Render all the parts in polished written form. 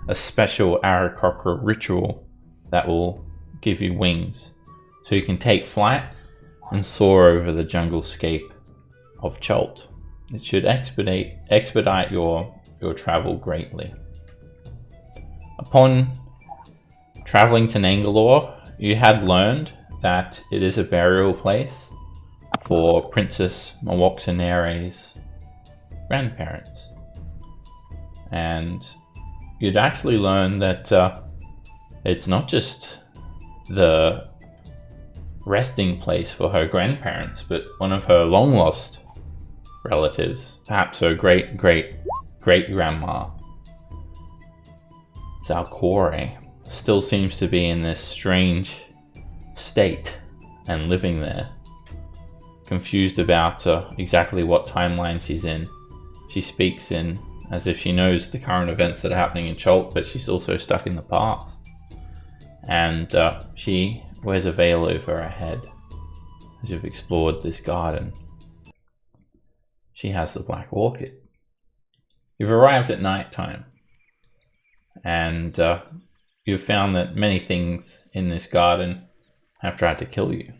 a special Aarakocra ritual that will give you wings, so you can take flight and soar over the jungle scape of Chult. It should expedite your travel greatly. Upon traveling to Nangalore, you had learned that it is a burial place for Princess Mawoksanere's grandparents. And you'd actually learn that it's not just the resting place for her grandparents, but one of her long-lost relatives, perhaps her great-great-great-grandma, Zalkore, still seems to be in this strange state and living there, confused about exactly what timeline she's in. She speaks in as if she knows the current events that are happening in Chult, but she's also stuck in the past. And she wears a veil over her head as you've explored this garden. She has the black orchid. You've arrived at night time, and you've found that many things in this garden have tried to kill you.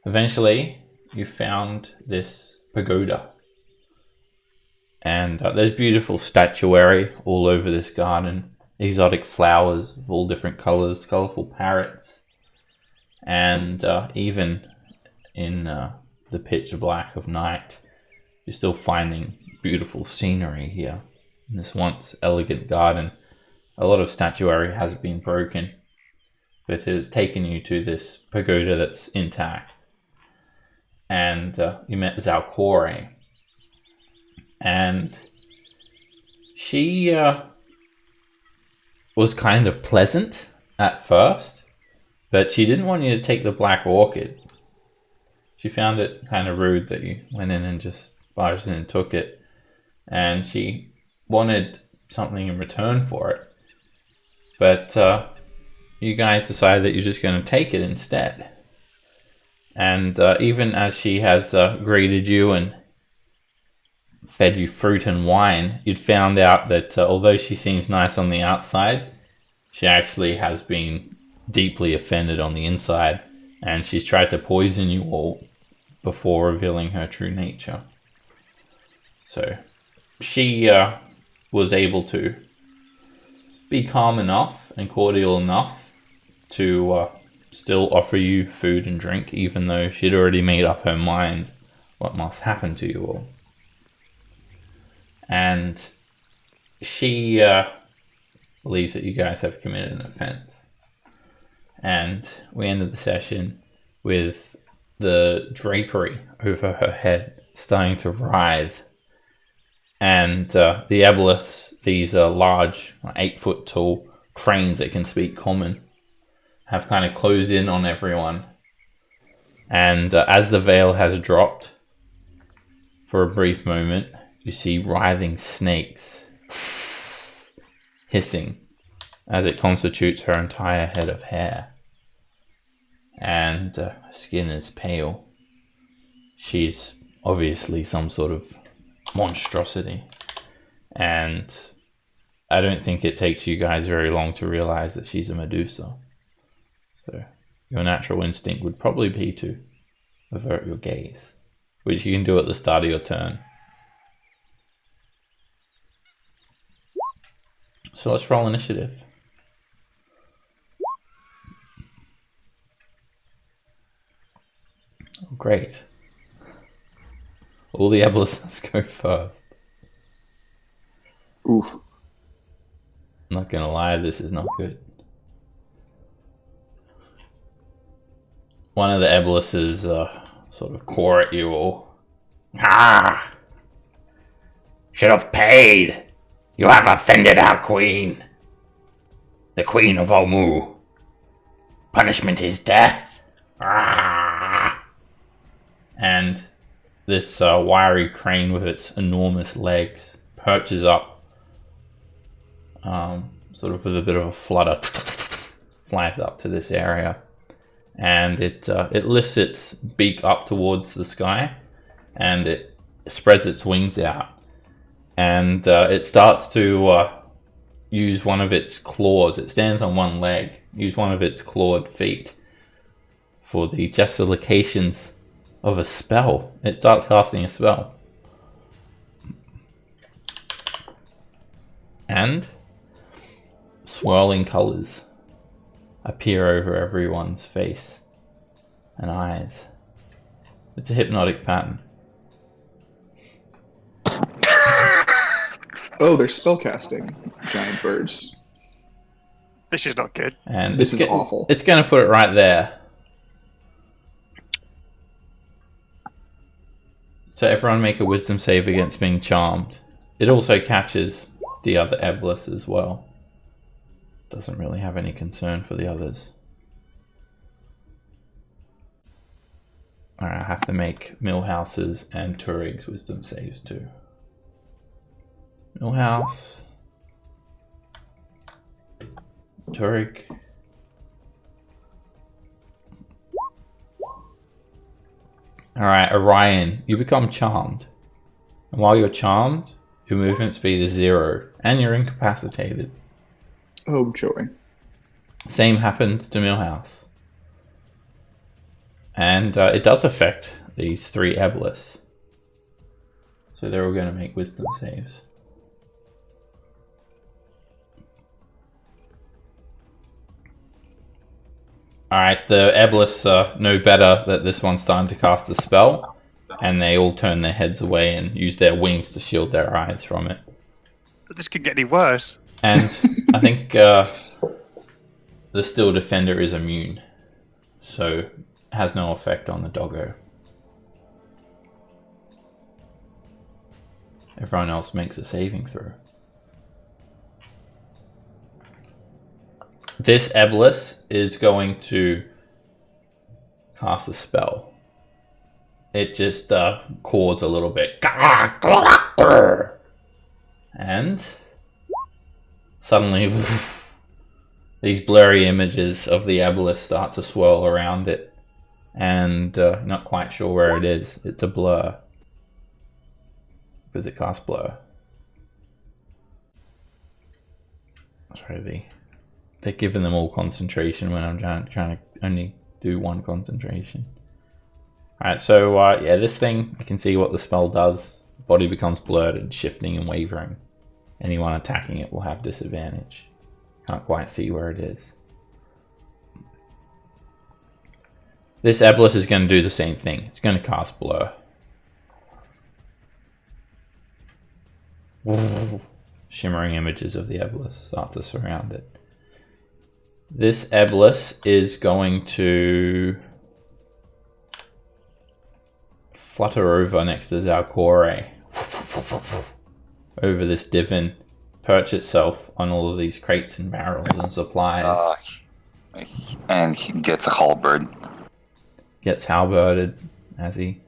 Eventually, you found this pagoda. And there's beautiful statuary all over this garden, exotic flowers of all different colors, colorful parrots, and even in the pitch black of night, you're still finding beautiful scenery here. In this once elegant garden, a lot of statuary has been broken, but it has taken you to this pagoda that's intact. And you met Zalkore. And she was kind of pleasant at first, but she didn't want you to take the black orchid. She found it kind of rude that you went in and just barged in and took it. And she wanted something in return for it. But you guys decided that you're just going to take it instead. And even as she has greeted you and fed you fruit and wine, you'd found out that although she seems nice on the outside, she actually has been deeply offended on the inside, and she's tried to poison you all before revealing her true nature. So she was able to be calm enough and cordial enough to still offer you food and drink, even though she'd already made up her mind what must happen to you all. And she believes that you guys have committed an offense. And we ended the session with the drapery over her head starting to writhe. And the aboleths, these large, 8-foot tall cranes that can speak common, have kind of closed in on everyone. And as the veil has dropped for a brief moment, you see writhing snakes hissing as it constitutes her entire head of hair. And her skin is pale. She's obviously some sort of monstrosity. And I don't think it takes you guys very long to realize that she's a Medusa. So your natural instinct would probably be to avert your gaze, which you can do at the start of your turn. So let's roll initiative. Oh, great. All the aboleths go first. Oof. I'm not gonna lie, this is not good. One of the aboleths sort of core at you all. Ah! Should have paid! You have offended our queen. The queen of Omu. Punishment is death. Ah! And this wiry crane with its enormous legs perches up, sort of with a bit of a flutter, flies up to this area. And it lifts its beak up towards the sky, and it spreads its wings out, and it starts to use one of its claws. It stands on one leg. Use one of its clawed feet for the justifications of a spell. It starts casting a spell. And swirling colors appear over everyone's face and eyes. It's a hypnotic pattern. Oh, they're spellcasting giant birds. This is not good. And This is awful. It's going to put it right there. So everyone make a wisdom save against being charmed. It also catches the other Eblis as well. Doesn't really have any concern for the others. Alright, I have to make Millhouse's and Turig's wisdom saves too. Millhouse. Turig. Alright, Orion, you become charmed. And while you're charmed, your movement speed is 0 and you're incapacitated. Oh, joy. Same happens to Millhouse. And it does affect these 3 Eblis. So they're all going to make wisdom saves. Alright, the Eblis know better that this one's starting to cast a spell, and they all turn their heads away and use their wings to shield their eyes from it. But this could get any worse. And I think the Still Defender is immune, so has no effect on the doggo. Everyone else makes a saving throw. This Eblis is going to cast a spell. It just caws a little bit. And suddenly these blurry images of the Eblis start to swirl around it. And not quite sure where it is. It's a blur. Because it casts blur. Sorry, they're giving them all concentration when I'm trying to only do one concentration. Alright, so yeah, this thing, I can see what the spell does. The body becomes blurred and shifting and wavering. Anyone attacking it will have disadvantage. Can't quite see where it is. This Eblis is going to do the same thing. It's going to cast blur. Shimmering images of the Eblis start to surround it. This Eblis is going to flutter over next to Zalkore. Over this divan, perch itself on all of these crates and barrels and supplies. And he gets a halberd. Gets halberded as he...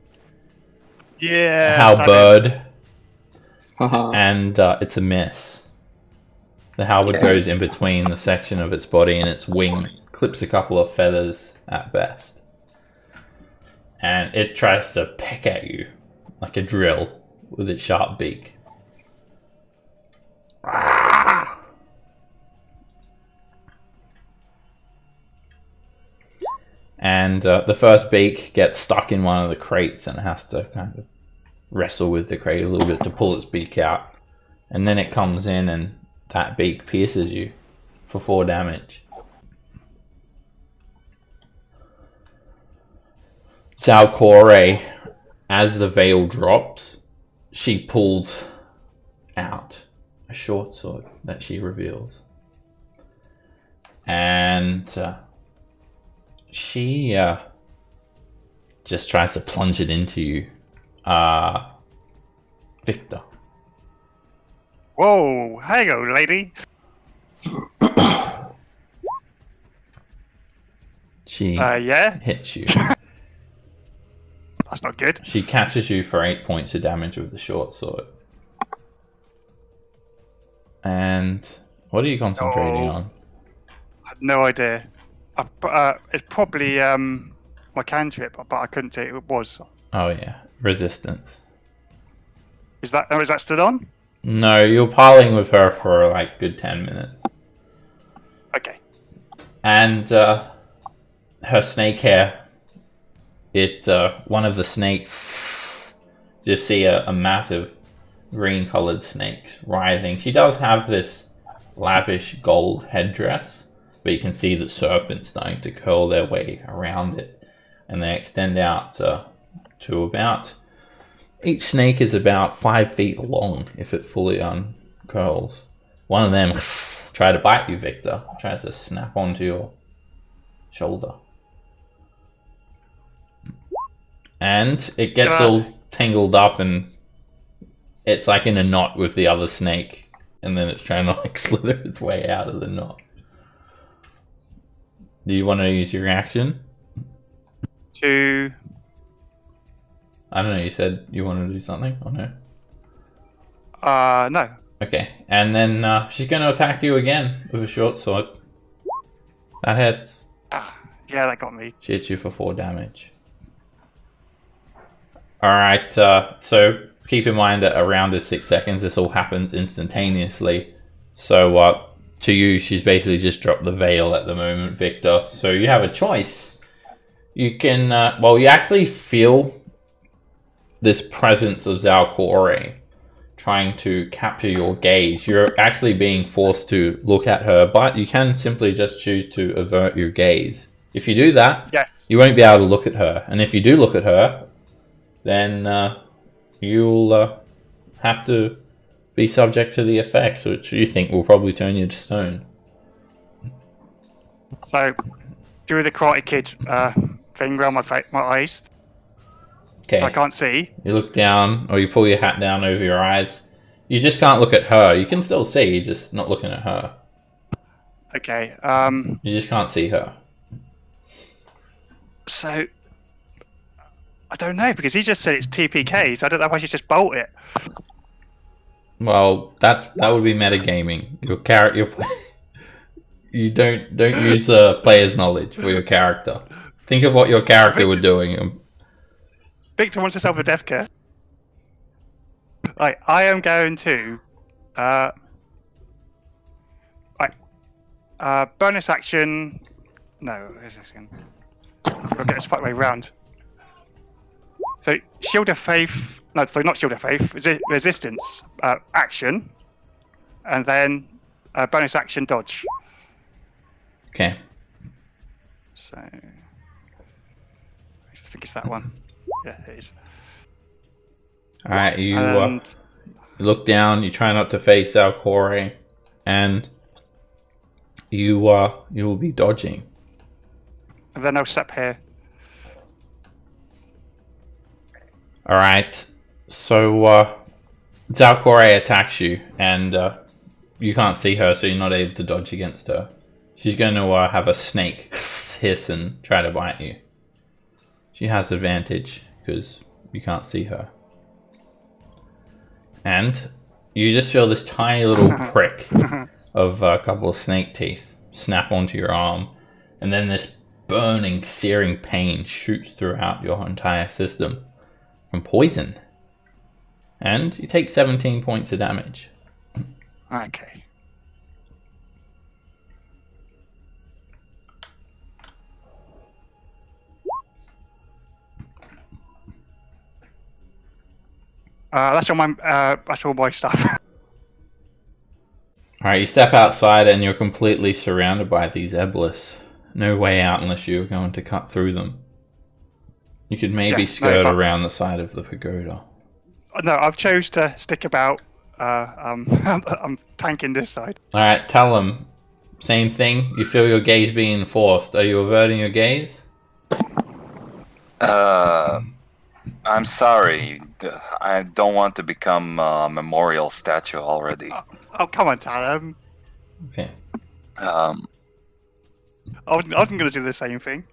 Yeah. Halberd. Haha. And it's a miss. The halberd goes in between the section of its body and its wing, clips a couple of feathers at best. And it tries to peck at you like a drill with its sharp beak. And the first beak gets stuck in one of the crates and it has to kind of wrestle with the crate a little bit to pull its beak out. And then it comes in and that beak pierces you for 4 damage. Zalkore, as the veil drops, she pulls out a short sword that she reveals. And she just tries to plunge it into you. Victor. Whoa, hang on, lady. She Yeah? hits you. That's not good. She catches you for 8 points of damage with the short sword. And what are you concentrating on? I had no idea. It's probably my cantrip, but I couldn't say it was. Oh yeah, resistance. Is that still on? No, you're parlaying with her for like good 10 minutes. Okay. And her snake hair, one of the snakes, just see a massive green colored snake writhing. She does have this lavish gold headdress, but you can see the serpents starting to curl their way around it, and they extend out to about... Each snake is about 5 feet long if it fully uncurls. One of them try to bite you, Victor. Tries to snap onto your shoulder. And it gets all tangled up, and it's like in a knot with the other snake. And then it's trying to like slither its way out of the knot. Do you want to use your action? To... I don't know, you said you wanted to do something, or no? No. Okay, and then she's going to attack you again with a short sword. That hits. Yeah, that got me. She hits you for 4 damage. Alright, so keep in mind that around is 6 seconds. This all happens instantaneously. So to you, she's basically just dropped the veil at the moment, Victor. So you have a choice. You can, you actually feel this presence of Zalkore trying to capture your gaze. You're actually being forced to look at her, but you can simply just choose to avert your gaze. If you do that, yes, you won't be able to look at her. And if you do look at her, then you'll have to be subject to the effects, which you think will probably turn you to stone. So, do the Karate Kid thing around my eyes. Okay. I can't see. You look down, or you pull your hat down over your eyes. You just can't look at her. You can still see, just not looking at her. Okay. You just can't see her. So, I don't know, because he just said it's TPK, so I don't know if I should just bolt it. Well, that would be metagaming. You don't use player's knowledge for your character. Think of what your character were doing. Victor wants to solve a death curse. Right, I am going to bonus action. No, I'll get this right way round. So shield of faith. No, sorry, not shield of faith. Resistance action, and then bonus action dodge. Okay. So I think it's that one. Yeah, it is. Alright, you look down, you try not to face Zalkore, and you will be dodging. And then I'll step here. Alright, so Zalkore attacks you, and you can't see her, so you're not able to dodge against her. She's going to have a snake hiss and try to bite you. She has advantage, because you can't see her. And you just feel this tiny little prick of a couple of snake teeth snap onto your arm, and then this burning, searing pain shoots throughout your entire system from poison. And you take 17 points of damage. Okay. That's all my stuff. Alright, you step outside and you're completely surrounded by these Eblis. No way out unless you're going to cut through them. You could maybe skirt around the side of the pagoda. No, I've chose to stick about. I'm tanking this side. Alright, tell them. Same thing. You feel your gaze being enforced. Are you averting your gaze? I'm sorry. I don't want to become a memorial statue already. Oh, come on, Talon. Okay. I wasn't going to do the same thing.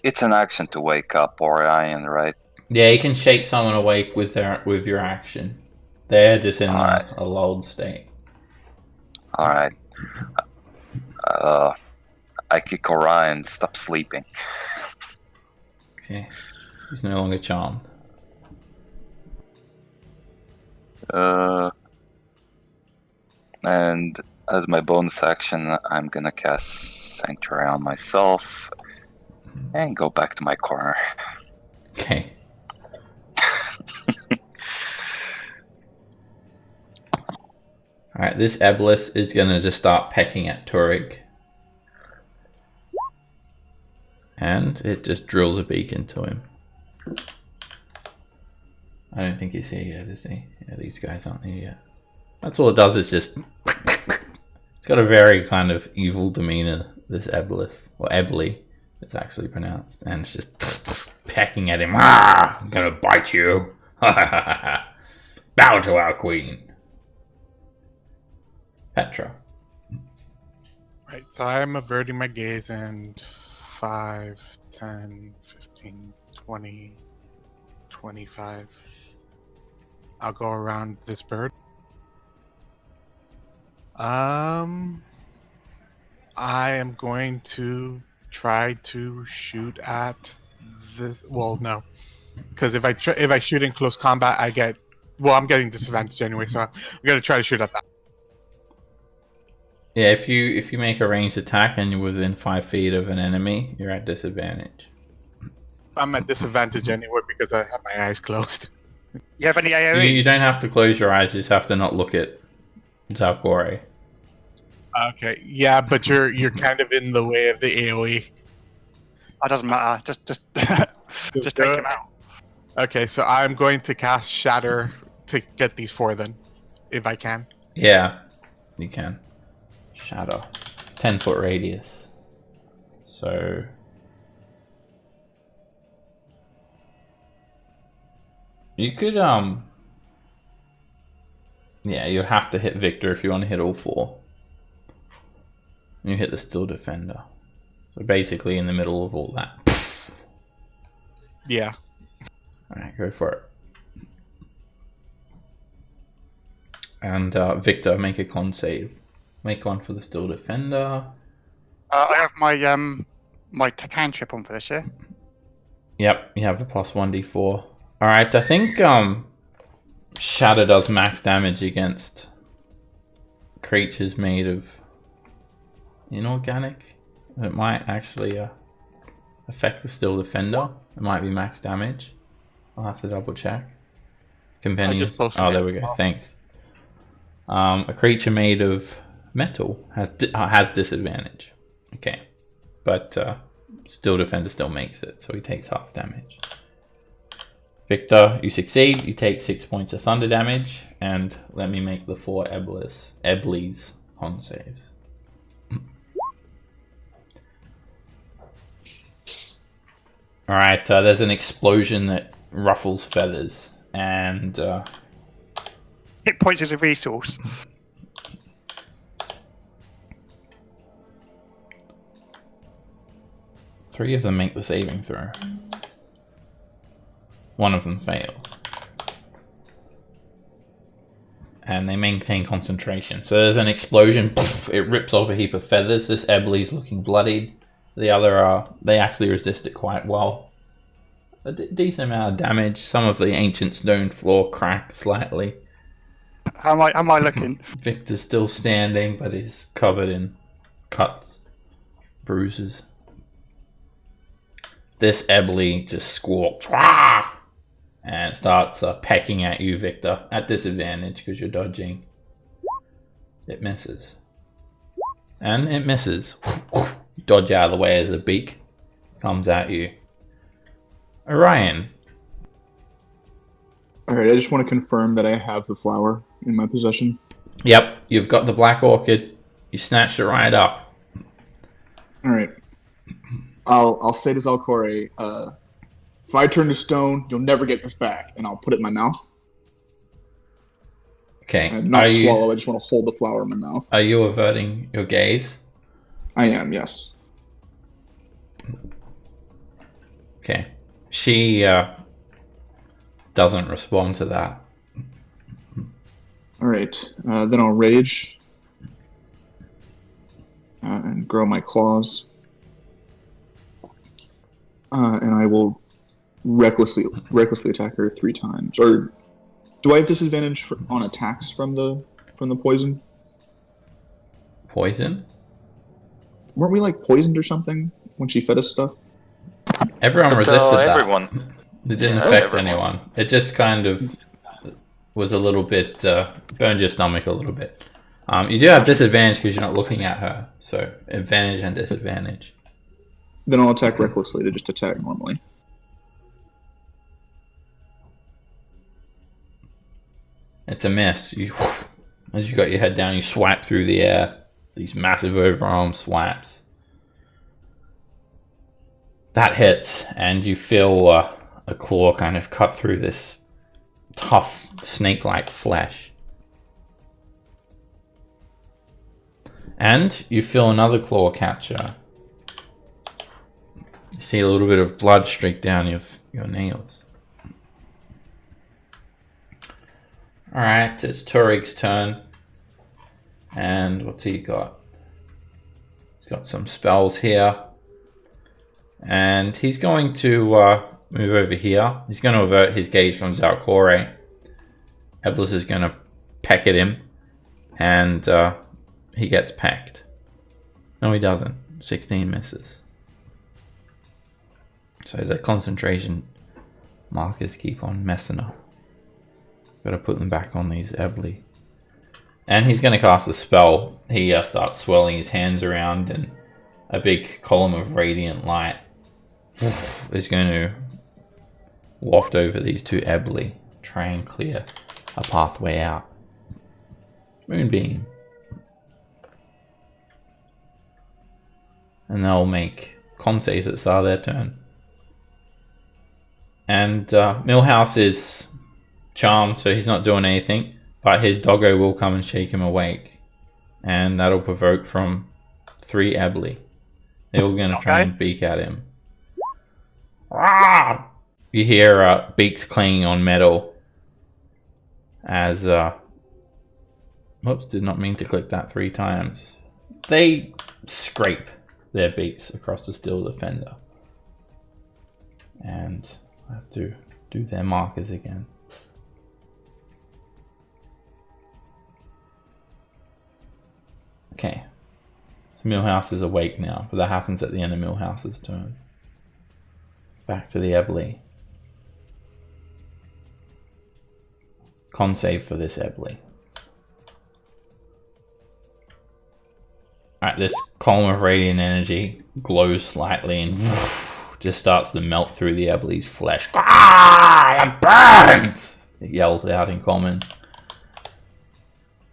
It's an action to wake up, Orion, right? Yeah, you can shake someone awake with your action. They're just in a lulled state. Alright. I kick Orion, stop sleeping. Okay. He's no longer charmed. And as my bonus action, I'm gonna cast Sanctuary on myself and go back to my corner. Okay. Alright, this Eblis is gonna just start pecking at Turig. And it just drills a beak into him. I don't think he's here yet, is he? Yeah, these guys aren't here yet. That's all it does, is just... It's got a very kind of evil demeanor, this Eblis. Or Ebly, it's actually pronounced. And it's just pecking at him. Ah! I'm gonna bite you. Bow to our queen. Petra. Right, so I'm averting my gaze and 5, 10, 15, 20, 25. I'll go around this bird. I am going to try to shoot at this. Well, no, because if I shoot in close combat, I get. Well, I'm getting disadvantage anyway, so I'm gonna try to shoot at that. Yeah, if you make a ranged attack and you're within 5 feet of an enemy, you're at disadvantage. I'm at disadvantage anyway because I have my eyes closed. You have any AoE? You don't have to close your eyes, you just have to not look at Zalkore. Okay, yeah, but you're kind of in the way of the AoE. It doesn't matter. Just take him out. Okay, so I'm going to cast Shatter to get these 4 then, if I can. Yeah, you can. Shadow. 10-foot radius. So... You could, yeah, you have to hit Victor if you want to hit all 4. You hit the Still Defender. So basically in the middle of all that. Yeah. Alright, go for it. And Victor, make a con save. Make one for the Still Defender. I have my my cantrip on for this, yeah? Yep, you have the plus 1d4. Alright, I think Shatter does max damage against creatures made of inorganic. It might actually affect the Still Defender. It might be max damage. I'll have to double check. Compendium. Oh, there we go. Thanks. A creature made of metal has disadvantage. Okay, but Still Defender still makes it, so he takes half damage. Victor, you succeed. You take 6 points of thunder damage, and let me make the 4 Eblis con saves. All right, there's an explosion that ruffles feathers, and Hit points is a resource. three of them make the saving throw. One of them fails. And they maintain concentration. So there's an explosion. Poof, it rips off a heap of feathers. This Ebly's looking bloodied. The other, they actually resist it quite well. A decent amount of damage. Some of the ancient stone floor cracked slightly. How am I looking? Victor's still standing, but he's covered in cuts, bruises. This Ebly just squawks, "Wah!" and starts pecking at you, Victor, at disadvantage because you're dodging. It misses. And it misses. You dodge out of the way as a beak comes at you. Orion. Alright, I just want to confirm that I have the flower in my possession. Yep, you've got the black orchid. You snatched it right up. Alright. I'll say to Zalkore, if I turn to stone, you'll never get this back, and I'll put it in my mouth. Okay. And not swallow, I just want to hold the flower in my mouth. Are you averting your gaze? I am, yes. Okay. She doesn't respond to that. Alright, then I'll rage. And grow my claws. And I will recklessly attack her 3 times. Or do I have disadvantage on attacks from the poison? Poison? Weren't we like poisoned or something when she fed us stuff? Everyone But, resisted that. everyone. It didn't Yeah, affect everyone. anyone. It just kind of was a little bit, burned your stomach a little bit. You do have disadvantage because you're not looking at her. So advantage and disadvantage. Then I'll attack recklessly to just attack normally. It's a miss. As you got your head down, you swipe through the air. These massive overarm swipes. That hits, and you feel a claw kind of cut through this tough, snake-like flesh. And you feel another claw catcher. You see a little bit of blood streak down your nails. Alright, it's Turig's turn. And what's he got? He's got some spells here. And he's going to move over here. He's going to avert his gaze from Zalkore. Eblis is going to peck at him. And he gets pecked. No, he doesn't. 16 misses. So the concentration markers keep on messing up. Gotta put them back on these Ebli. And he's gonna cast a spell. He starts swirling his hands around, and a big column of radiant light is going to waft over these two Ebli, try and clear a pathway out. Moonbeam. And they'll make con saves at the start of their turn. And Millhouse is charmed, so he's not doing anything, but his doggo will come and shake him awake. And that'll provoke from 3 Ebli. They're all going to try and beak at him. Ah! You hear beaks clanging on metal as... Whoops, did not mean to click that 3 times. They scrape their beaks across the steel defender. And I have to do their markers again. Okay. So Millhouse is awake now, but that happens at the end of Millhouse's turn. Back to the Ebli. Con save for this Ebli. Alright, this column of radiant energy glows slightly and just starts to melt through the Ebli's flesh. Ah, I'm burned! It yells out in common.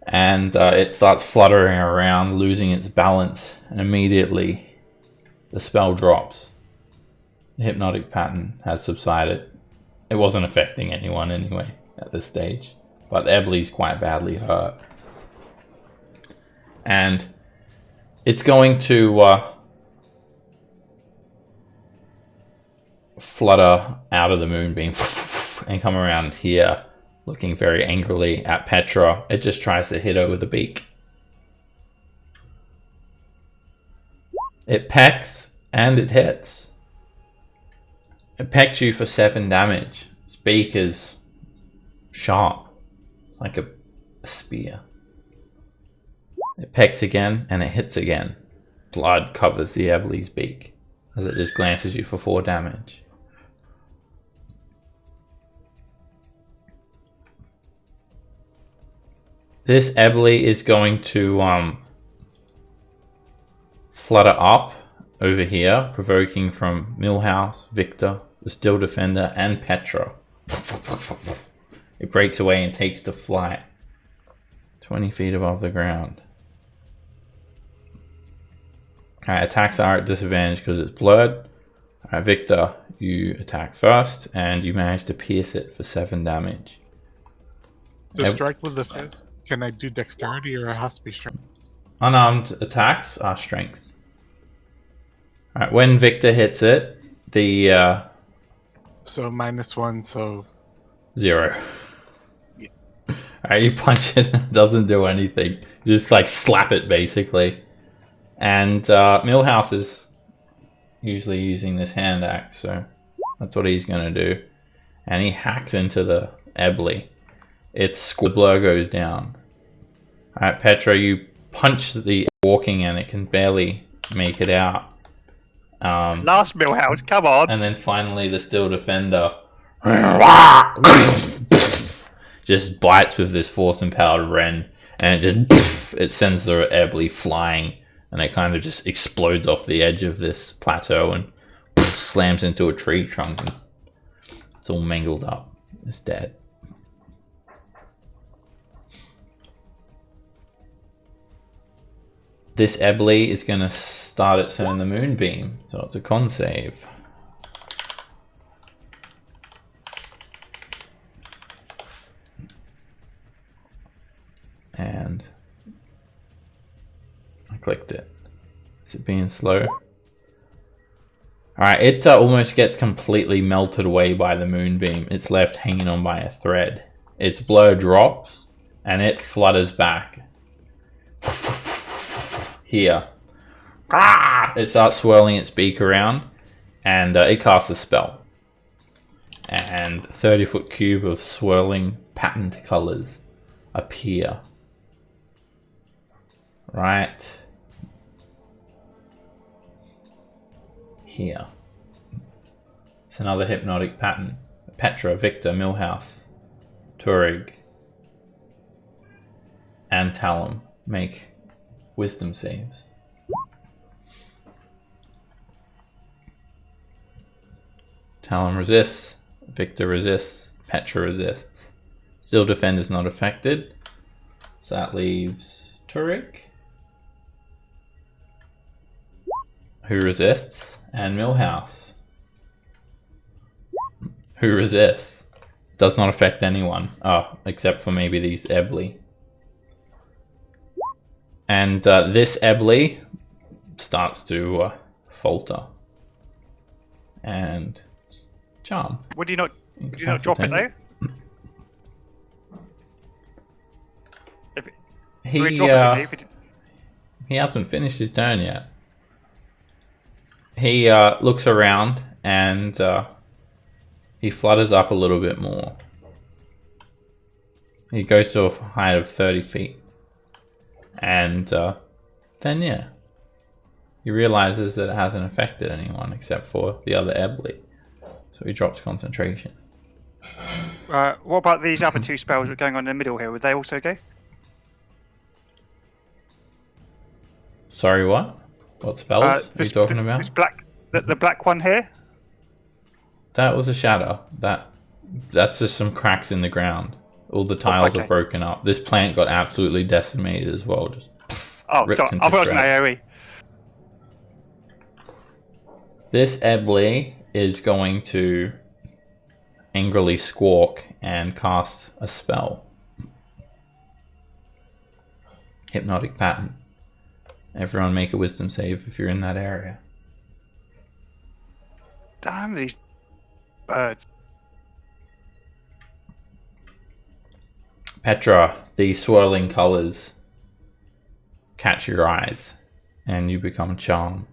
And it starts fluttering around, losing its balance, and immediately the spell drops. The hypnotic pattern has subsided. It wasn't affecting anyone anyway at this stage, but the Ebli's quite badly hurt. And it's going to flutter out of the moonbeam and come around here, looking very angrily at Petra. It just tries to hit her with a beak. It pecks and it hits. It pecks you for 7 damage. Its beak is sharp. It's like a spear. It pecks again and it hits again. Blood covers the Ebli's beak as it just glances you for 4 damage. This Ebli is going to flutter up over here, provoking from Millhouse, Victor, the Steel Defender, and Petra. It breaks away and takes to flight 20 feet above the ground. Alright, attacks are at disadvantage because it's blurred. Alright, Victor, you attack first, and you manage to pierce it for 7 damage. So strike with the fist. Can I do dexterity or it has to be strength? Unarmed attacks are strength. Alright, when Victor hits it, the... So -1, so... 0. Yeah. Alright, you punch it, it doesn't do anything. You just like slap it basically. And Millhouse is usually using this hand axe, so that's what he's going to do. And he hacks into the Ebli. Its blur goes down. Alright, Petra, you punch the walking and it can barely make it out. Last Millhouse, come on. And then finally the Steel Defender just bites with this force-empowered Ren, and it sends the Ebly flying, and it kind of just explodes off the edge of this plateau and slams into a tree trunk. And it's all mangled up. It's dead. This Ebly is going to start its turn the Moonbeam, so it's a con save. And I clicked it. Is it being slow? Alright, it almost gets completely melted away by the Moonbeam. It's left hanging on by a thread. Its blur drops, and it flutters back. Here. It starts swirling its beak around, and it casts a spell. And 30-foot cube of swirling patterned colors appear. Right here. It's another hypnotic pattern. Petra, Victor, Millhouse, Turig, and Talum make wisdom saves. Talum resists, Victor resists, Petra resists. Steel Defend is not affected. So that leaves Turig, who resists, and Millhouse, who resists. Does not affect anyone. Oh, except for maybe these Ebly. And this Ebly starts to falter. And charmed. Would you not drop it though? He hasn't finished his turn yet. He looks around and he flutters up a little bit more. He goes to a height of 30 feet. And then, yeah, he realizes that it hasn't affected anyone except for the other Ebly. So he drops concentration. What about these other two spells that are going on in the middle here? Would they also go? Sorry, what? What spells are you talking about? This black, the black one here? That was a shadow. That's just some cracks in the ground. All the tiles are broken up. This plant got absolutely decimated as well. Just ripped into I thought it was an shreds. AoE. This Ebly is going to angrily squawk and cast a spell. Hypnotic pattern. Everyone make a wisdom save if you're in that area. Damn these birds. Petra, the swirling colors catch your eyes and you become charmed.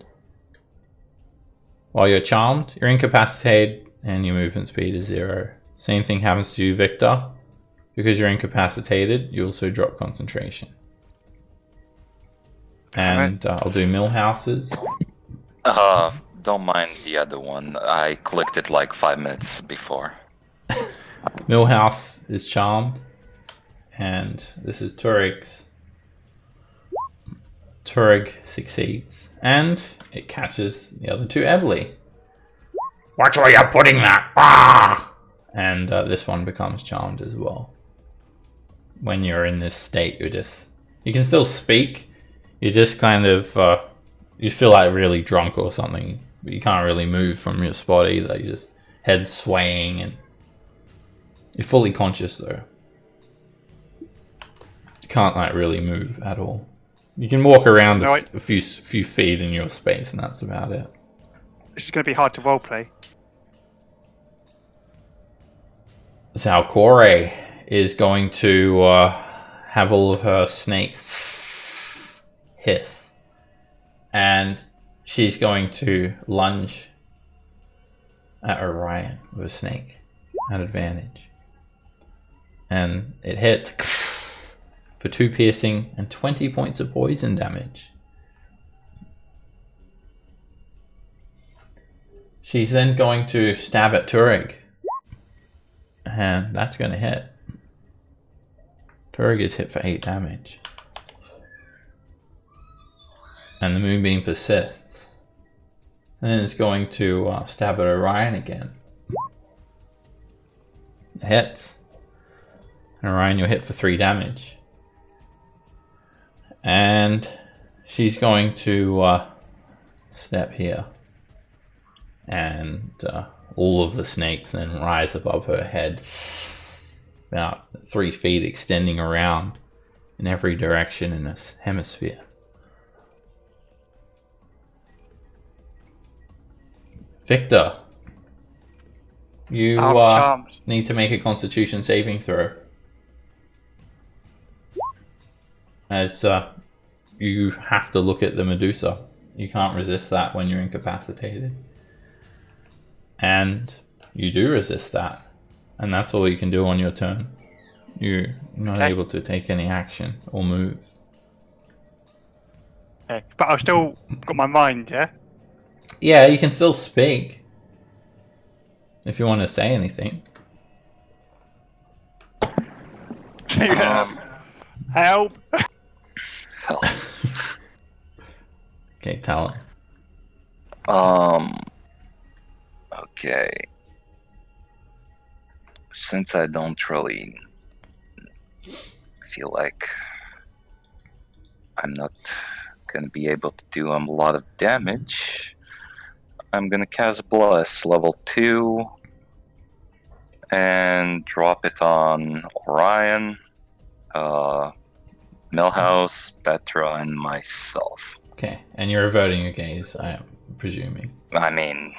While you're charmed, you're incapacitated and your movement speed is 0. Same thing happens to you, Victor. Because you're incapacitated, you also drop concentration. And I'll do Millhouse's. Don't mind the other one. I clicked it like 5 minutes before. Millhouse is charmed. And this is Turig's. Turig succeeds. And it catches the other two Ebly. Watch where you're putting that. Ah! And this one becomes charmed as well. When you're in this state, you can still speak. You just kind of, you feel like really drunk or something. But you can't really move from your spot either. You just head swaying and you're fully conscious though. You can't like really move at all. You can walk around a few feet in your space and that's about it. This is going to be hard to roleplay. Zalkore is going to have all of her snakes hiss. And she's going to lunge at Orion with a snake at advantage. And it hits. for 2 piercing and 20 points of poison damage. She's then going to stab at Turig. And that's going to hit. Turig is hit for 8 damage. And the moonbeam persists. And then it's going to stab at Orion again. It hits. And Orion, you'll hit for 3 damage. And she's going to step here. And all of the snakes then rise above her head. About 3 feet, extending around in every direction in this hemisphere. Victor, you need to make a Constitution saving throw. As you have to look at the Medusa. You can't resist that when you're incapacitated. And you do resist that. And that's all you can do on your turn. You're not able to take any action or move. Okay. But I've still got my mind, yeah? Yeah, you can still speak. If you want to say anything. Help! Hell. Okay, tell him. Okay. Since I don't really feel like I'm not gonna be able to do a lot of damage, I'm gonna cast Bless level 2 and drop it on Orion, Millhouse, Petra, and myself. Okay, and you're averting your gaze, I am presuming. I mean,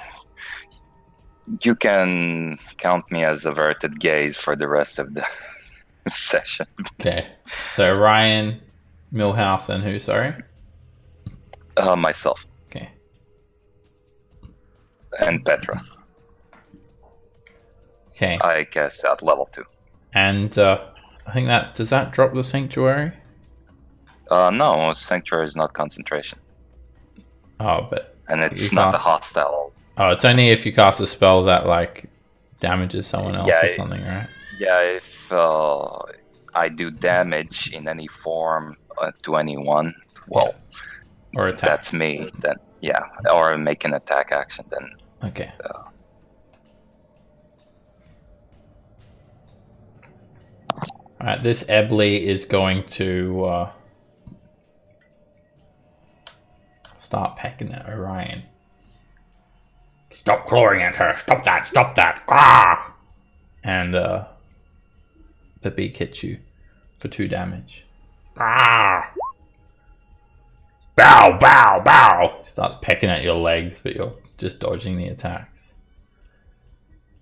you can count me as averted gaze for the rest of the session. Okay, so Ryan, Millhouse, and who, sorry? Myself. Okay. And Petra. Okay. I cast at level 2. And I think that, does that drop the Sanctuary? No, Sanctuary is not concentration. Oh, but... And it's not a hostile. Oh, it's only if you cast a spell that, like, damages someone else or something, right? Yeah, if I do damage in any form to anyone, well, or attack. That's me, then, yeah. Or make an attack action, then. Okay. Alright, this Ebley is going to start pecking at Orion. Stop clawing at her. Stop that. Stop that. Ah! And the beak hits you for 2 damage. Ah! Bow, bow, bow! Starts pecking at your legs, but you're just dodging the attacks.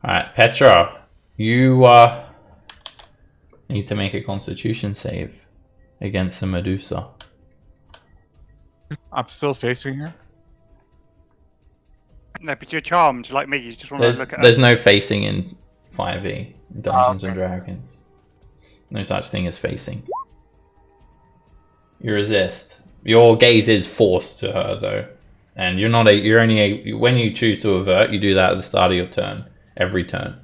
Alright, Petra, you need to make a Constitution save against the Medusa. I'm still facing her. No, but you're charmed like me. You just want to look at her. There's no facing in 5e, Dungeons and Dragons. No such thing as facing. You resist. Your gaze is forced to her though, and you're only when you choose to avert, you do that at the start of your turn, every turn.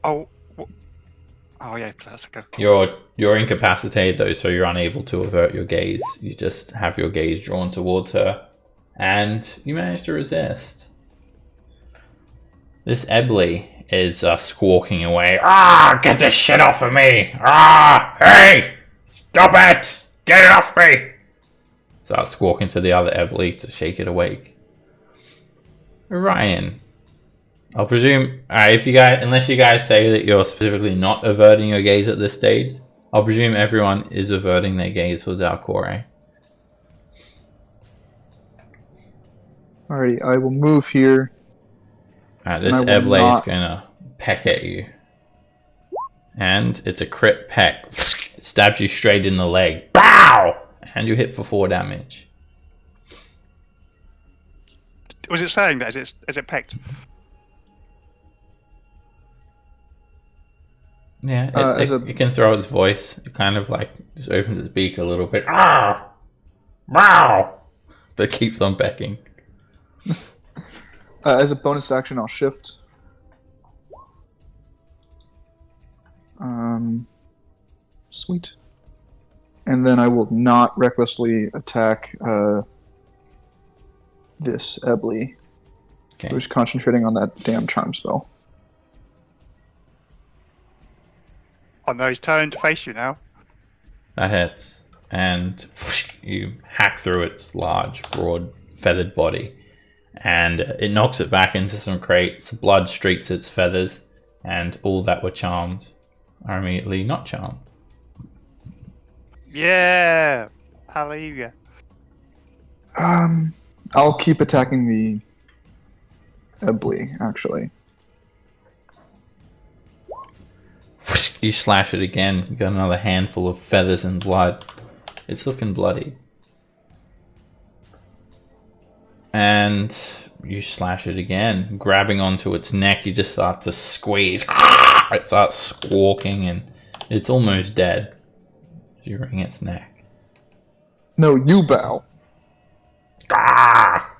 Oh yeah, that's okay. You're incapacitated though, so you're unable to avert your gaze. You just have your gaze drawn towards her, and you manage to resist. This Ebley is squawking away. Ah! Get this shit off of me! Ah! Hey! Stop it! Get it off me! Starts squawking to the other Ebley to shake it awake. Orion, I'll presume, if you guys, unless you guys say that you're specifically not averting your gaze at this stage, I'll presume everyone is averting their gaze for Zalkore. Alrighty, I will move here. Alright, this Ebley is gonna peck at you. And it's a crit peck. It stabs you straight in the leg. Bow! And you hit for 4 damage. Was it saying that? Is it pecked? Yeah, it can throw its voice. It kind of like just opens its beak a little bit. Ah! Wow! But keeps on becking. As a bonus action, I'll shift. Sweet. And then I will not recklessly attack this Ebly, who's concentrating on that damn charm spell. Oh no, he's turned to face you now. That hits. And you hack through its large, broad, feathered body. And it knocks it back into some crates. Blood streaks its feathers. And all that were charmed are immediately not charmed. Yeah! Hallelujah. I'll keep attacking the Ebly, actually. You slash it again. You got another handful of feathers and blood. It's looking bloody. And you slash it again. Grabbing onto its neck, you just start to squeeze. It starts squawking and it's almost dead. You wring its neck. No, you bow. Ah!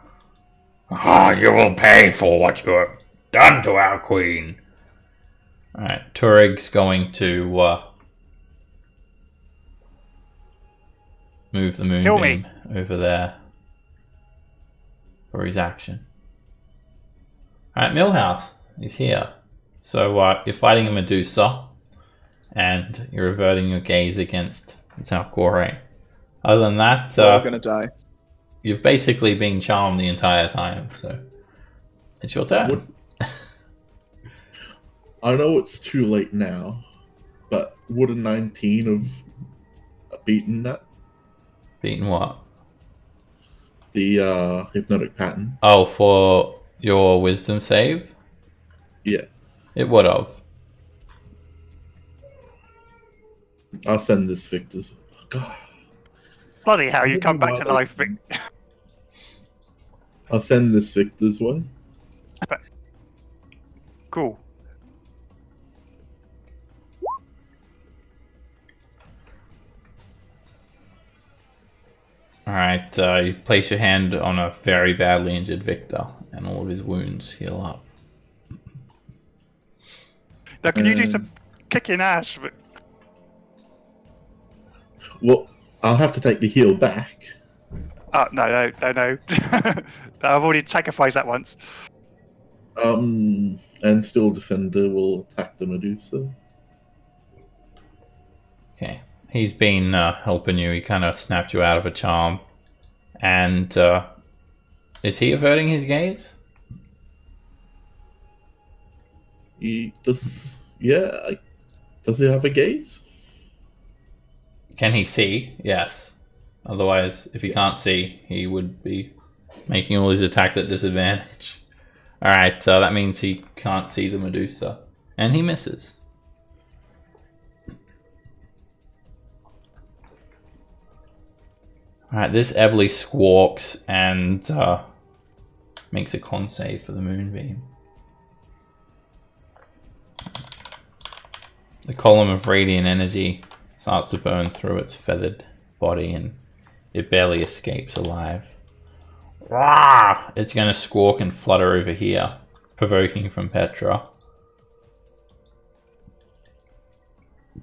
Ah, you will pay for what you have done to our queen. Alright, Turig's going to move the moonbeam over there for his action. Alright, Millhouse, he's here. So you're fighting a Medusa, and you're averting your gaze against Zalkore. Other than that, We're all gonna die. you've basically been charmed the entire time, so it's your turn. I know it's too late now, but would a 19 have beaten that? Beaten what? The hypnotic pattern. Oh, for your wisdom save? Yeah. It would have. I'll send this Victor's. God. Bloody hell, you come back to life, Vic. I'll send this Victor's way. Cool. Alright, you place your hand on a very badly injured Victor, and all of his wounds heal up. Now, can you do some kicking ass? Vic? Well, I'll have to take the heal back. Oh, no. I've already sacrificed that once. And still Defender will attack the Medusa. Okay. He's been helping you. He kind of snapped you out of a charm. And is he averting his gaze? He does. Yeah. Does he have a gaze? Can he see? Yes. Otherwise, if he can't see, he would be making all his attacks at disadvantage. Alright, that means he can't see the Medusa. And he misses. Alright, this Ebly squawks and makes a con save for the moonbeam. The column of radiant energy starts to burn through its feathered body and it barely escapes alive. Rah! It's going to squawk and flutter over here, provoking from Petra.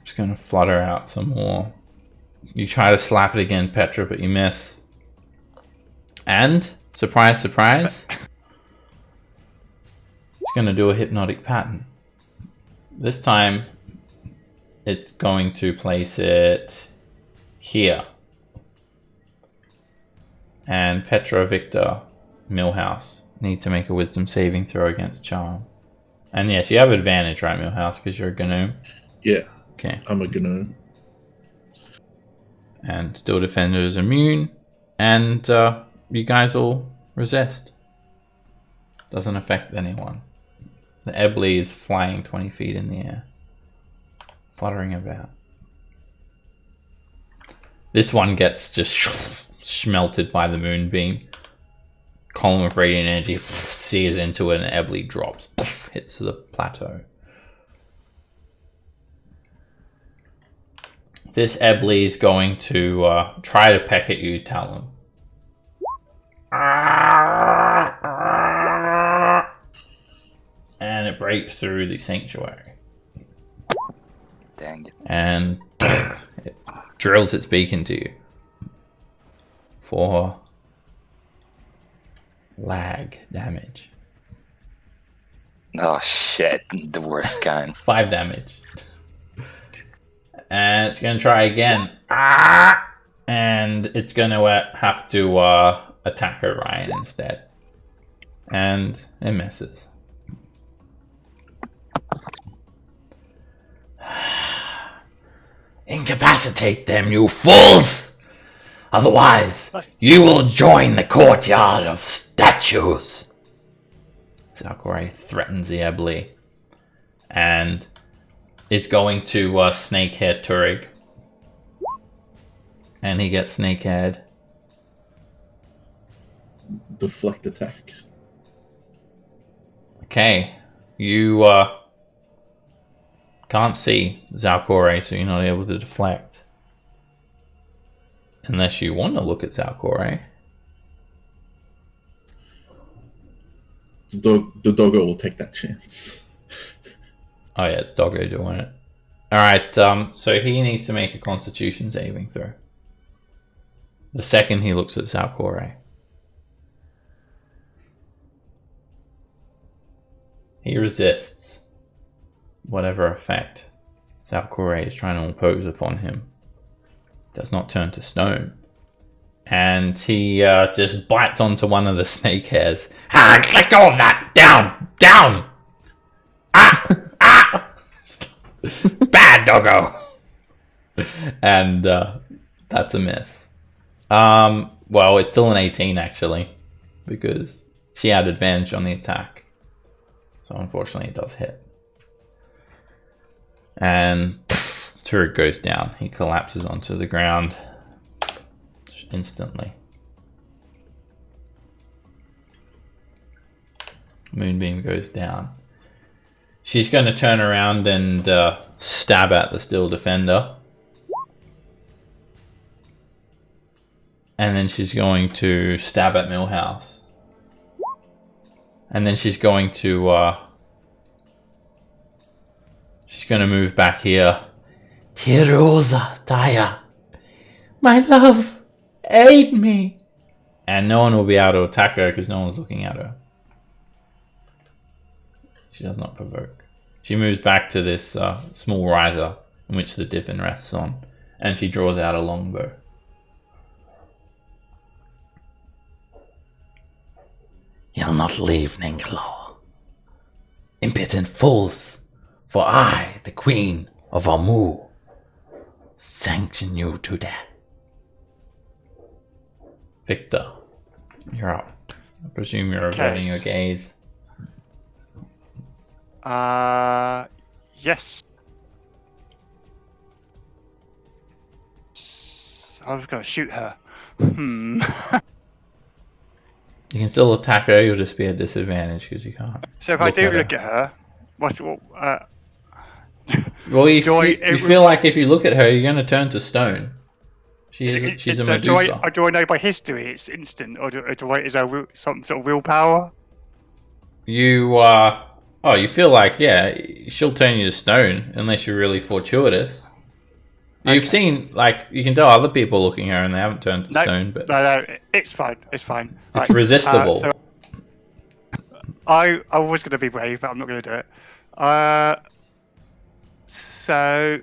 It's going to flutter out some more. You try to slap it again, Petra, but you miss. And, surprise, surprise, it's going to do a hypnotic pattern. This time, it's going to place it here. And Petra, Victor, Millhouse need to make a wisdom saving throw against charm. And yes, you have advantage, right, Millhouse, because you're a Gnome? Yeah. Okay. I'm a Gnome. And still Defender is immune. And you guys all resist. Doesn't affect anyone. The Ebly is flying 20 feet in the air. Fluttering about. This one gets just smelted by the moonbeam. Column of radiant energy sears into it and Ebly drops. Hits the plateau. This Ebly is going to try to peck at you, Talon. And it breaks through the sanctuary. Dang it. And it drills its beak into you. For lag damage. Oh shit, the worst kind. 5 damage. And it's going to try again. And it's going to have to attack Orion instead. And it misses. Incapacitate them, you fools! Otherwise, you will join the courtyard of statues. Zalkore threatens the Ebly. And is going to snakehead Turig. And he gets snakehead. Deflect attack. Okay. You can't see Zalkore, so you're not able to deflect. Unless you want to look at Zalkore. The doggo will take that chance. Oh yeah, it's Doggo doing it. Alright, so he needs to make a Constitution saving throw. The second he looks at Zalkore. He resists whatever effect Zalkore is trying to impose upon him. Does not turn to stone. And he just bites onto one of the snake hairs. Let go of that! Down! Down! Bad doggo! And that's a miss. Well, it's still an 18 actually, because she had advantage on the attack. So unfortunately it does hit. And Turig goes down. He collapses onto the ground instantly. Moonbeam goes down. She's going to turn around and stab at the Still Defender. And then she's going to stab at Millhouse. And then she's going to move back here. Tirosa, Taya, my love, aid me. And no one will be able to attack her because no one's looking at her. She does not provoke. She moves back to this small riser in which the Divan rests on. And she draws out a longbow. You'll not leave, Ningalo. Impotent fools, for I, the Queen of Amu, sanction you to death. Victor, you're up. I presume you're averting your gaze. Yes. I was going to shoot her. You can still attack her, you'll just be at disadvantage because you can't. So if I do look at her, what's it? Well, you feel like if you look at her, you're going to turn to stone. She's a Medusa. Do I know by history it's instant, or is there some sort of willpower? You you feel like, yeah, she'll turn you to stone unless you're really fortuitous. You've seen, like, you can tell other people looking at her and they haven't turned to stone, but no, it's fine. It's fine. It's resistible. So I was going to be brave, but I'm not going to do it. So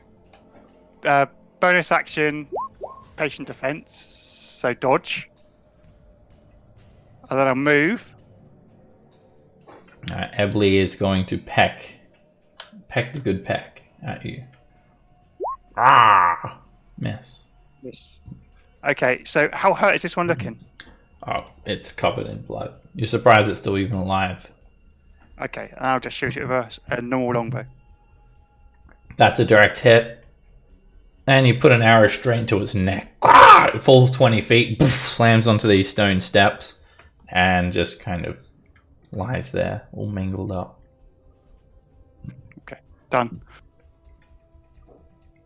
bonus action, patient defense. So dodge, and then I'll move. Ebly is going to peck the good peck at you. Miss. Okay, so how hurt is this one looking? Oh, it's covered in blood. You're surprised it's still even alive. Okay, and I'll just shoot it with a normal longbow. That's a direct hit. And you put an arrow straight into its neck. It falls 20 feet, slams onto these stone steps, and just kind of lies there, all mingled up. Okay, done.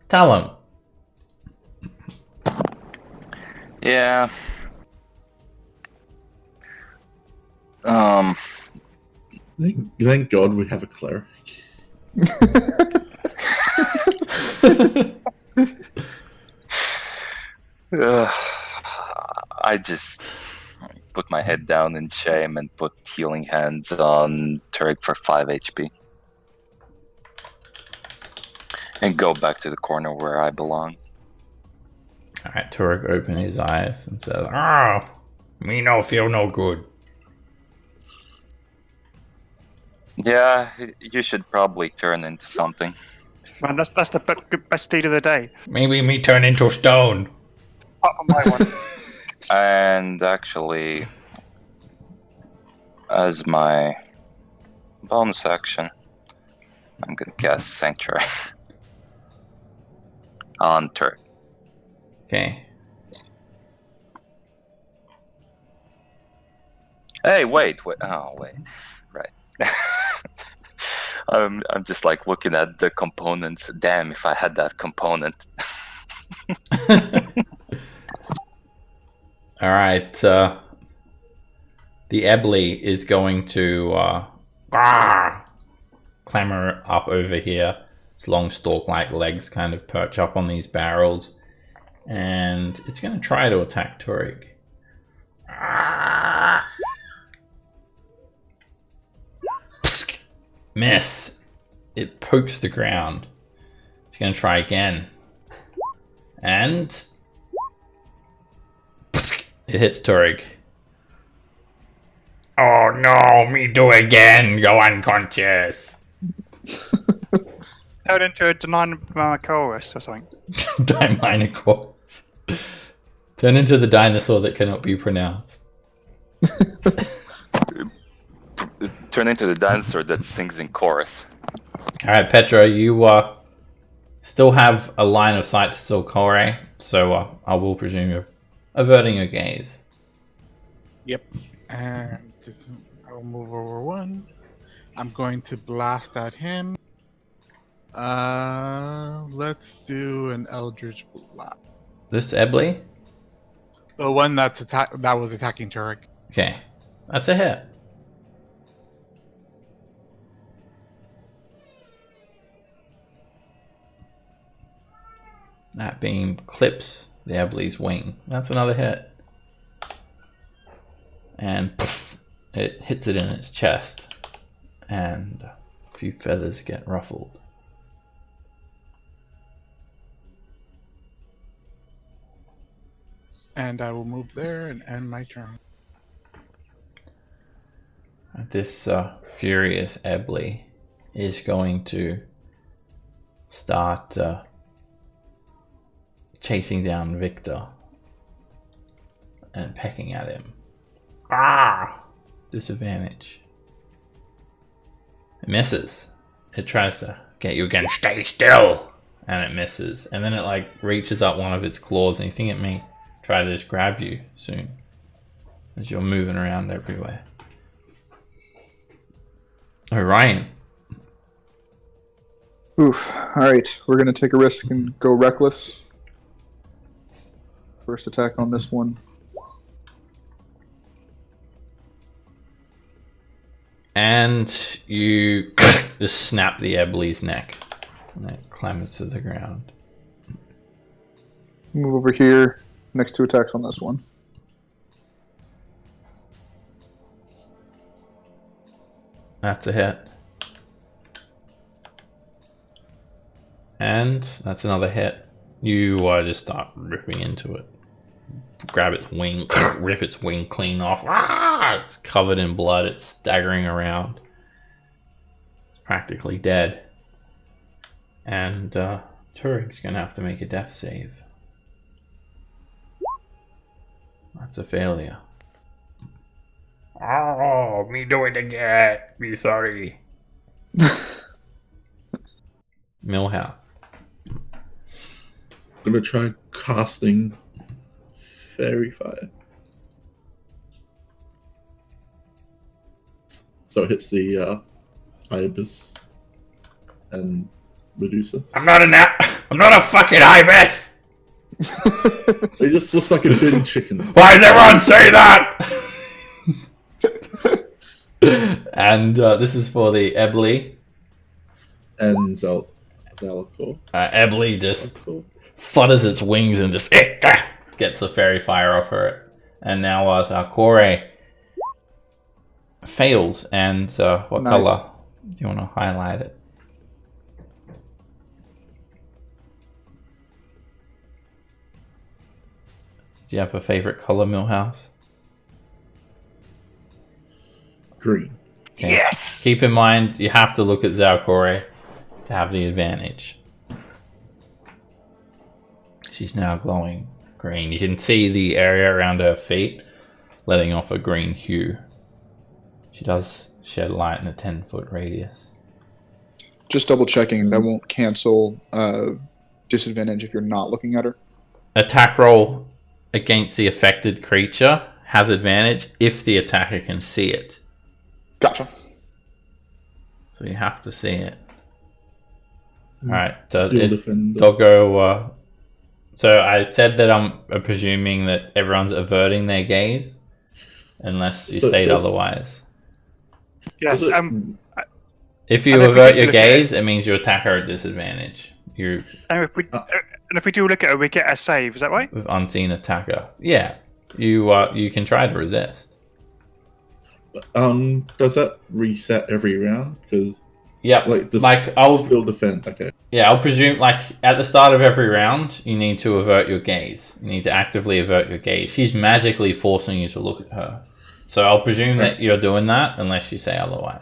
Talon, Yeah. Thank God we have a cleric. I just put my head down in shame and put healing hands on Turek for 5 HP. And go back to the corner where I belong. Alright, Turek opens his eyes and says, Oh, me no feel no good. Yeah, you should probably turn into something. Man, that's the best deed of the day. Maybe me turn into stone. Apart from my one. And actually, as my bonus action, I'm gonna cast Sanctuary on Turk. okay. Hey, wait. Oh, wait. Right. I'm just like looking at the components. Damn, if I had that component. Alright, the Ebly is going to clamber up over here. Its long stalk-like legs kind of perch up on these barrels. And it's going to try to attack Turek. Miss. It pokes the ground. It's going to try again. And it hits Turek. Oh no, me do again, go unconscious. Turn into a Deinonychorus or something. Deinonychorus. Turn into the dinosaur that cannot be pronounced. Turn into the dinosaur that sings in chorus. Alright, Petra, you still have a line of sight to Zalkore, so I will presume you're averting your gaze. Yep. And just I'll move over one. I'm going to blast at him. Let's do an Eldritch Blast. This Ebly? The one that was attacking Turek. Okay, that's a hit. That beam clips the Ebly's wing. That's another hit. And poof, it hits it in its chest. And a few feathers get ruffled. And I will move there and end my turn. This furious Ebly is going to start chasing down Victor and pecking at him. Disadvantage. It misses. It tries to get you again. Stay still. And it misses. And then it like reaches up one of its claws and you think it may try to just grab you soon as you're moving around everywhere. Orion. Oof. Alright, we're going to take a risk and go reckless. First attack on this one. And you just snap the Ebly's neck. And it clambers to the ground. Move over here. Next two attacks on this one. That's a hit. And that's another hit. You just start ripping into it. Grab its wing, rip its wing clean off. It's covered in blood. It's staggering around. It's practically dead. And Turek's gonna have to make a death save. That's a failure. Oh, me do it again. Me sorry. Millhouse. I'm gonna try casting Fairy Fire. So it hits the Ibis and Medusa. I'm not a fucking ibis. It just looks like a bin chicken. Why does everyone say that? And this is for the Ebly. And Zalkore. Ebly just flutters its wings and just gets the fairy fire off her. And now Zalkore fails. And what Nice. color do you want to highlight it? Do you have a favorite color, Millhouse? Green. Okay. Yes. Keep in mind, you have to look at Zalkore to have the advantage. She's now glowing green. You can see the area around her feet letting off a green hue. She does shed light in a 10-foot radius. Just double checking. That won't cancel disadvantage if you're not looking at her. Attack roll against the affected creature has advantage if the attacker can see it. Gotcha. So you have to see it. Alright, Still defender. Doggo. So I said that I'm presuming that everyone's averting their gaze, unless you So state does- otherwise. Yes. Does it- If you And if we avert do your look at gaze, it means your attacker at disadvantage. You And if we do look at her, we get a save. Is that right? with unseen attacker. Yeah, you can try to resist. Does that reset every round? Because Yeah, does I'll still defend. Okay. Yeah, I'll presume, at the start of every round, you need to avert your gaze. You need to actively avert your gaze. She's magically forcing you to look at her. So I'll presume that you're doing that, unless you say otherwise.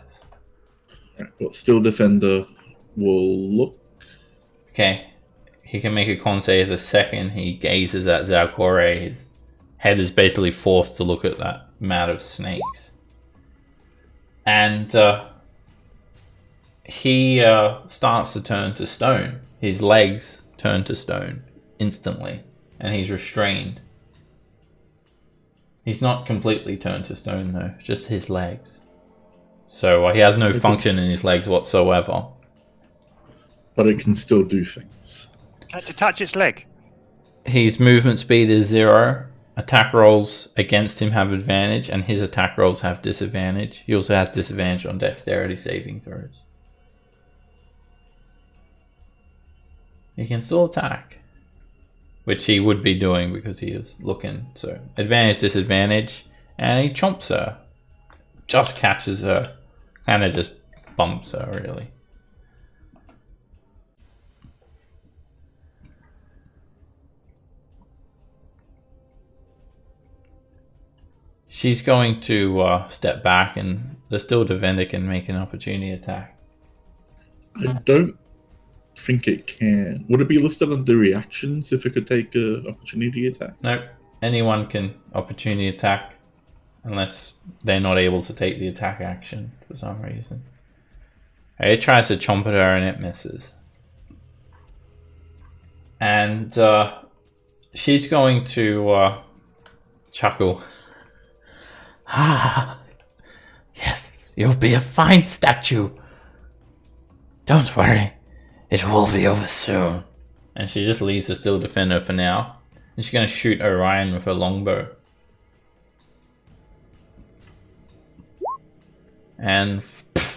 Right. Well, still defender will look. Okay. He can make a con save the second he gazes at Zalkore. His head is basically forced to look at that mat of snakes. And he starts to turn to stone. His legs turn to stone instantly, and he's restrained. He's not completely turned to stone though, just his legs. So he has no function in his legs whatsoever. But it can still do things. To touch its leg. His movement speed is 0. Attack rolls against him have advantage, and his attack rolls have disadvantage. He also has disadvantage on dexterity saving throws. He can still attack, which he would be doing because he is looking. So advantage, disadvantage, and he chomps her. Just catches her. Kind of just bumps her, really. She's going to step back, and the still defender can make an opportunity attack. I don't think it can. Would it be listed under reactions if it could take a opportunity attack? Nope. Anyone can opportunity attack unless they're not able to take the attack action for some reason. It tries to chomp at her and it misses. And she's going to chuckle. Ah, yes, you'll be a fine statue. Don't worry, it will be over soon. And she just leaves the still defender for now. And she's going to shoot Orion with her longbow. And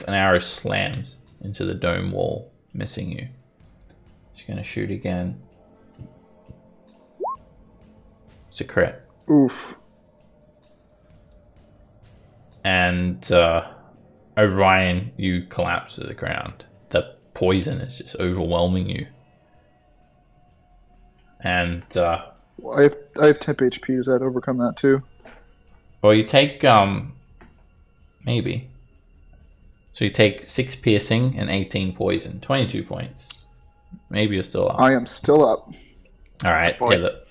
an arrow slams into the dome wall, missing you. She's going to shoot again. It's a crit. Oof. And Orion, you collapse to the ground. The poison is just overwhelming you. And I have temp HP. Does that overcome that too? well, you take maybe. So you take 6 piercing and 18 poison, 22 points. Maybe you're still up. I am still up. All right. Yeah, the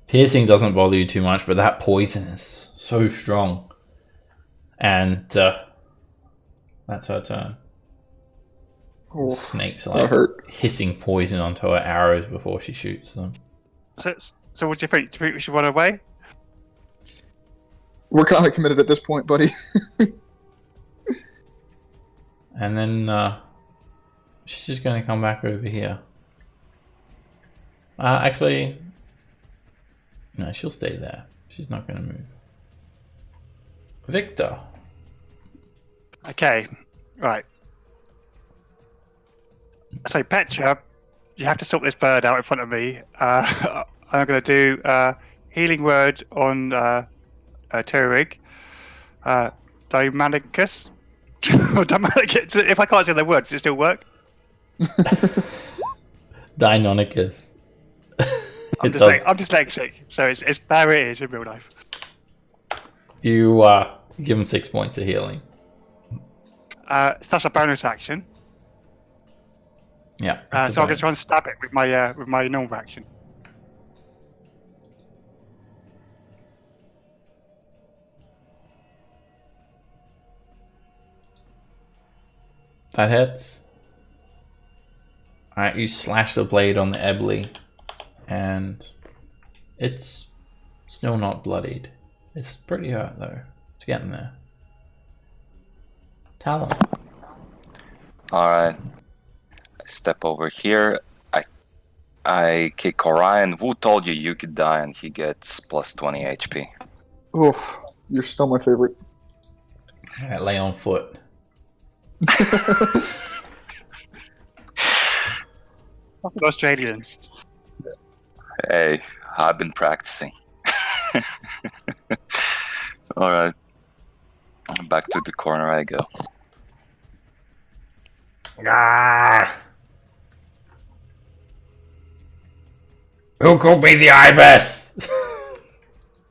piercing doesn't bother you too much, but that poison is so strong. And that's her turn. Oof, Snakes that like hurt. hissing poison onto her arrows before she shoots them. So what do you think? Do you think we should run away? We're kind of committed at this point, buddy. And then she's just going to come back over here. Actually, No, she'll stay there. She's not going to move. Victor. Okay, right. So Petra, you have to sort this bird out in front of me. I'm going to do healing word on Turig. Dimanicus. If I can't say the words, does it still work? Deinonychus. I'm dyslexic, so it's there it is in real life. You give him 6 points of healing. So that's a bonus action. Yeah. So I'm going to try and stab it with my normal action. That hits. Alright, you slash the blade on the Ebly, and it's still not bloodied. It's pretty hurt though. It's getting there. Talon. Alright. I step over here. I kick Orion. Who told you could die and he gets plus 20 HP? Oof, you're still my favorite. Alright, lay on foot. Australians. Hey, I've been practicing. Alright. Back to the corner I go. Ah! Who called me the ibis?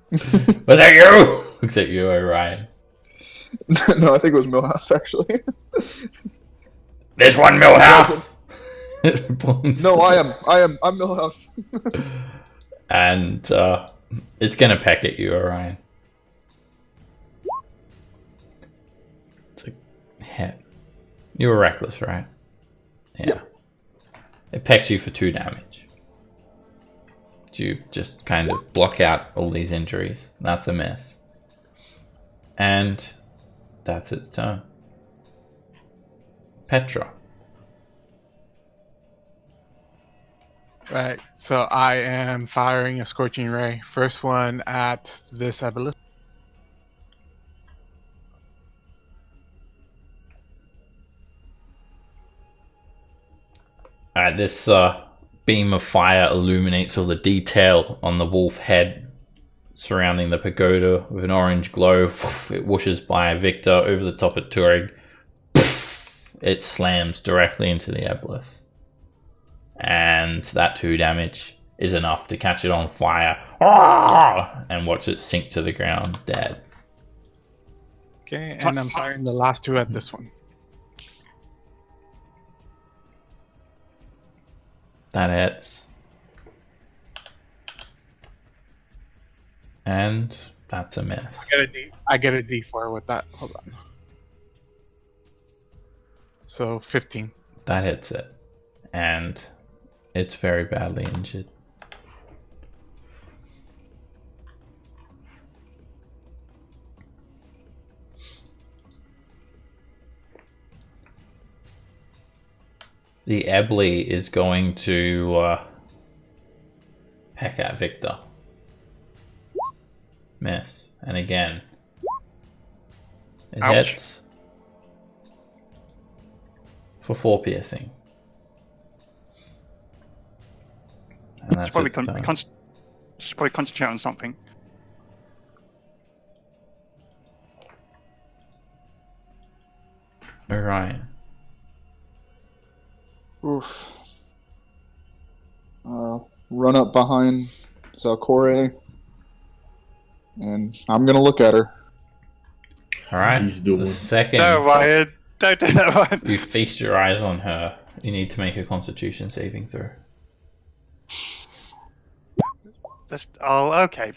Was that you? Looks at you, Orion. No, I think it was Millhouse actually. This one, Millhouse. No, I'm Millhouse. And it's gonna peck at you, Orion. It's a hit. You were reckless, right? Yeah. Yep. It pecks you for 2 damage. You just kind of block out all these injuries. That's a miss. And that's its turn. Petra. Right, so I am firing a Scorching Ray. First one at this obelisk. This beam of fire illuminates all the detail on the wolf head surrounding the pagoda with an orange glow. It whooshes by Victor over the top of Turig. It slams directly into the Eblis. And that 2 damage is enough to catch it on fire and watch it sink to the ground dead. Okay, and I'm firing the last 2 at this one. That hits. And that's a miss. I get a D4 with that. Hold on. So 15. That hits it. And it's very badly injured. The Ebly is going to peck at Victor. Miss. And again. It Ouch. hits. For 4 piercing. And that's Should its turn. probably concentrate on something. Orion. Oof. Run up behind Zalkore, and I'm gonna look at her. Alright. He's doing The it. second No, Ryan. Don't do that, Ryan. you feast your eyes on her, you need to make a Constitution saving throw. Okay.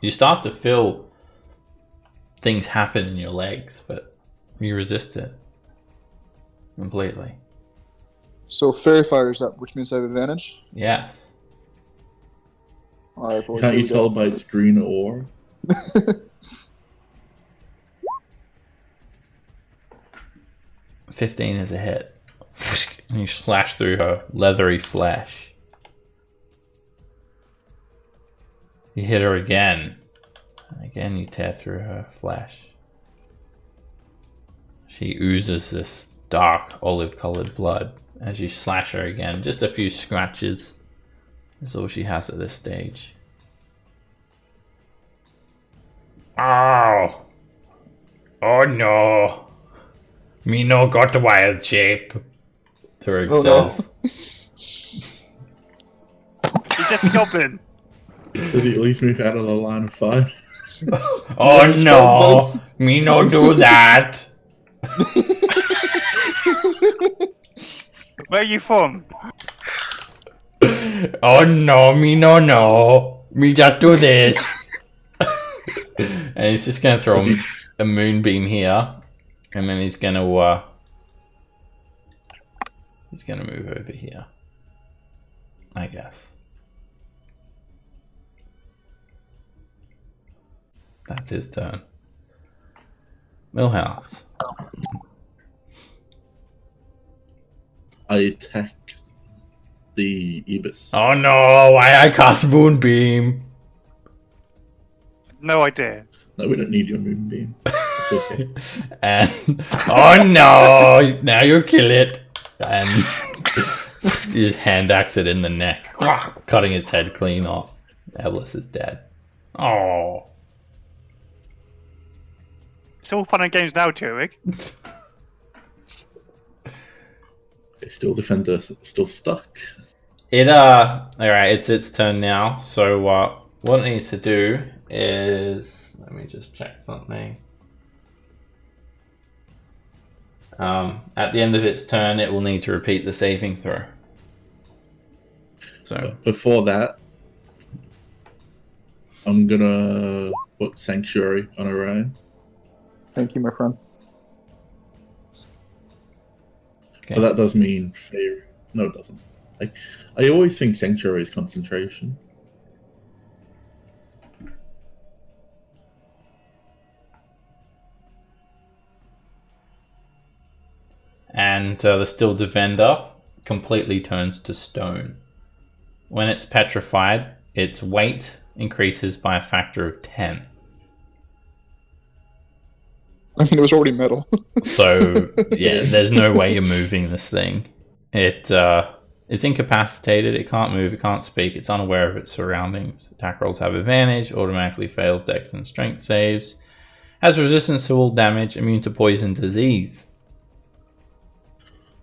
You start to feel things happen in your legs, but you resist it completely. So fairy fire's up, which means I have advantage. Yes. All right, boys. Can't here you we tell go. by its green ore? 15 is a hit. And you slash through her leathery flesh. You hit her again. Again, you tear through her flesh. She oozes this dark olive-colored blood as you slash her again. Just a few scratches is all she has at this stage. Oh. Oh no. Me no got the wild shape. Turek Oh, no. says. He's just a goblin. Did he at least move out of the line of fire? Oh any spells, no. Me no do that. Where are you from? Oh no, me no no. Me just do this. And he's just gonna throw a moonbeam here, and then he's gonna move over here, I guess. That's his turn. Millhouse. I attack the Ibis. Oh no, why I cast moonbeam? No idea. No, we don't need your moonbeam. It's okay. And Oh no, now you kill it. and you just hand axe it in the neck, cutting its head clean off. Eblis is dead. Oh. It's all fun and games now, Turig. Still defender, still stuck. Alright, it's its turn now. So what it needs to do is, let me just check something. At the end of its turn, it will need to repeat the saving throw. So But before that, I'm gonna put Sanctuary on Orion. Thank you, my friend. okay. But that does mean favor. No, it doesn't. I always think Sanctuary is concentration. And the still defender completely turns to stone. When it's petrified, its weight increases by a factor of 10. I mean, it was already metal. So yeah, there's no way you're moving this thing. It's incapacitated. It can't move. It can't speak. It's unaware of its surroundings. Attack rolls have advantage. Automatically fails Dex and Strength saves. Has resistance to all damage. Immune to poison, disease.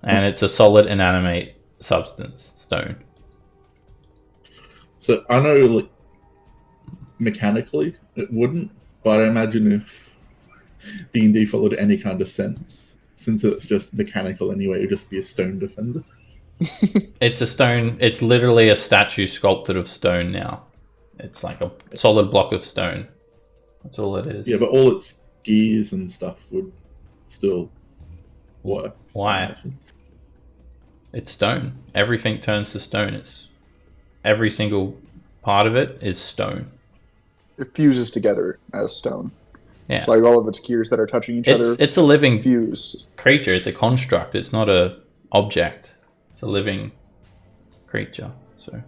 And it's a solid inanimate substance, stone. So I know, like, mechanically it wouldn't, but I imagine if D&D followed any kind of sense, since it's just mechanical anyway, it would just be a stone defender. It's a stone. It's literally a statue sculpted of stone now. It's like a solid block of stone. That's all it is. Yeah, but all its gears and stuff would still work. Why? It's stone. Everything turns to stone. It's every single part of it is stone. It fuses together as stone. Yeah. It's like all of its gears that are touching each other It's a living fuse. creature. It's a construct. It's not a object. It's a living creature. So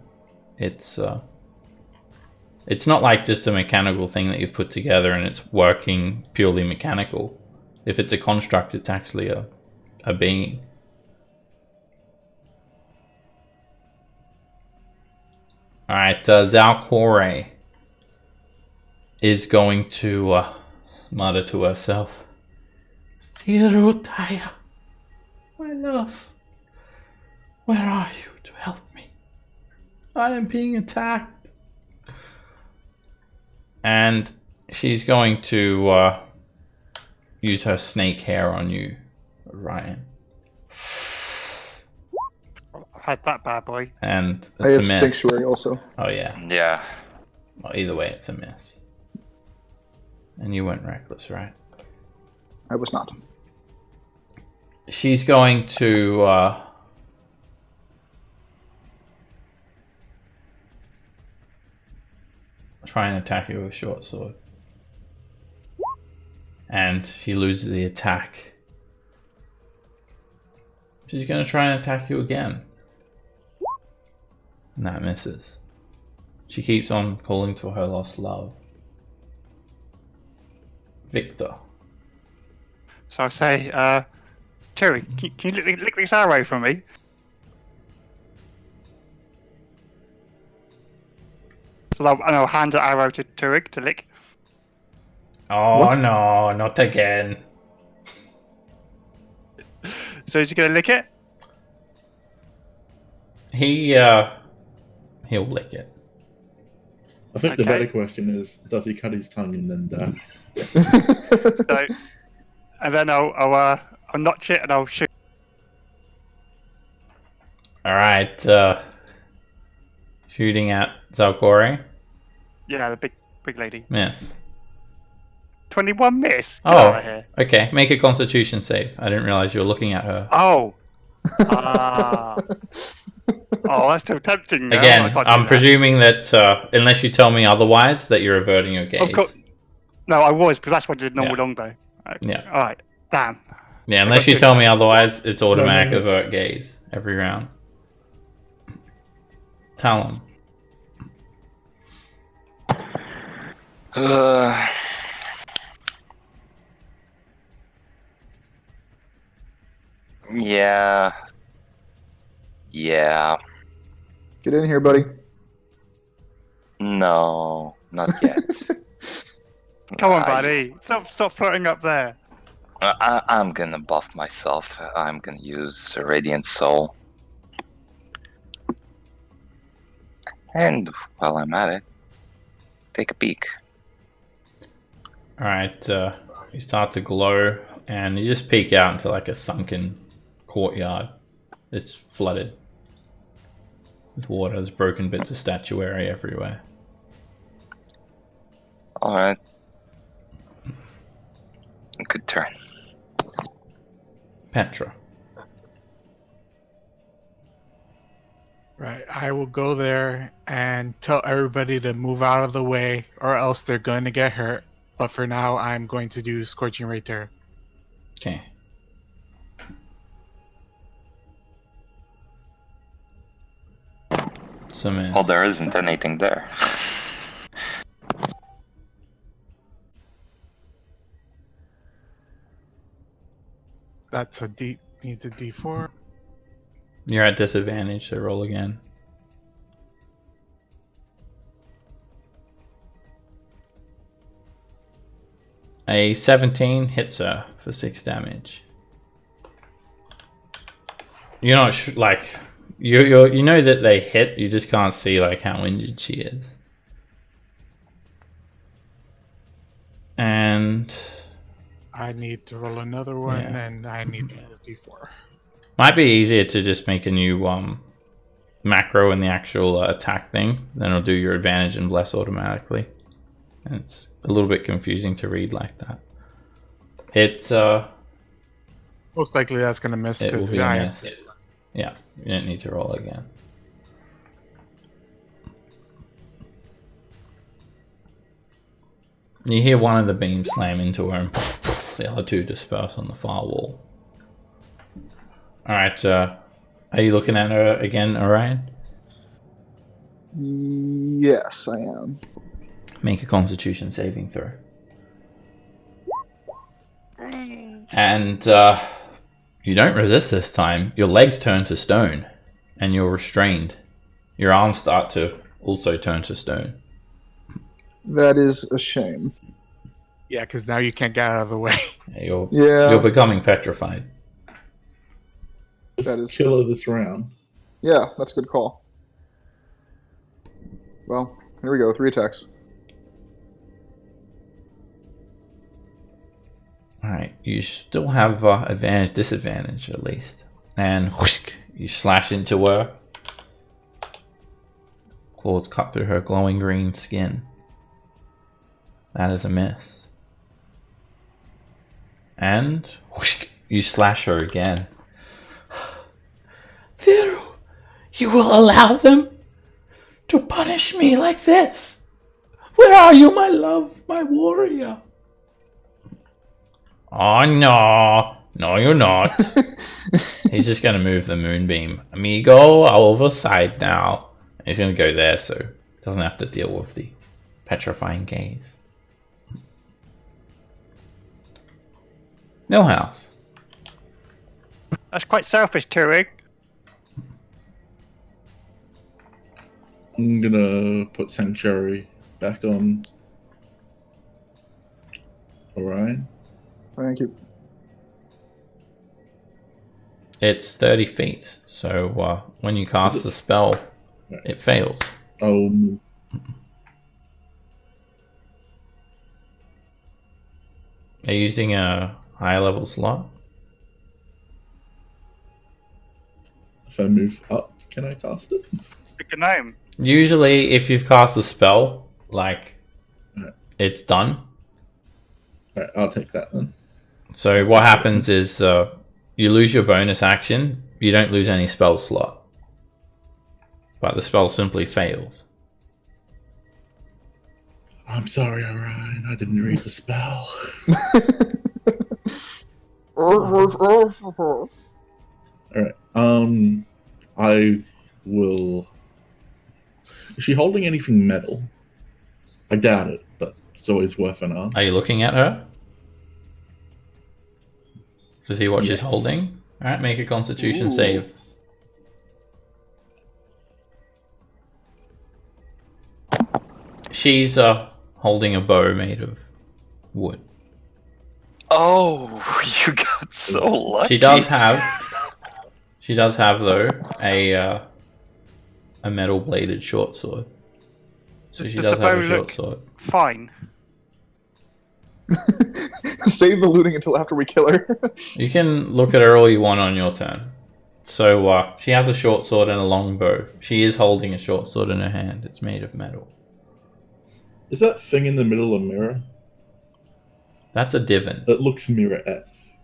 it's not like just a mechanical thing that you've put together and it's working purely mechanical. If it's a construct, it's actually a being. Alright, Zalkore is going to mutter to herself, Thirutaya, my love, where are you to help me? I am being attacked. And she's going to use her snake hair on you, Ryan. I had that bad boy. And I it's a have miss. Sanctuary also. Oh yeah. Yeah. Well, either way, it's a miss. And you went reckless, right? I was not. She's going to try and attack you with a short sword. And she loses the attack. She's going to try and attack you again. And that misses. She keeps on calling to her lost love. Victor. So I say, Terry, can you lick this arrow for me? So I'll hand the arrow to Turig to lick. Oh What? no, not again. So is he gonna lick it? He'll lick it. I think the Okay. better question is, does he cut his tongue and then dash? So, and then I'll notch it and I'll shoot. Alright, shooting at Zalkore. Yeah, the big lady. Miss. 21 miss. Get Oh, out of here. okay. Make a constitution save. I didn't realize you were looking at her. Oh. Ah. Oh, that's too tempting. Now. I Again, can't do I'm that. presuming that, unless you tell me otherwise, that you're averting your gaze. Of course. No, I was because that's what I did normal Yeah. longbow. Yeah. All right. Damn. Yeah, unless got you two. tell me otherwise, it's automatic No. avert gaze every round. Talon. Yeah. Yeah. Get in here, buddy. No, not yet. Come on, I- buddy. Stop floating up there. I'm gonna buff myself. I'm gonna use Radiant Soul. And while I'm at it, take a peek. Alright, you start to glow, and you just peek out into like a sunken courtyard. It's flooded with water. There's broken bits of statuary everywhere. Alright. Good turn. Petra. Right, I will go there and tell everybody to move out of the way, or else they're going to get hurt. But for now, I'm going to do Scorching Ray Terror. Okay. So miss. Well, there isn't anything there. That's needs a D4. You're at disadvantage, so roll again. A 17 hits her for 6 damage. You're not like you know that they hit. You just can't see like how injured she is. And I need to roll another one, Yeah. and I need to roll a D4. might be easier to just make a new macro in the actual attack thing. Then it'll do your advantage and bless automatically. And it's a little bit confusing to read like that. It's Most likely that's going to miss it will because be a I miss. Yeah, you don't need to roll again. You hear one of the beams slam into her, and the other two disperse on the far wall. Alright, are you looking at her again, Orion? Yes, I am. Make a constitution saving throw. And you don't resist this time. Your legs turn to stone, and you're restrained. Your arms start to also turn to stone. That is a shame. Yeah, because now you can't get out of the way. You're becoming petrified. Just That is- kill her this round. Yeah, that's a good call. Well, here we go. 3 attacks. Alright, you still have advantage, disadvantage at least. And whoosh, you slash into her. Claws cut through her glowing green skin. That is a miss. And whoosh, you slash her again. Theru, you will allow them to punish me like this? Where are you, my love, my warrior? Oh no, no you're not. He's just gonna move the moonbeam. Amigo, over side now. He's gonna go there, so Doesn't have to deal with the petrifying gaze. Millhouse. That's quite selfish, Turig. I'm gonna put Sanctuary back on Orion. Thank you. It's 30 feet, so when you cast the spell, it fails. Oh, Are you using a higher level slot? if I move up, can I cast it? Pick a name. Usually, if you've cast a spell, like, it's done. Alright, I'll take that then. So what happens is you lose your bonus action, you don't lose any spell slot. But the spell simply fails. I'm sorry, Orion. I didn't read the spell. Alright. I will. Is she holding anything metal? I doubt it, but it's always worth an ask. Are you looking at her? To see what she's Yes. holding? Alright, make a constitution save. She's holding a bow made of wood. Oh, you got so lucky. She does have though a metal bladed short sword. So she Does does the have bow a short look- sword. Fine. Save the looting until after we kill her. You can look at her all you want on your turn. So she has a short sword and a long bow. She is holding a short sword in her hand. It's made of metal. Is that thing in the middle a mirror? That's a divan. It looks mirror-esque.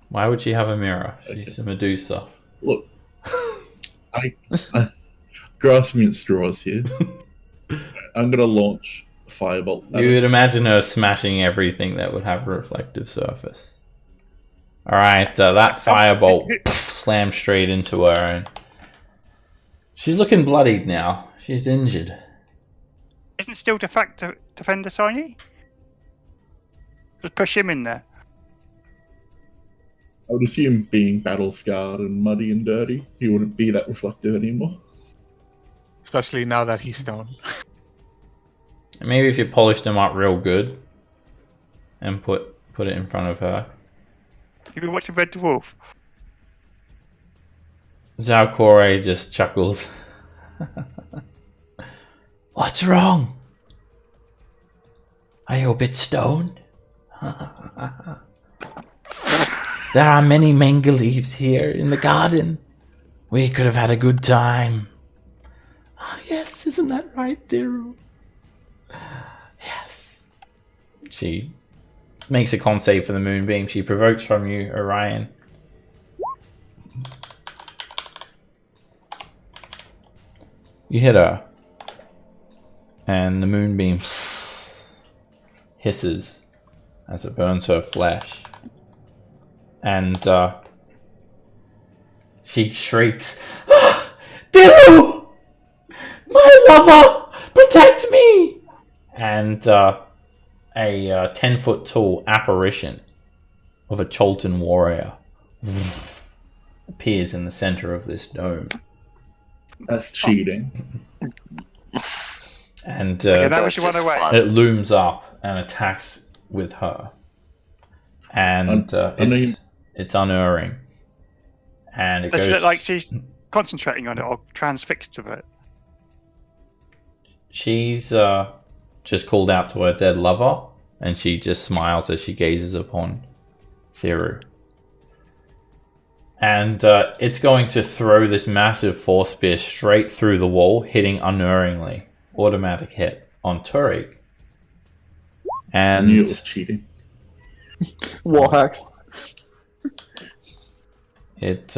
Why would she have a mirror? She's a Medusa. Look, I grasping at straws here. I'm gonna launch a firebolt. at You it. would imagine her smashing everything that would have a reflective surface. Alright, that firebolt slams straight into her, and she's looking bloodied now. She's injured. Isn't still defender signy? Just push him in there. I would assume being battle scarred and muddy and dirty, he wouldn't be that reflective anymore. Especially now that he's stone. And maybe if you polished him up real good and put it in front of her. You've been watching Red Dwarf. Zalkore just chuckles. What's wrong? Are you a bit stoned? There are many mango leaves here in the garden. We could have had a good time. Oh, yes, isn't that right, Diru? Yes. She makes a con save for the moonbeam. She provokes from you, Orion. You hit her. And the moonbeam hisses as it burns her flesh. And she shrieks, Diru! My lover! Protect me! And a 10-foot tall apparition of a Cholton warrior appears in the center of this dome. That's cheating. And Yeah, that was That's your one just away. fun. it looms up and attacks with her. And it's unerring. And it Does goes... she look like she's concentrating on it or transfixed to it? She's just called out to her dead lover, and she just smiles as she gazes upon Theru. And it's going to throw this massive force spear straight through the wall, hitting unerringly. Automatic hit on Turig. I knew it And was cheating. Wall hacks. it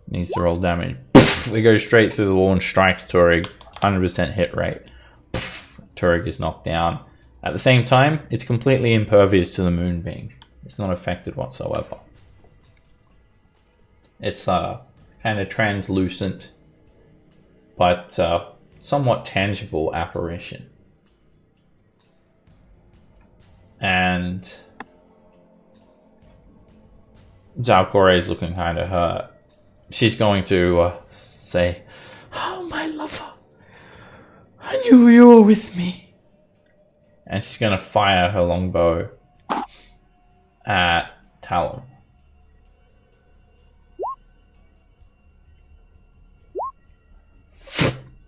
needs to roll damage. It goes straight through the wall and strikes Turig. 100% hit rate. Turig is knocked down. At the same time, it's completely impervious to the moonbeam. It's not affected whatsoever. It's kind of translucent but somewhat tangible apparition. And Zalkore is looking kind of hurt. She's going to say, "Oh, my lover, I knew you were with me." And she's going to fire her longbow at Talon.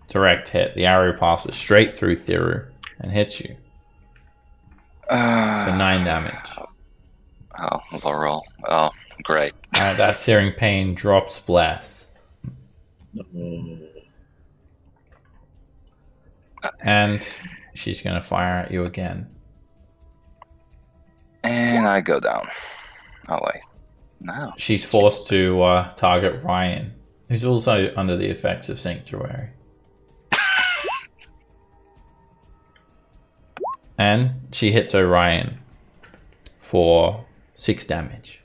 Direct hit. The arrow passes straight through Thiru and hits you for 9 damage. Oh, low roll. Oh, great. That searing pain drops Bless. And she's going to fire at you again. And I go down. Oh, wait. No. She's forced to target Ryan, who's also under the effects of Sanctuary. And she hits Orion for 6 damage.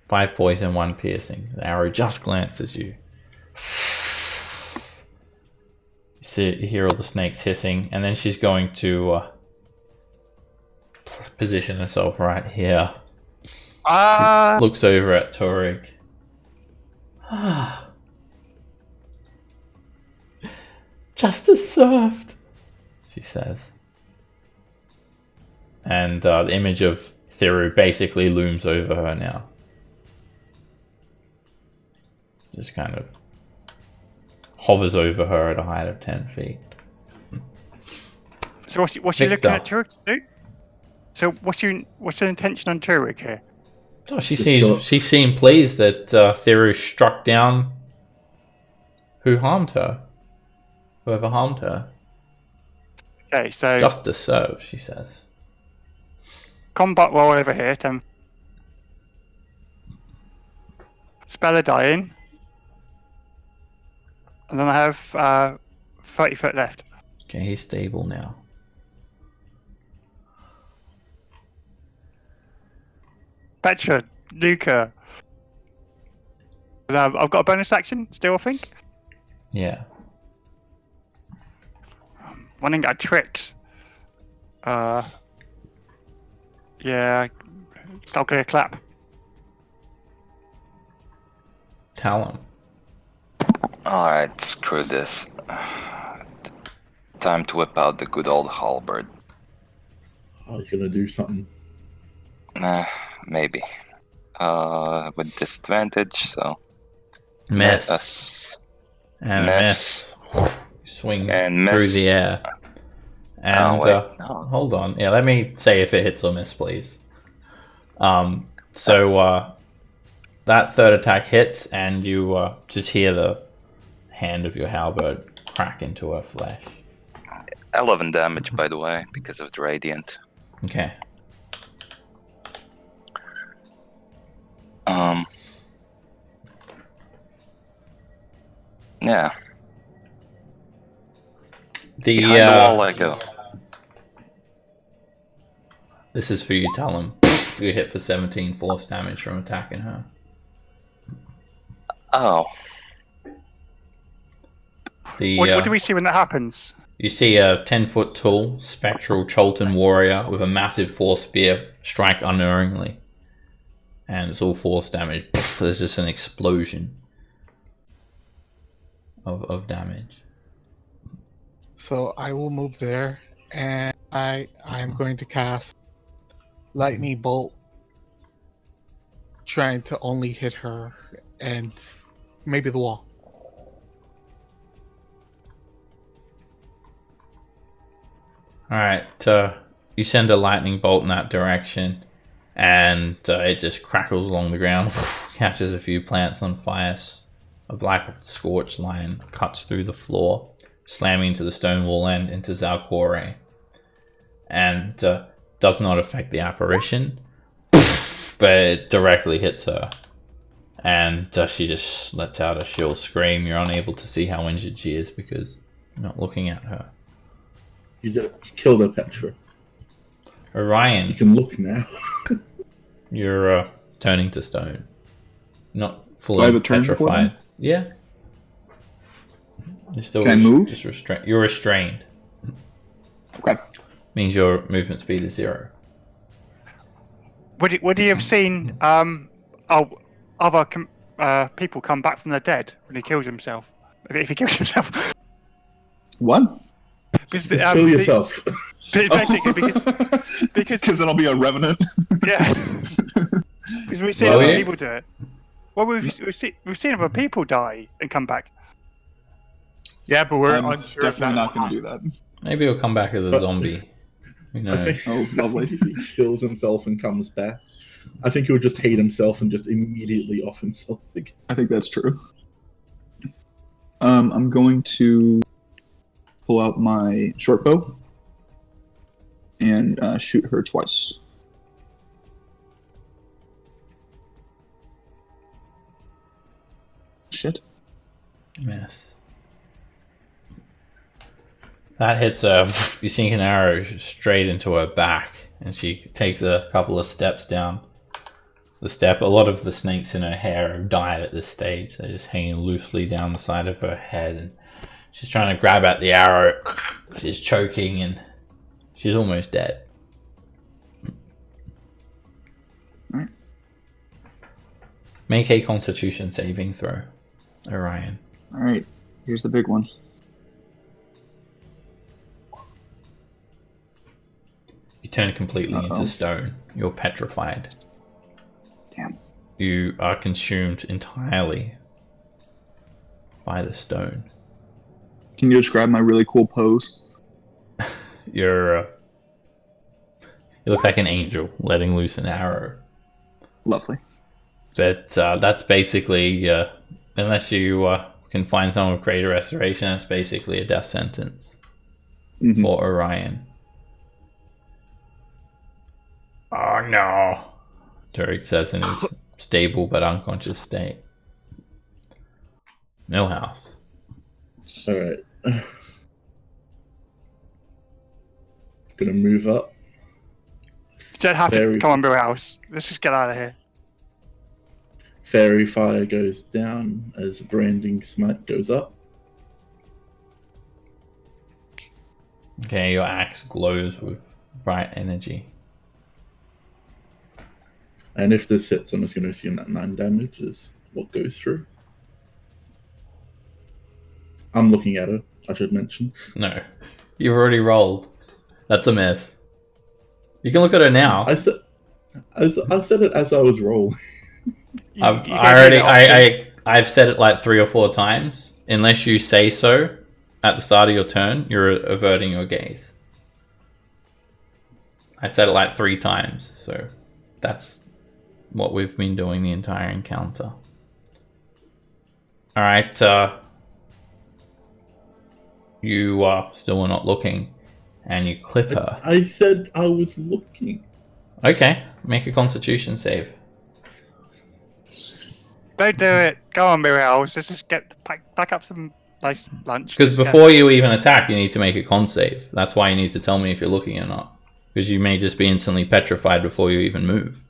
5 poison, 1 piercing. The arrow just glances you. You hear all the snakes hissing, and then she's going to position herself right here. Looks over at Torig. Justice served, she says. And the image of Thiru basically looms over her now. Just kind of hovers over her at a height of 10 feet. So what's she looking at Turek to do? So what's the intention on Turek here? Oh, she seemed pleased that Thiru struck down whoever harmed her. Okay, so Justice served, she says. Combat roll over here, Tim. Spell a dying. And then I have 30 foot left. Okay, he's stable now. Petra, Luca. I've got a bonus action still, I think. Yeah. Running out of tricks. Yeah, I'll get a clap. Talon. Alright, screw this. Time to whip out the good old halberd. Oh, he's gonna do something. Nah, maybe. With disadvantage, so... Miss. And miss. Swing and through miss. the air. And no. hold on. Yeah, let me say if it hits or miss, please. So that third attack hits, and you just hear the hand of your halberd crack into her flesh. 11 damage, by the way, because of the radiant. Okay. Yeah. Behind the wall I go. This is for you, Talon. You hit for 17 force damage from attacking her. Oh. What do we see when that happens? You see a 10-foot tall, spectral Cholton warrior with a massive force spear strike unerringly. And it's all force damage. There's just an explosion of damage. So I will move there, and I am going to cast Lightning Bolt, trying to only hit her and maybe the wall. Alright, you send a lightning bolt in that direction, and it just crackles along the ground, catches a few plants on fire. A black scorch line cuts through the floor, slamming into the stone wall and into Zalkore, and does not affect the apparition, but it directly hits her, and she just lets out a shrill scream. You're unable to see how injured she is because you're not looking at her. You killed her, Petra. Orion, You can look now. you're turning to stone, not Do I fully have a turn before petrified. then? Yeah. You're still Can I move? Just you're restrained. Okay. Means your movement speed is 0. Would he have seen other people come back from the dead when he kills himself? If he kills himself, What? because Just kill yourself. basically because then I'll be a revenant. yeah, because we've seen Well, other yeah. people do it. Well, we've seen other people die and come back. Yeah, but we're I'm unsure. definitely not going to do that. Maybe he'll come back as a zombie. Who I knows? think Oh, lovely. if he kills himself and comes back, I think he would just hate himself and just immediately off himself again. I think that's true. I'm going to pull out my short bow and shoot her twice. Shit. Miss. That hits her. You sink an arrow straight into her back, and she takes a couple of steps down the step. A lot of the snakes in her hair have died at this stage. They're just hanging loosely down the side of her head, and she's trying to grab at the arrow. She's choking, and she's almost dead. Alright. Make a Constitution saving throw, Orion. Alright, here's the big one. You turn completely Uh-oh. into stone. You're petrified. Damn. You are consumed entirely by the stone. Can you describe my really cool pose? You look like an angel letting loose an arrow. Lovely. But that's basically, unless you can find someone with greater restoration, that's basically a death sentence for Orion. Oh no, Turek says in his stable but unconscious state. Millhouse. Alright. Gonna move up. Don't have Very- to come on, Bill House. Let's just get out of here. Fairy fire goes down as branding smite goes up. Okay, your axe glows with bright energy. And if this hits, I'm just going to assume that 9 damage is what goes through. I'm looking at it, I should mention. No, you've already rolled. That's a miss. You can look at her now. I said it as I was rolling. I've said it like 3 or 4 times. Unless you say so at the start of your turn, you're averting your gaze. I said it like 3 times, so that's what we've been doing the entire encounter. Alright, you still were not looking, and you clip her. I said I was looking. Okay, make a Constitution save. Don't do it. Go on, Bill House. Let's just pack up some nice lunch. Because Let's before you even attack, you need to make a con save. That's why you need to tell me if you're looking or not. Because you may just be instantly petrified before you even move.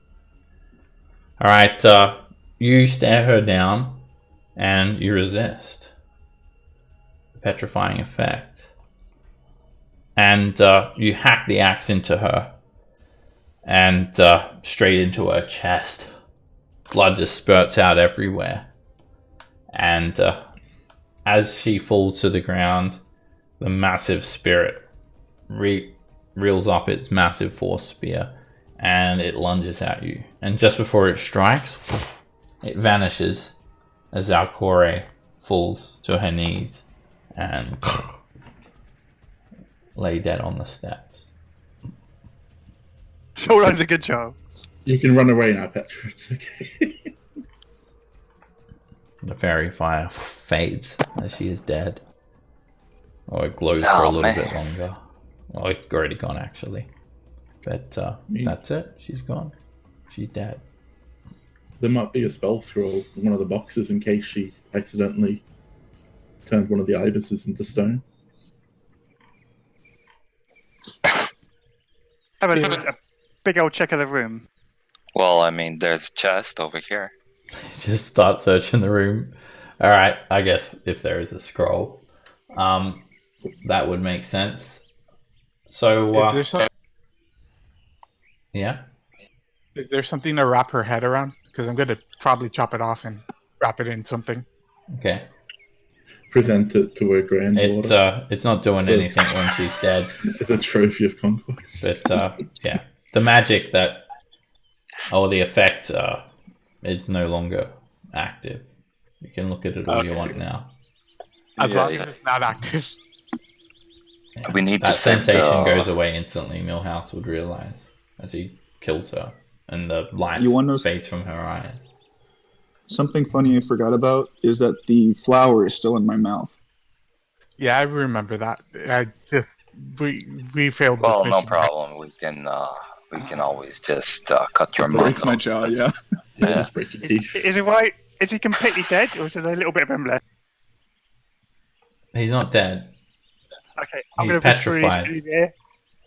Alright, you stare her down, and you resist the petrifying effect. And you hack the axe into her, and straight into her chest. Blood just spurts out everywhere. And as she falls to the ground, the massive spirit reels up its massive force spear, and it lunges at you. And just before it strikes, it vanishes as Zalkore falls to her knees and lay dead on the steps. Sure, did a good job. You can run away now, Petra. It's okay. The fairy fire fades as she is dead. Or it glows for a little bit longer. Well, it's already gone, actually. But that's it. She's gone. She's dead. There might be a spell scroll in one of the boxes in case she accidentally turned one of the ibises into stone. Have a big old check of the room. Well, I mean, there's a chest over here. Just start searching the room. Alright, I guess if there is a scroll. That would make sense. So, yeah. Is there something to wrap her head around? Because I'm gonna probably chop it off and wrap it in something. Okay. Present it to her granddaughter. It's not doing anything when she's dead. It's a trophy of conquest. But yeah, the magic the effect is no longer active. You can look at it all you want now. As long as it's not active. We need That to save sensation goes away instantly. Millhouse would realize as he kills her, and the light fades from her eyes. Something funny I forgot about is that the flower is still in my mouth. Yeah, I remember that. We failed this Well, mission. no problem. We can always just cut your mouth. Break my jaw, yeah. Yeah, just break your teeth. Is it right? Is he completely dead, or is there a little bit of him left? He's not dead. Okay, I'm He's going to whisper petrified. in his ear.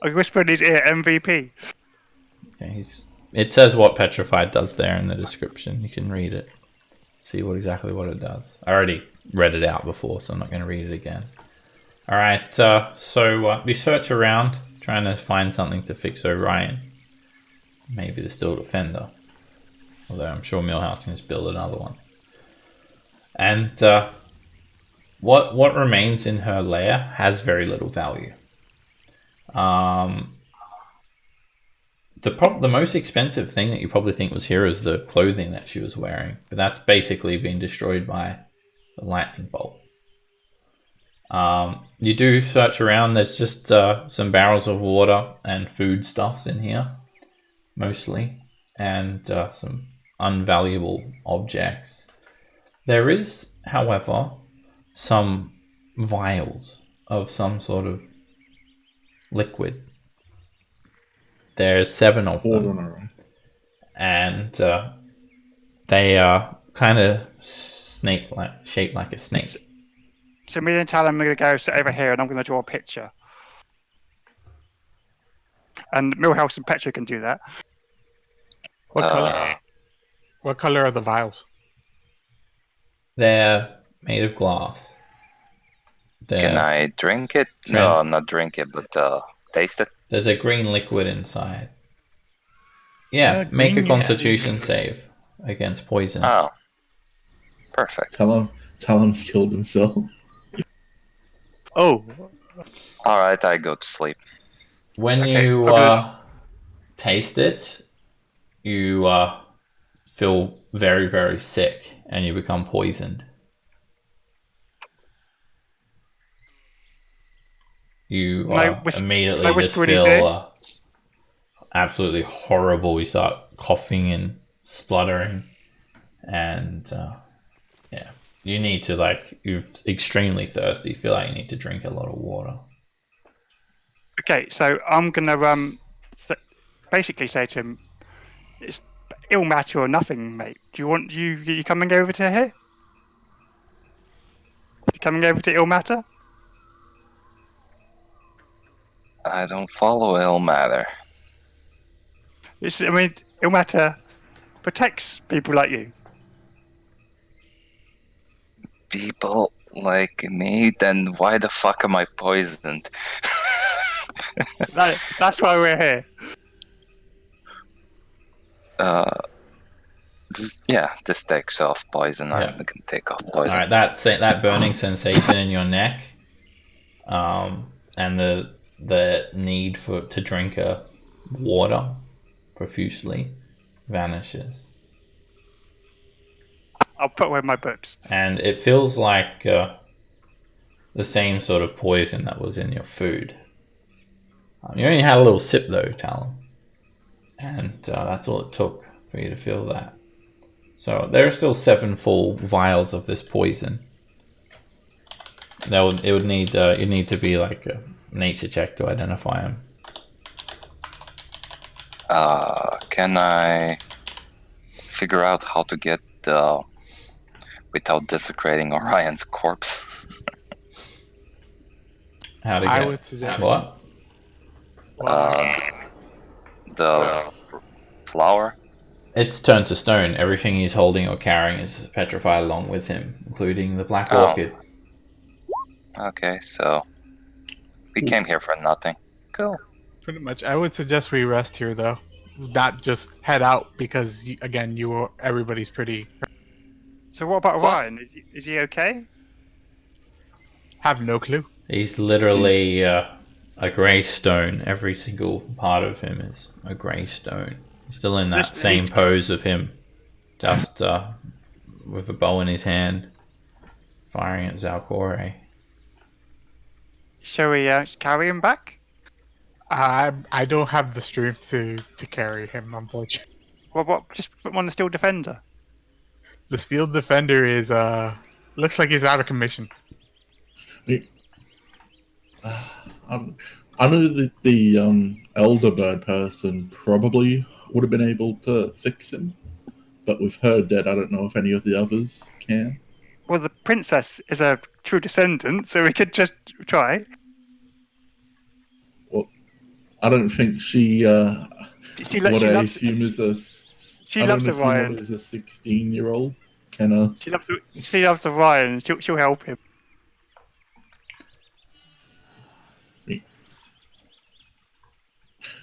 I'm whisper in his ear, MVP. Okay, it says what petrified does there in the description. You can read it. See exactly what it does. I already read it out before, so I'm not going to read it again. Alright, so we search around, trying to find something to fix Orion. Maybe the Steel Defender. Although I'm sure Millhouse can just build another one. And what remains in her lair has very little value. The most expensive thing that you probably think was here is the clothing that she was wearing, but that's basically been destroyed by the lightning bolt. You do search around. There's just some barrels of water and foodstuffs in here, mostly, and some unvaluable objects. There is, however, some vials of some sort of liquid. There's 7 of them, and they are kind of snake-like, shaped like a snake. So me and Talon are going to go sit over here, and I'm going to draw a picture. And Millhouse and Petra can do that. What color? What color are the vials? They're made of glass. Can I drink it? No, not drink it, but taste it. There's a green liquid inside. Yeah, make a Constitution save against poison. Oh, perfect. Tell him he's killed himself. Oh. All right, I go to sleep. When you taste it, you feel very, very sick, and you become poisoned. You immediately just feel absolutely horrible. You start coughing and spluttering, and you need to you're extremely thirsty. You feel like you need to drink a lot of water. Okay, so I'm gonna basically say to him, "It's ill matter or nothing, mate. Do you want you coming over to here? You coming over to ill matter?" I don't follow ill matter. Ill matter protects people like you. People like me? Then why the fuck am I poisoned? That's why we're here. This takes off poison. Yeah. I can take off poison. All right, that burning sensation in your neck, and the need to drink water profusely vanishes. I'll put away my books. And it feels like the same sort of poison that was in your food. You only had a little sip though, Talon, and that's all it took for you to feel that. So there are still 7 full vials of this poison. It would need you need to be like a nature check to identify them. Can I figure out how to get without desecrating Orion's corpse? How to get? I would suggest What? The flower. It's turned to stone. Everything he's holding or carrying is petrified along with him, including the black orchid. Okay, so we came here for nothing. Cool. Pretty much. I would suggest we rest here, though. Not just head out because, again, everybody's pretty. So what about What? Ryan? Is he okay? Have no clue. He's literally a grey stone. Every single part of him is a grey stone. He's still in that same pose of him, just with a bow in his hand, firing at Zalkore. Shall we carry him back? I don't have the strength to carry him, unfortunately. What? Just put him on the Steel Defender. The Steel Defender is looks like he's out of commission. I know that the elder bird person probably would have been able to fix him, but with her dead, I don't know if any of the others can. Well, the princess is a true descendant, so we could just try. Well, I don't think she. She What I loves. assume is a. She I don't loves assume Orion. what is a 16-year-old. Can She loves Orion. She'll help him.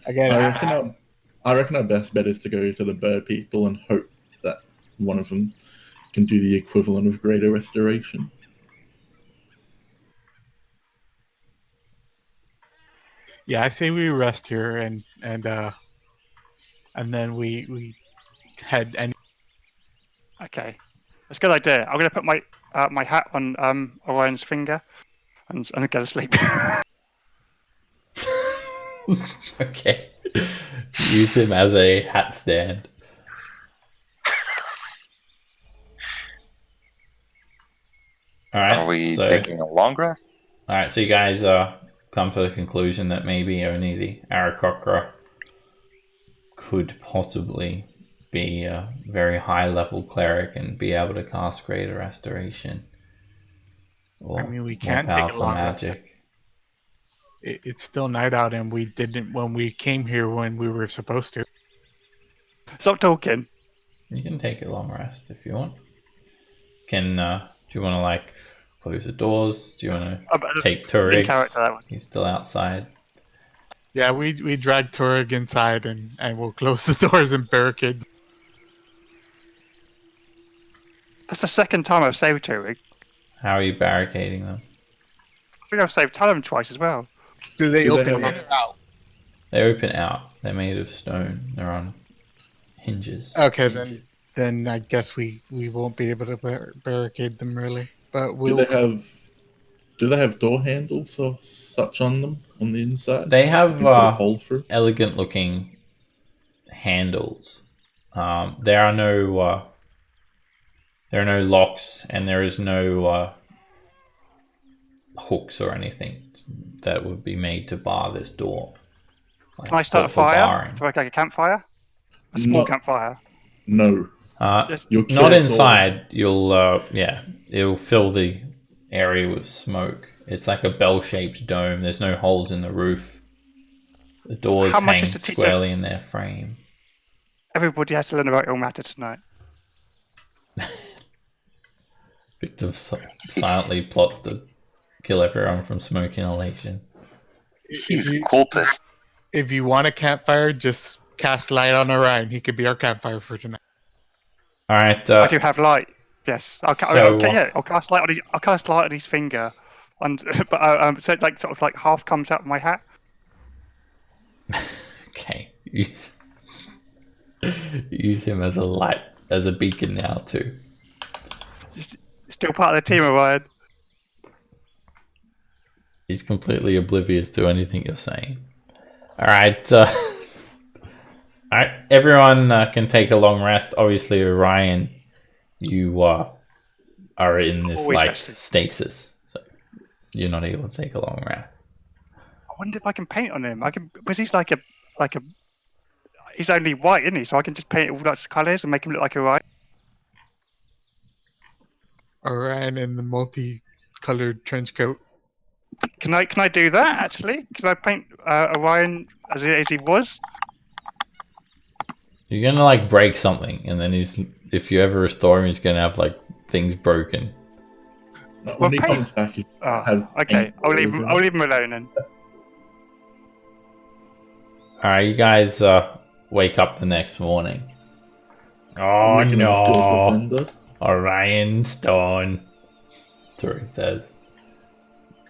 Again, I reckon our best bet is to go to the bird people and hope that one of them can do the equivalent of greater restoration. yeah, I say we rest here and then we head and Okay, that's a good idea. I'm gonna put my my hat on Orion's finger and go to sleep. Okay. Use him as a hat stand. Alright. Are we taking a long rest? Alright, so you guys come to the conclusion that maybe only the Aarakocra could possibly be a very high level cleric and be able to cast greater restoration. Or I mean, we more can't take a powerful long rest. magic. It's still night out and we didn't when we came here when we were supposed to. Stop talking. You can take a long rest if you want. Do you want to like close the doors? Do you want to take Turig? He's still outside. Yeah, we dragged Turig inside and we'll close the doors and barricade. That's the second time I've saved Turig. How are you barricading them? I think I've saved Talon twice as well. Do they Do they open have- it out? They open out. They're made of stone. They're on hinges. Okay, then I guess we won't be able to barricade them really. But we'll. Do they have door handles or such on them on the inside? They You have can put a hole through. elegant looking handles. There are no locks, and there is no hooks or anything that would be made to bar this door. Like, Can I start a for fire? barring. To make like a campfire? A small No. campfire. No, you'll Not kill inside. You'll it'll fill the area with smoke. It's like a bell-shaped dome. There's no holes in the roof. The doors How much hang is the teacher? squarely in their frame. Everybody has to learn about Ilmater tonight. Victor silently plots to kill everyone from smoke inhalation. He's a cultist. If you want a campfire, just cast light on Orion. He could be our campfire for tonight. All right. I do have light. Yes, I'll cast light on his. I'll cast light on his finger, and but so it like sort of like half comes out of my hat. Okay. Use him as a light, as a beacon now too. Still part of the team, Orion. He's completely oblivious to anything you're saying. All right. Alright, everyone can take a long rest. Obviously, Orion, you are in this Always like rested. stasis, so you're not able to take a long rest. I wonder if I can paint on him. I can because he's like a. He's only white, isn't he? So I can just paint all lots of colours and make him look like Orion. Orion in the multicolored trench coat. Can I do that actually? Can I paint Orion as he was? You're gonna like break something, and then if you ever restore him, he's gonna have like things broken. No, Well, when he pay- comes back, he have Okay, paint I'll leave over him. him. I'll leave him alone then. Alright, you guys wake up the next morning. I'm Oh making him a steel no! defender. Orion Stone. That's what he says.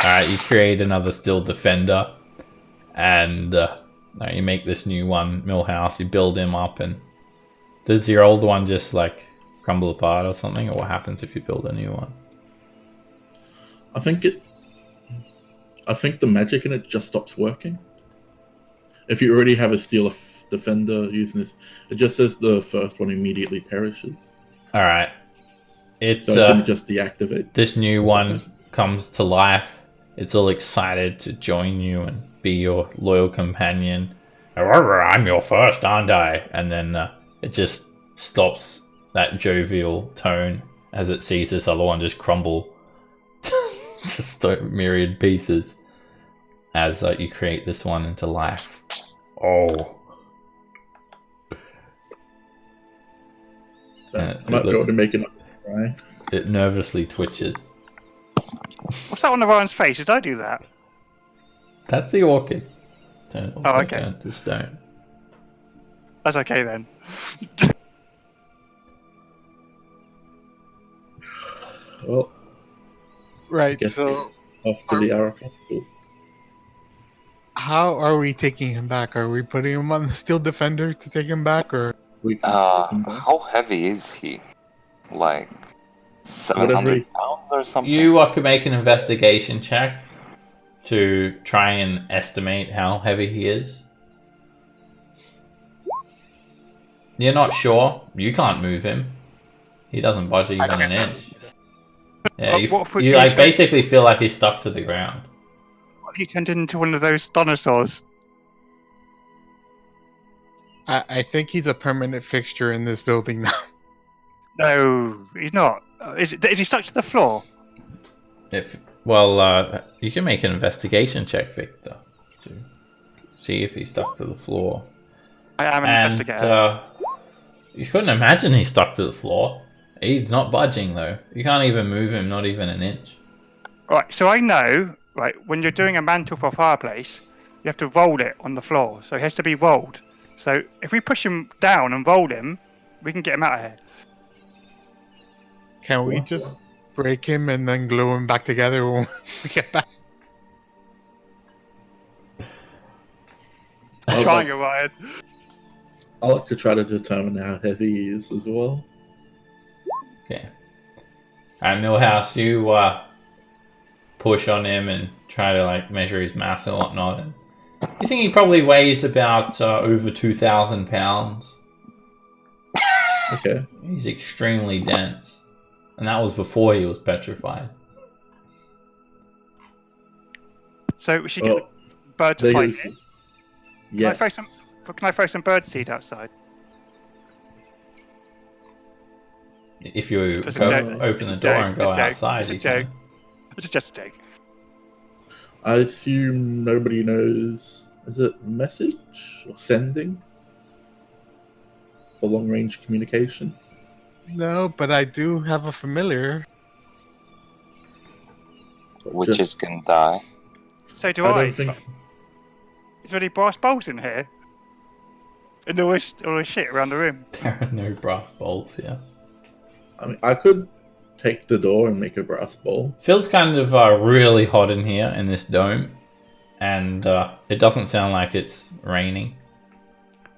Alright, you create another steel defender. And you make this new one, Millhouse. You build him up, and does your old one just like crumble apart or something? Or what happens if you build a new one? I think the magic in it just stops working. If you already have a steel defender using this, it just says the first one immediately perishes. Alright. It's So it's going to just deactivate. this new one comes to life. It's all excited to join you and be your loyal companion. I'm your first, aren't I? And then it just stops that jovial tone as it sees this other one just crumble just a myriad pieces as you create this one into life. Oh. I might be able to make it right. It nervously twitches. What's that on the Ryan's face? Did I do that? That's the orchid. Turn Okay. to stone. That's okay then. Well, Right. guess So, off to the Arakan. Cool. how are we taking him back? Are we putting him on the steel defender to take him back, or We can take him back. How heavy is he? Like 700 pounds or something? You could make an investigation check to try and estimate how heavy he is. You're not sure. You can't move him. He doesn't budge even an inch. Yeah, What if we- you like basically feel like he's stuck to the ground. What if you turned into one of those dinosaurs? I think he's a permanent fixture in this building now. No, he's not. Is he stuck to the floor? You can make an investigation check, Victor, to see if he's stuck to the floor. I am an investigator. You couldn't imagine he's stuck to the floor. He's not budging though. You can't even move him, not even an inch. Right, so I know, right, when you're doing a mantle for a fireplace, you have to roll it on the floor. So it has to be rolled. So if we push him down and roll him, we can get him out of here. Can we just break him and then glue him back together when we get back? Trying it, Ryan. I like to try to determine how heavy he is as well. Okay. Alright, Millhouse, you push on him and try to like measure his mass and whatnot. And you think he probably weighs about over 2,000 pounds. Okay. He's extremely dense. And that was before he was petrified. So we should get Well, the bird to there fight is- it. Yes. Can I throw some bird seed outside? If you Just a go, joke. open the Just a door joke. and go Just a joke. outside, Just a you can. joke. It's just a joke. I assume nobody knows. Is it message or sending for long range communication? No, but I do have a familiar. Witches can die. So do I I. don't think. Is there any brass bowls in here? And all this shit around the room. There are no brass bowls here. I mean, I could take the door and make a brass bowl. Feels kind of really hot in here in this dome. And it doesn't sound like it's raining.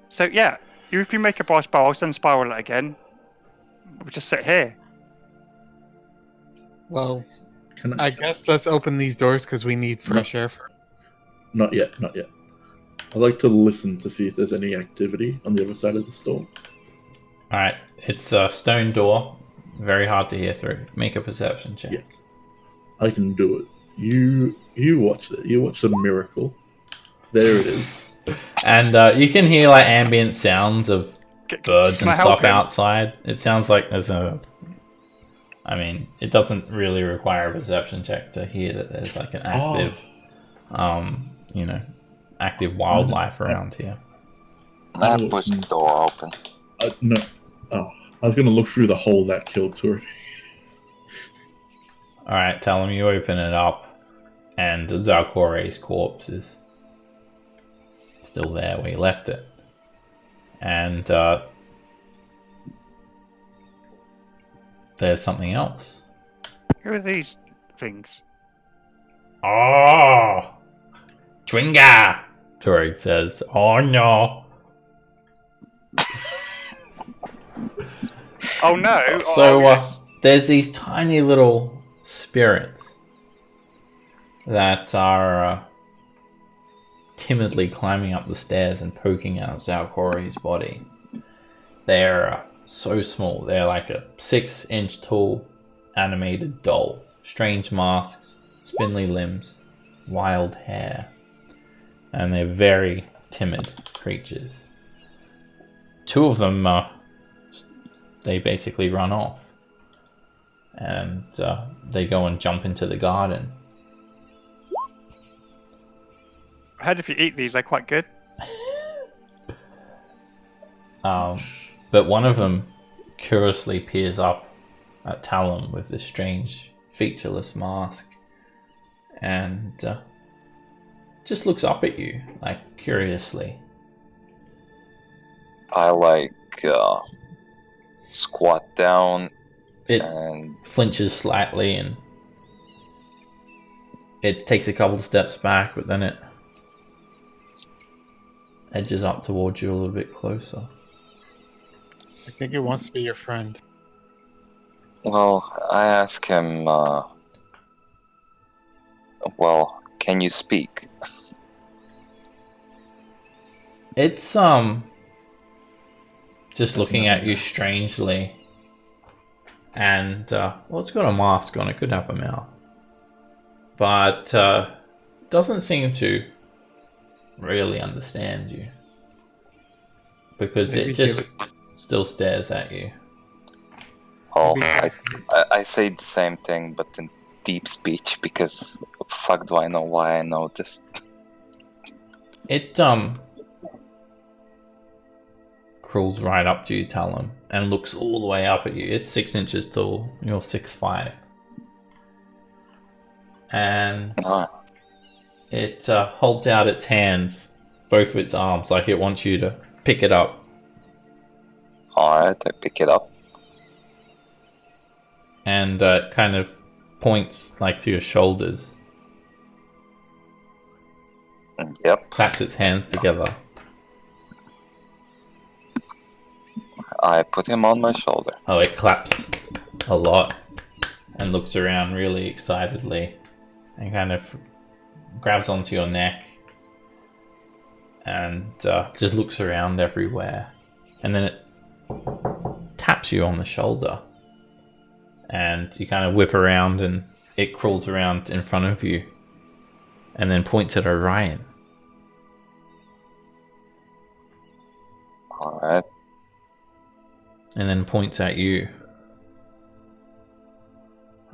So yeah, if you make a brass bowl, then spiral it again. We'll just sit here. Well, Can I guess let's open these doors because we need fresh air. Not yet. Not yet. I'd like to listen to see if there's any activity on the other side of the store. Alright, it's a stone door. Very hard to hear through. Make a perception check. Yes. I can do it. You watch it. You watch the miracle. There it is. And you can hear like ambient sounds of birds Can and I help stuff him? outside. It sounds like there's a... I mean, it doesn't really require a perception check to hear that there's like an active, active wildlife around here. I push the door open. No. Oh, I was going to look through the hole that killed Tori. Alright, tell him you open it up, and Zalkore's corpse is still there where you left it. And there's something else. Who are these things? Oh, Twinga. Droid says, "Oh no." Oh no! So yes. there's these tiny little spirits that are timidly climbing up the stairs and poking out Zalkore's body. They're so small. They're like a 6-inch tall animated doll. Strange masks, spindly limbs, wild hair. And they're very timid creatures. 2 of them, they basically run off. And they go and jump into the garden. I heard if you eat these, they're quite good. But one of them curiously peers up at Talon with this strange, featureless mask. And just looks up at you, like, curiously. I squat down It and flinches slightly and it takes a couple of steps back, but then it edges up towards you a little bit closer. I think it wants to be your friend. well, I ask him, well, can you speak? It's just looking at you strangely. And well, it's got a mask on, it could have a mouth. But doesn't seem to really understand you. Because Maybe it just still stares at you. Oh, Maybe- I say the same thing, but in deep speech, because fuck do I know why I know this. It crawls right up to you, Talon, and looks all the way up at you. It's 6 inches tall. You're 6'5". And it holds out its hands, both of its arms, like it wants you to pick it up. Alright, I pick it up. And kind of points like to your shoulders. Yep, Claps its hands together. I put him on my shoulder. Oh, it claps a lot and looks around really excitedly and kind of grabs onto your neck and just looks around everywhere. And then it taps you on the shoulder and you kind of whip around and it crawls around in front of you and then points at Orion. Alright. And then points at you.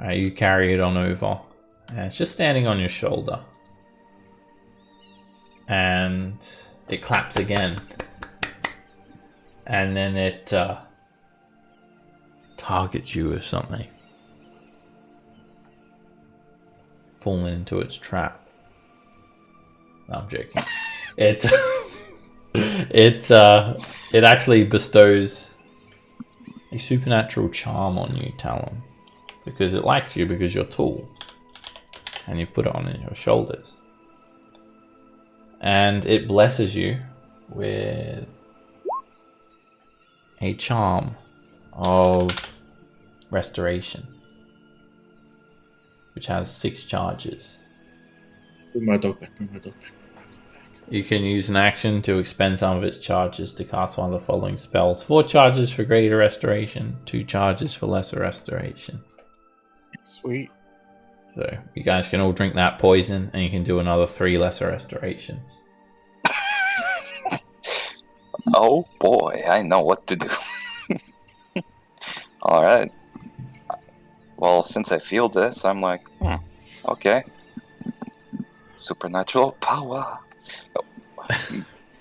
You carry it on over. And it's just standing on your shoulder. And it claps again. And then it targets you with something. Falling into its trap. No, I'm joking. It actually bestows a supernatural charm on you, Talon, because it likes you because you're tall and you've put it on your shoulders. And it blesses you with a charm of restoration, which has 6 charges. Bring my dog back, bring my dog back. You can use an action to expend some of its charges to cast one of the following spells. 4 charges for greater restoration, 2 charges for lesser restoration. Sweet. So you guys can all drink that poison and you can do another 3 lesser restorations. Oh boy, I know what to do. Alright. Well, since I feel this, I'm like, okay. Supernatural power.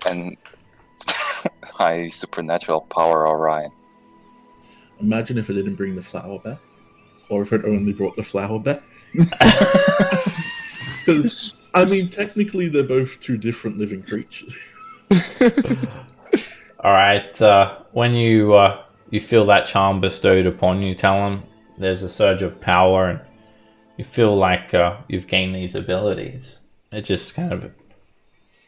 And I supernatural power Orion. Imagine if I didn't bring the flower back. or if it only brought the flower back. Because, I mean, technically they're both two different living creatures. All right. When you feel that charm bestowed upon you, Talon, there's a surge of power, and you feel like you've gained these abilities. It just kind of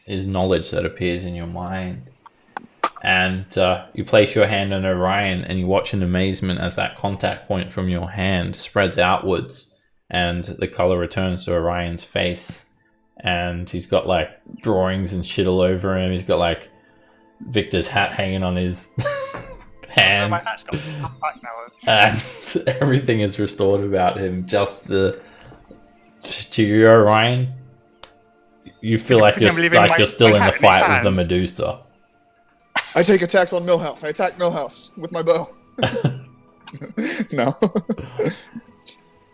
is knowledge that appears in your mind. And you place your hand on Orion, and you watch in amazement as that contact point from your hand spreads outwards, and the color returns to Orion's face. And he's got like drawings and shit all over him. He's got like Victor's hat hanging on his hand. My hat's got back now. And everything is restored about him. Just to you, Orion, you feel like you're still in the fight with the Medusa. I take attacks on Millhouse. I attack Millhouse with my bow. No.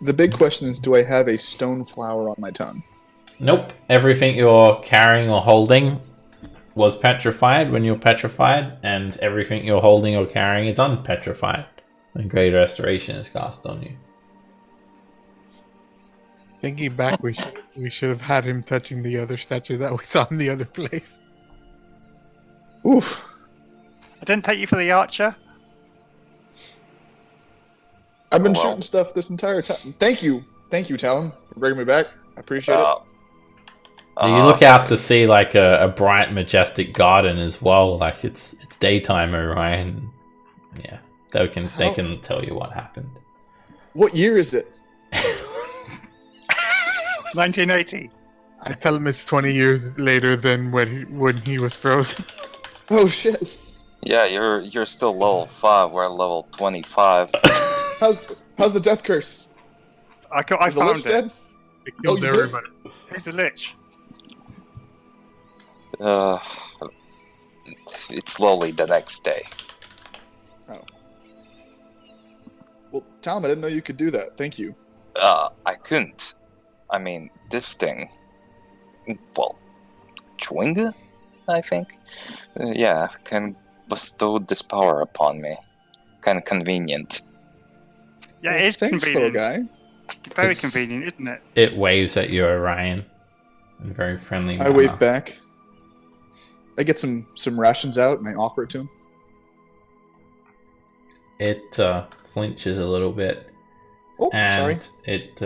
The big question is, do I have a stone flower on my tongue? Nope. Everything you're carrying or holding was petrified when you were petrified, and everything you're holding or carrying is unpetrified when Great Restoration is cast on you. Thinking back, we should have had him touching the other statue that we saw in the other place. Oof. I didn't take you for the archer. I've been shooting stuff this entire time. Thank you, Talon, for bringing me back. I appreciate it. You look out to see like a bright, majestic garden as well. Like it's daytime, Orion. Yeah, they can tell you what happened. What year is it? 1980. I tell him it's 20 years later than when he was frozen. Oh shit. Yeah, you're still level 5. We're level 25. How's the death curse? I Is the found lich it. dead? It killed you did? everybody. Who's the lich? It's slowly the next day. Oh. Well, Talon, I didn't know you could do that. Thank you. I couldn't. I mean, this thing. Well, Chewinga, I think. Yeah, can bestow this power upon me. Kind of convenient. Yeah, it is Thanks, convenient. little guy. Very It's- convenient, isn't it? It waves at you, Orion, in a very friendly manner. I wave back. I get some rations out and I offer it to him. It flinches a little bit, Oh, and sorry. it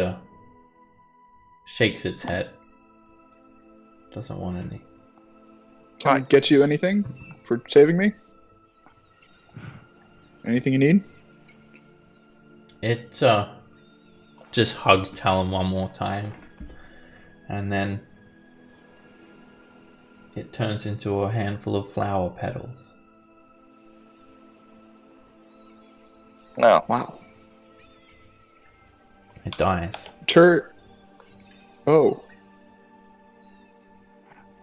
shakes its head. Doesn't want any. Can I get you anything for saving me? Anything you need? It just hugs Talon one more time, and then it turns into a handful of flower petals. No. Wow. It dies. Oh.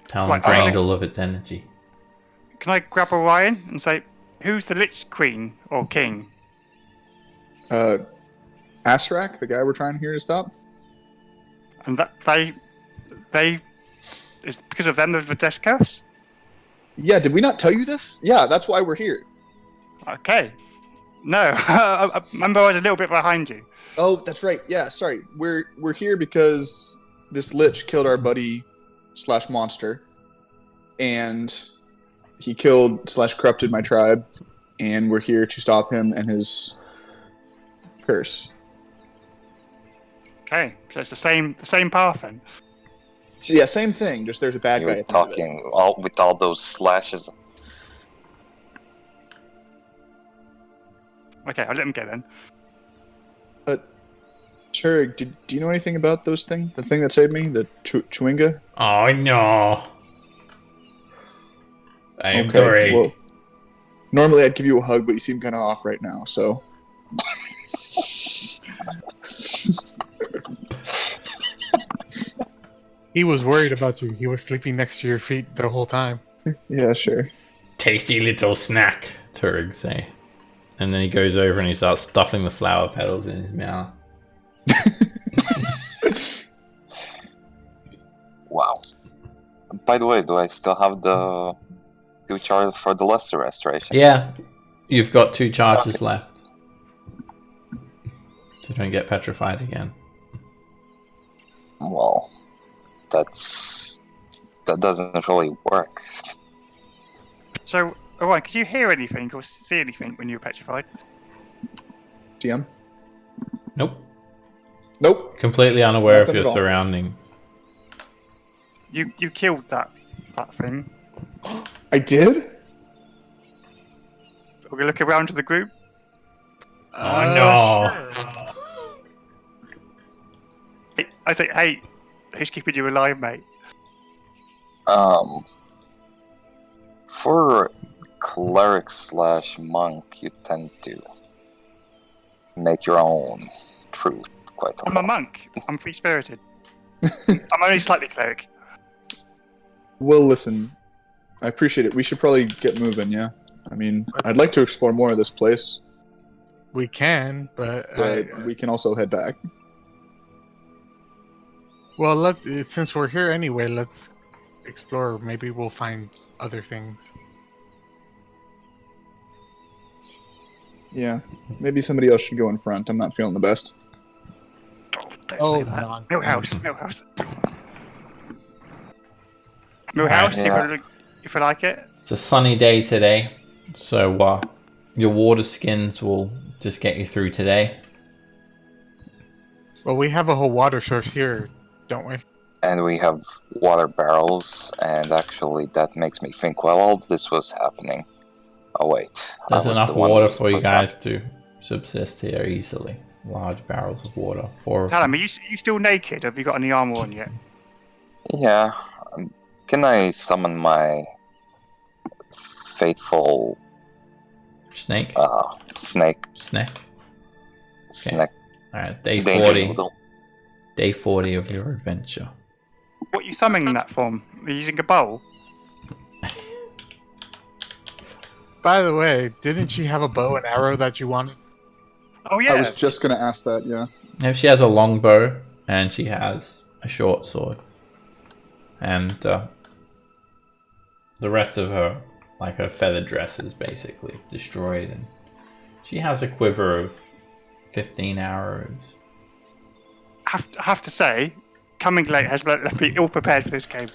Talon Right, drained all of its energy. Can I grab Orion and say, who's the Lich Queen or King? Asrak, the guy we're trying here to stop? And that they is because of them the death curse? Yeah, did we not tell you this? Yeah, that's why we're here. Okay. No, I remember I was a little bit behind you. Oh, that's right. Yeah, sorry. We're here because this lich killed our buddy / monster, and he killed / corrupted my tribe, and we're here to stop him and his curse. Okay, so it's the same path then. So yeah, same thing. Just there's a bad You guy were at the end of it. talking with all those slashes. Okay, I'll let him go then. Turig, do you know anything about those things? The thing that saved me, the Chewinga? Oh no! I am sorry. Well, normally I'd give you a hug, but you seem kind of off right now, so. He was worried about you. He was sleeping next to your feet the whole time. Yeah, sure. Tasty little snack, Turig say. And then he goes over and he starts stuffing the flower petals in his mouth. Wow. By the way, do I still have the 2 charges for the lesser restoration? Yeah, you've got 2 charges left. you don't get petrified again. Well, that doesn't really work. So, Orion, could you hear anything or see anything when you were petrified? DM? Nope. Nope. Completely unaware Nothing of your at all. surroundings. You killed that thing. I did? We're gonna look around to the group. Oh no! Sure. I say, hey, who's keeping you alive, mate? For cleric / monk, you tend to make your own truth quite a I'm a lot. monk. I'm free spirited. I'm only slightly cleric. Well, listen. I appreciate it. We should probably get moving, yeah? I mean, I'd like to explore more of this place, We can, but we can also head back. well, since we're here anyway, let's explore. Maybe we'll find other things. Yeah. Maybe somebody else should go in front. I'm not feeling the best. Don't say that. nonsense. Millhouse. Millhouse, if you like it. It's a sunny day today, so your water skins will just get you through today. Well, we have a whole water source here, don't we? And we have water barrels, and actually that makes me think, well, all this was happening. Oh wait. I There's was enough the one water who for you was guys to subsist here easily. Large barrels of water. 4 of Tell them. him, are you still naked? Have you got any armor on yet? Yeah. Can I summon my faithful Snake? snake? Snake. Snake. Alright, day Danger 40. noodle. Day 40 of your adventure. What are you summoning that from? Are you using a bowl? By the way, didn't she have a bow and arrow that you wanted? Oh yeah. I was just going to ask that, yeah. If she has a long bow and she has a short sword. And the rest of her, like her feather dress, is basically destroyed. And she has a quiver of 15 arrows. I have to say, coming late has left me ill prepared for this game.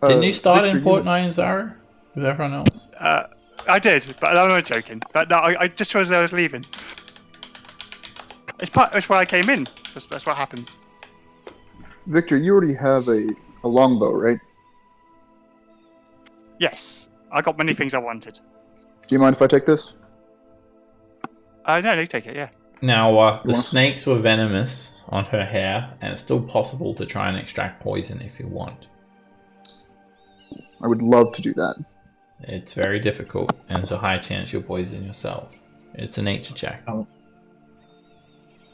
Didn't you start Victor, in Port Nyanzara with everyone else? I did, but I'm not joking. But no, I just was I was leaving. It's where I came in. That's what happens. Victor, you already have a longbow, right? Yes, I got many things I wanted. Do you mind if I take this? No, you take it. Yeah. Now, the wanna- snakes were venomous on her hair, and it's still possible to try and extract poison if you want. I would love to do that. It's very difficult, and there's a high chance you'll poison yourself. It's a nature check. Oh.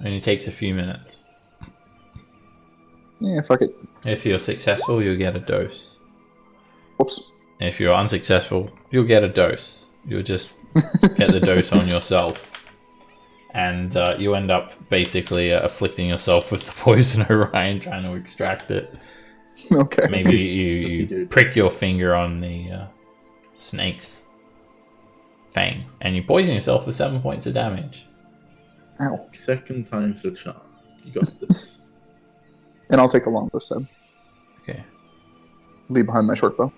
Only takes a few minutes. Yeah, fuck it. If you're successful, you'll get a dose. Whoops. If you're unsuccessful, you'll get a dose. You'll just get the dose on yourself. And you end up basically afflicting yourself with the poison Orion trying to extract it. Okay. Maybe Does he do you it? prick your finger on the snake's fang, and you poison yourself for 7 points of damage. Ow. Second time's the charm. You got this. And I'll take the longbow stab. Okay. Leave behind my short bow.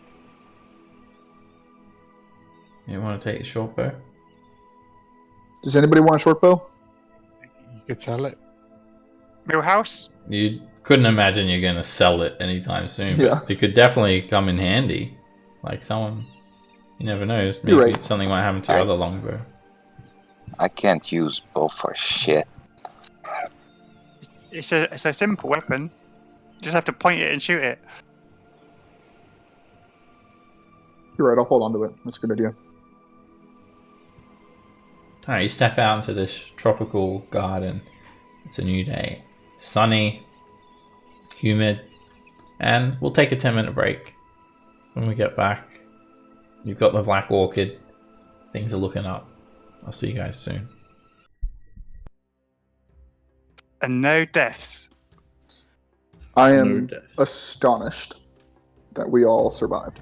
You want to take a short bow? Does anybody want a short bow? You could sell it. Millhouse. You couldn't imagine you're going to sell it anytime soon, but Yeah. it could definitely come in handy. Like someone, you never know, maybe You're right. something might happen to your other longbow. I can't use bow for shit. It's a simple weapon. You just have to point it and shoot it. You're right, I'll hold on to it. That's a good idea. Alright, you step out into this tropical garden. It's a new day. Sunny, humid, and we'll take a 10-minute break. When we get back, you've got the black orchid. Things are looking up. I'll see you guys soon. And no deaths. I No am death. astonished that we all survived.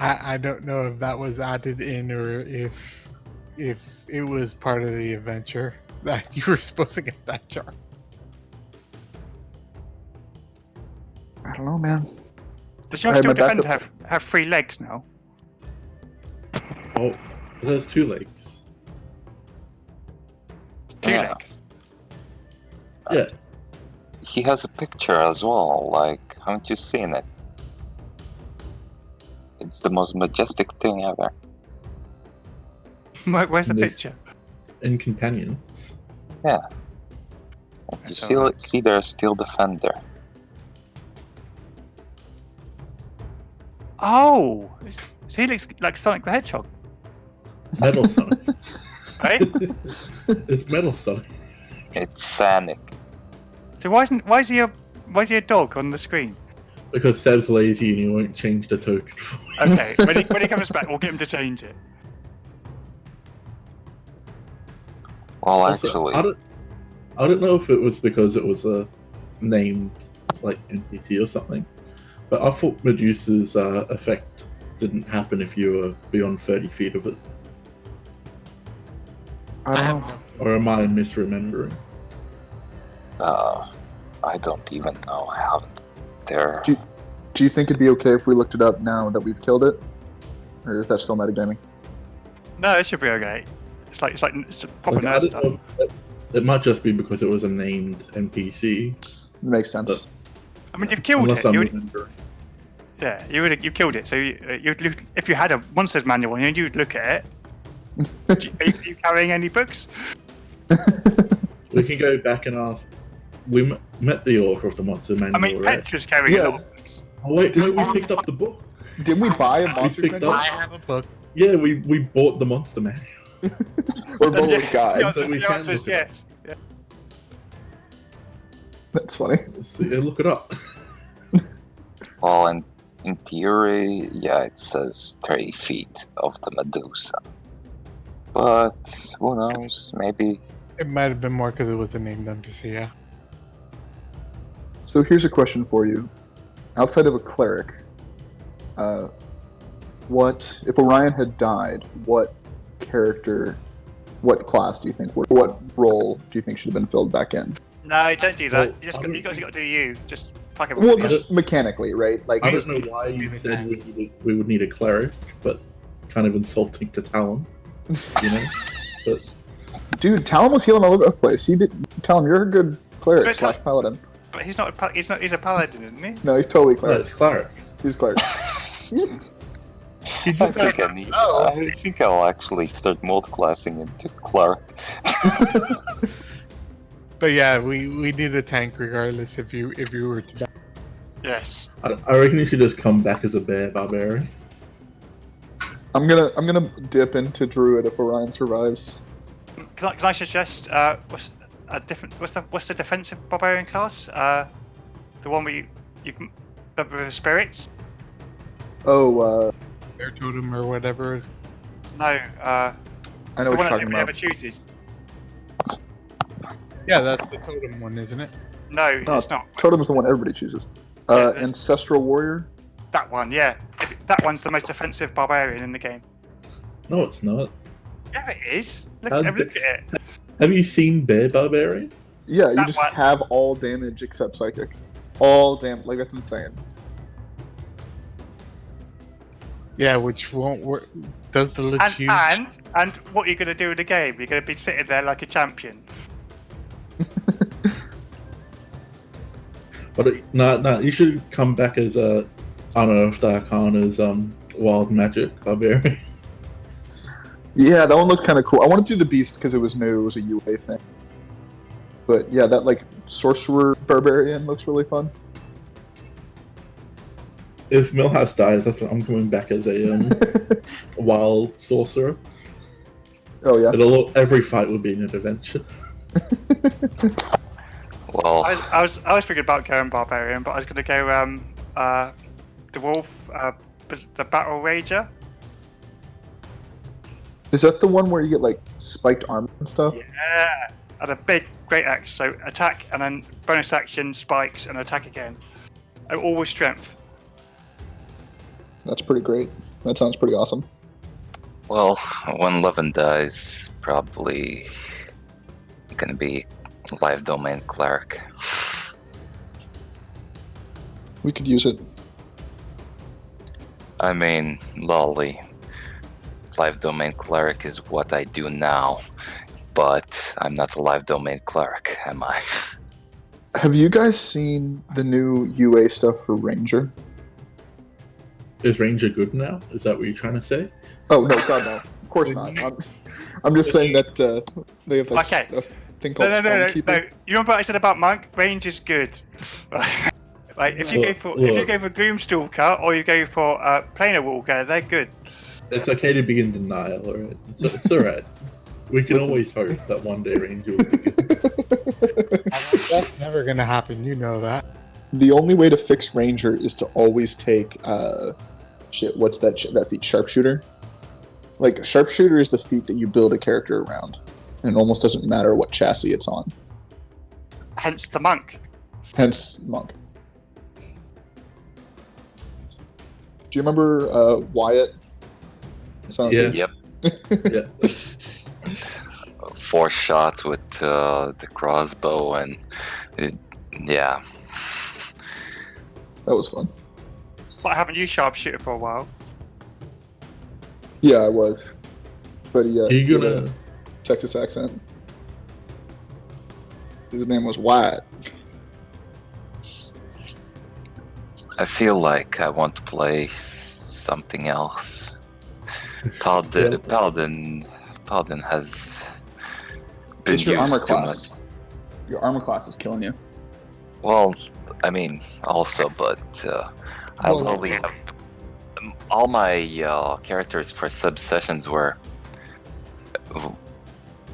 I don't know if that was added in or if it was part of the adventure that you were supposed to get that jar. I don't know, man. Does your I had Steel my backup- Defender have 3 legs now? Oh, it has 2 legs. 2 Yeah. legs. Yeah, He has a picture as well. Like, haven't you seen it? It's the most majestic thing ever. Where's the No. picture? in companions. You Let's see, have a look. see their Steel Defender. Oh! So he looks like Sonic the Hedgehog, Metal Sonic. right? It's Metal Sonic. It's Sonic. So why is he a dog on the screen? Because Seb's lazy and he won't change the token for me. Okay, when he comes back, we'll get him to change it. Well, Also, actually, I don't know if it was because it was a named like NPC or something, but I thought Medusa's effect didn't happen if you were beyond 30 feet of it. I don't know. Or am I misremembering? I don't even know. I haven't. There. Do you think it'd be okay if we looked it up now that we've killed it? Or is that still metagaming? No, it should be okay. It's proper Like, I nerd don't know stuff. if it might just be because it was a named NPC. Makes sense. I mean, you've killed Unless it. I'm You remembering. you killed it. So you'd look, if you had a monster's manual, you'd look at it. Are you carrying any books? We can go back and ask. We met the author of the Monster Manual, I mean, right? Petra's carrying a Yeah. lot of books. Oh, wait, no, we picked up the book. Didn't we buy a monster picked manual? up- I have a book. Yeah, we bought the Monster Manual. Or Bolo's Yes, guide? The answer, So we the can answer is look it up. yes. Yeah. That's funny. So, yeah, look it up. Well, in theory, yeah, it says 30 feet of the Medusa. But who knows? Maybe. It might have been more because it was a named NPC. Yeah. So here's a question for you. Outside of a cleric, what if Orion had died? What character, what class do you think? What role do you think should have been filled back in? No, don't do that. Well, you just I got, don't you got to do you. Just fuck it. Well, I just mechanically, right? Like, I don't know why you said we would need a cleric, but kind of insulting to Talon, you know? But dude, Talon was healing all over the place. He did. Talon, you're a good cleric But slash paladin. But he's not. He's a paladin, isn't he? No, he's totally no, cleric. it's cleric. He's cleric. He I just think, I think I'll actually start multi-classing into Cleric. But yeah, we need a tank regardless if you were to die. Yes. I reckon you should just come back as a bear barbarian. I'm gonna dip into druid if Orion survives. Can I suggest what's the defensive barbarian class? The one where you can with the spirits. Oh, Air totem or whatever. No. I know the what you're one that talking nobody ever about. chooses. Yeah, that's the totem one, isn't it? No, No, it's not. Totem is the one everybody chooses. Yeah, there's- Ancestral warrior. That one, yeah. That one's the most defensive barbarian in the game. No, it's not. Yeah, it is. Look, How have a look di- at it. Have you seen Bear Barbarian? Yeah, you That just one. have all damage except psychic. All damn, like that's insane. Yeah, which won't work. Does the lich use? And what you're gonna do in the game? You're gonna be sitting there like a champion. But no, you should come back as a Unearthed Arcana's wild magic barbarian. Yeah, that one looked kind of cool. I wanted to do the beast because it was new. It was a UA thing. But yeah, that like sorcerer barbarian looks really fun. If Millhouse dies, that's what I'm coming back as a wild sorcerer. Oh yeah. Every fight will be an adventure. Well, I was thinking about going barbarian, but I was gonna go the wolf, the battle rager. Is that the one where you get like spiked armor and stuff? Yeah, and a big great axe. So attack and then bonus action, spikes and attack again. All with strength. That's pretty great. That sounds pretty awesome. Well, when Levin dies, probably gonna be live domain cleric. We could use it. I mean, lolly. Live domain cleric is what I do now, but I'm not a live domain cleric, am I? Have you guys seen the new UA stuff for Ranger? Is Ranger good now? Is that what you're trying to say? Oh no, God no! Of course not. I'm just saying that they have like Okay. a thing called No. Stormkeeper. You remember what I said about Monk? Range is good. Like if you go for Gloomstalker or you go for Planar Walker, they're good. It's okay to be in denial, alright? It's alright. We can Listen. always hope that one day Ranger will be good. That's never gonna happen. You know that. The only way to fix Ranger is to always take what's that feat? Sharpshooter. Like Sharpshooter is the feat that you build a character around, and it almost doesn't matter what chassis it's on. Hence the Monk. Hence Monk. Do you remember Wyatt? Yeah. Yep. Yeah. 4 shots with the crossbow, and yeah. That was fun. But haven't you sharpshooter for a while? Yeah, I was. But he Are you had a gonna? Texas accent. His name was Wyatt. I feel like I want to play something else. Paladin has been It's your used armor too class. much. Your armor class is killing you. Well, I mean, also, but I Well, only have all my characters for sub-sessions were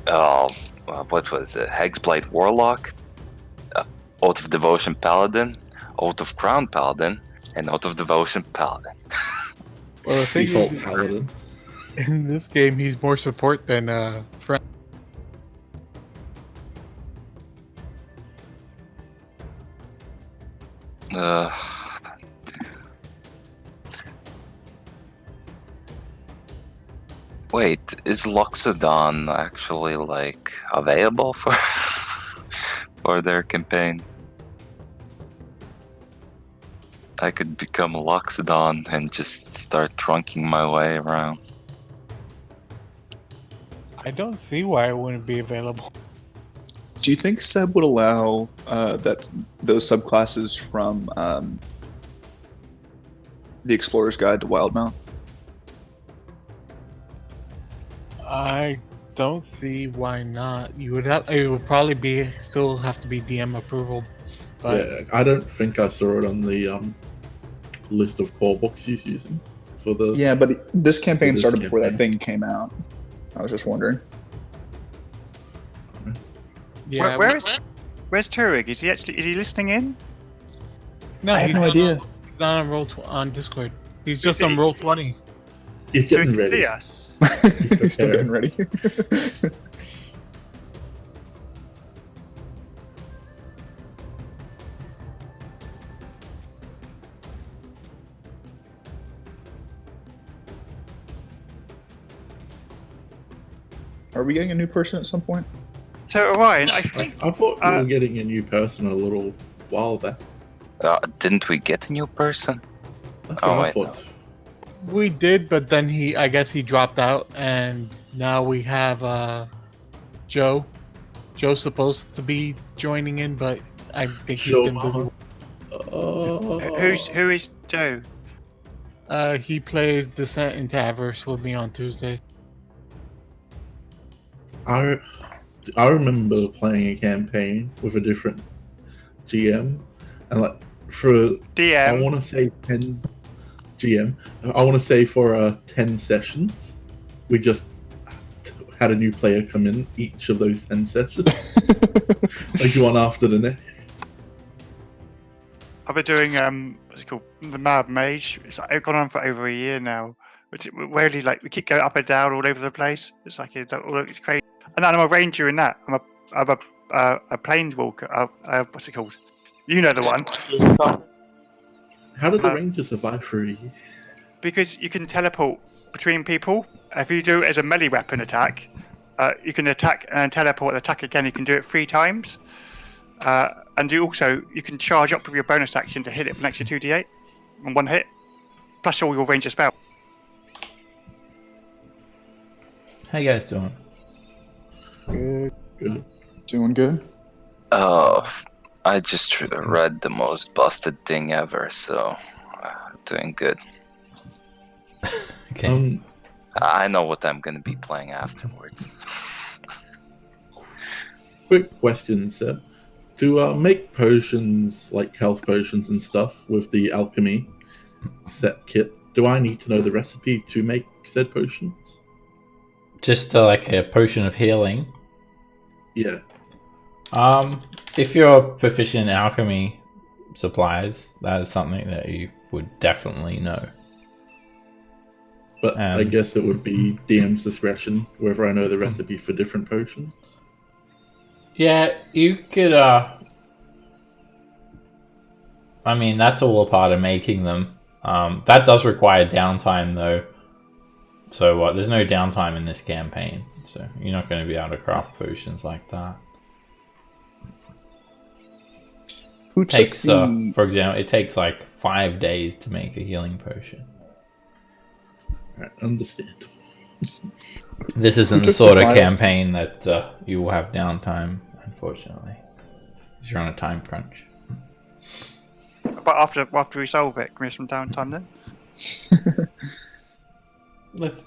what was it? Hexblade Warlock, Oath of Devotion Paladin, Oath of Crown Paladin, and Oath of Devotion Paladin. Well, the thing Default is, paladin. in this game, he's more support than friend. Wait, is Loxodon actually like available for for their campaigns? I could become a Loxodon and just start trunking my way around. I don't see why it wouldn't be available. Do you think Seb would allow those subclasses from the Explorer's Guide to Wildmount? I don't see why not. You would have. It would probably be still have to be DM approval, but Yeah, I don't think I saw it on the list of core books he's using for the. Yeah, but this campaign this started before that campaign. thing came out. I was just wondering. yeah. Where's Turig? Is he listening in? No, I have he's no not idea. On, he's not on on Discord. He's just Is on he- Roll20. He's getting Turig, ready. see us. He's still getting ready. Are we getting a new person at some point? So Orion, I think I thought we were getting a new person a little while back. Didn't we get a new person? That's Oh, what I wait, no. thought. We did, but then I guess he dropped out, and now we have Joe. Joe's supposed to be joining in, but I think he's Joe been busy. who is Joe? He plays Descent into Avarice with me on Tuesdays. I remember playing a campaign with a different GM, and like for I DM. want to say 10 GM. I want to say for 10 sessions, we just had a new player come in each of those 10 sessions, like one after the next. I've been doing what's it called, the Mad Mage. It's gone on for over a year now. Which really we keep going up and down all over the place. It's like it's crazy. And then I'm a ranger in that. I'm a planeswalker. What's it called? You know the one. How did the Rangers survive for a year? because you can teleport between people. If you do it as a melee weapon attack, you can attack and teleport and attack again. You can do it 3 times. And you can charge up with your bonus action to hit it for an extra 2d8 on one hit, plus all your range of spell. How you guys doing? Good. Doing good. I just read the most busted thing ever, so doing good. Okay. I know what I'm gonna be playing afterwards. Quick question, Seb. To make potions, like health potions and stuff, with the alchemy set kit, do I need to know the recipe to make said potions? Just like a potion of healing. Yeah. If you're proficient in alchemy supplies, that is something that you would definitely know. But I guess it would be DM's discretion whether I know the recipe for different potions. Yeah, you could, I mean, that's all a part of making them. That does require downtime, though. So there's no downtime in this campaign. So you're not going to be able to craft potions like that. Who Takes, took for example, it takes like 5 days to make a healing potion. Right, understandable. This isn't the sort of campaign that you will have downtime, unfortunately. Because you're on a time crunch. But after we solve it, can we have some downtime then?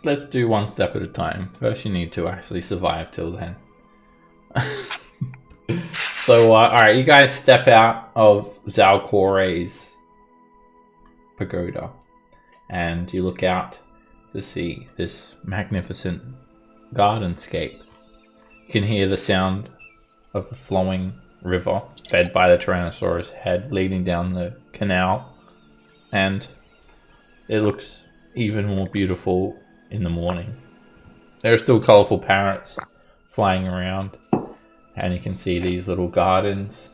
Let's do one step at a time. First, you need to actually survive till then. So, alright, you guys step out of Zalkore's pagoda. And you look out to see this magnificent gardenscape. You can hear the sound of the flowing river fed by the Tyrannosaurus head leading down the canal, and it looks even more beautiful in the morning. There are still colourful parrots flying around, and you can see these little gardens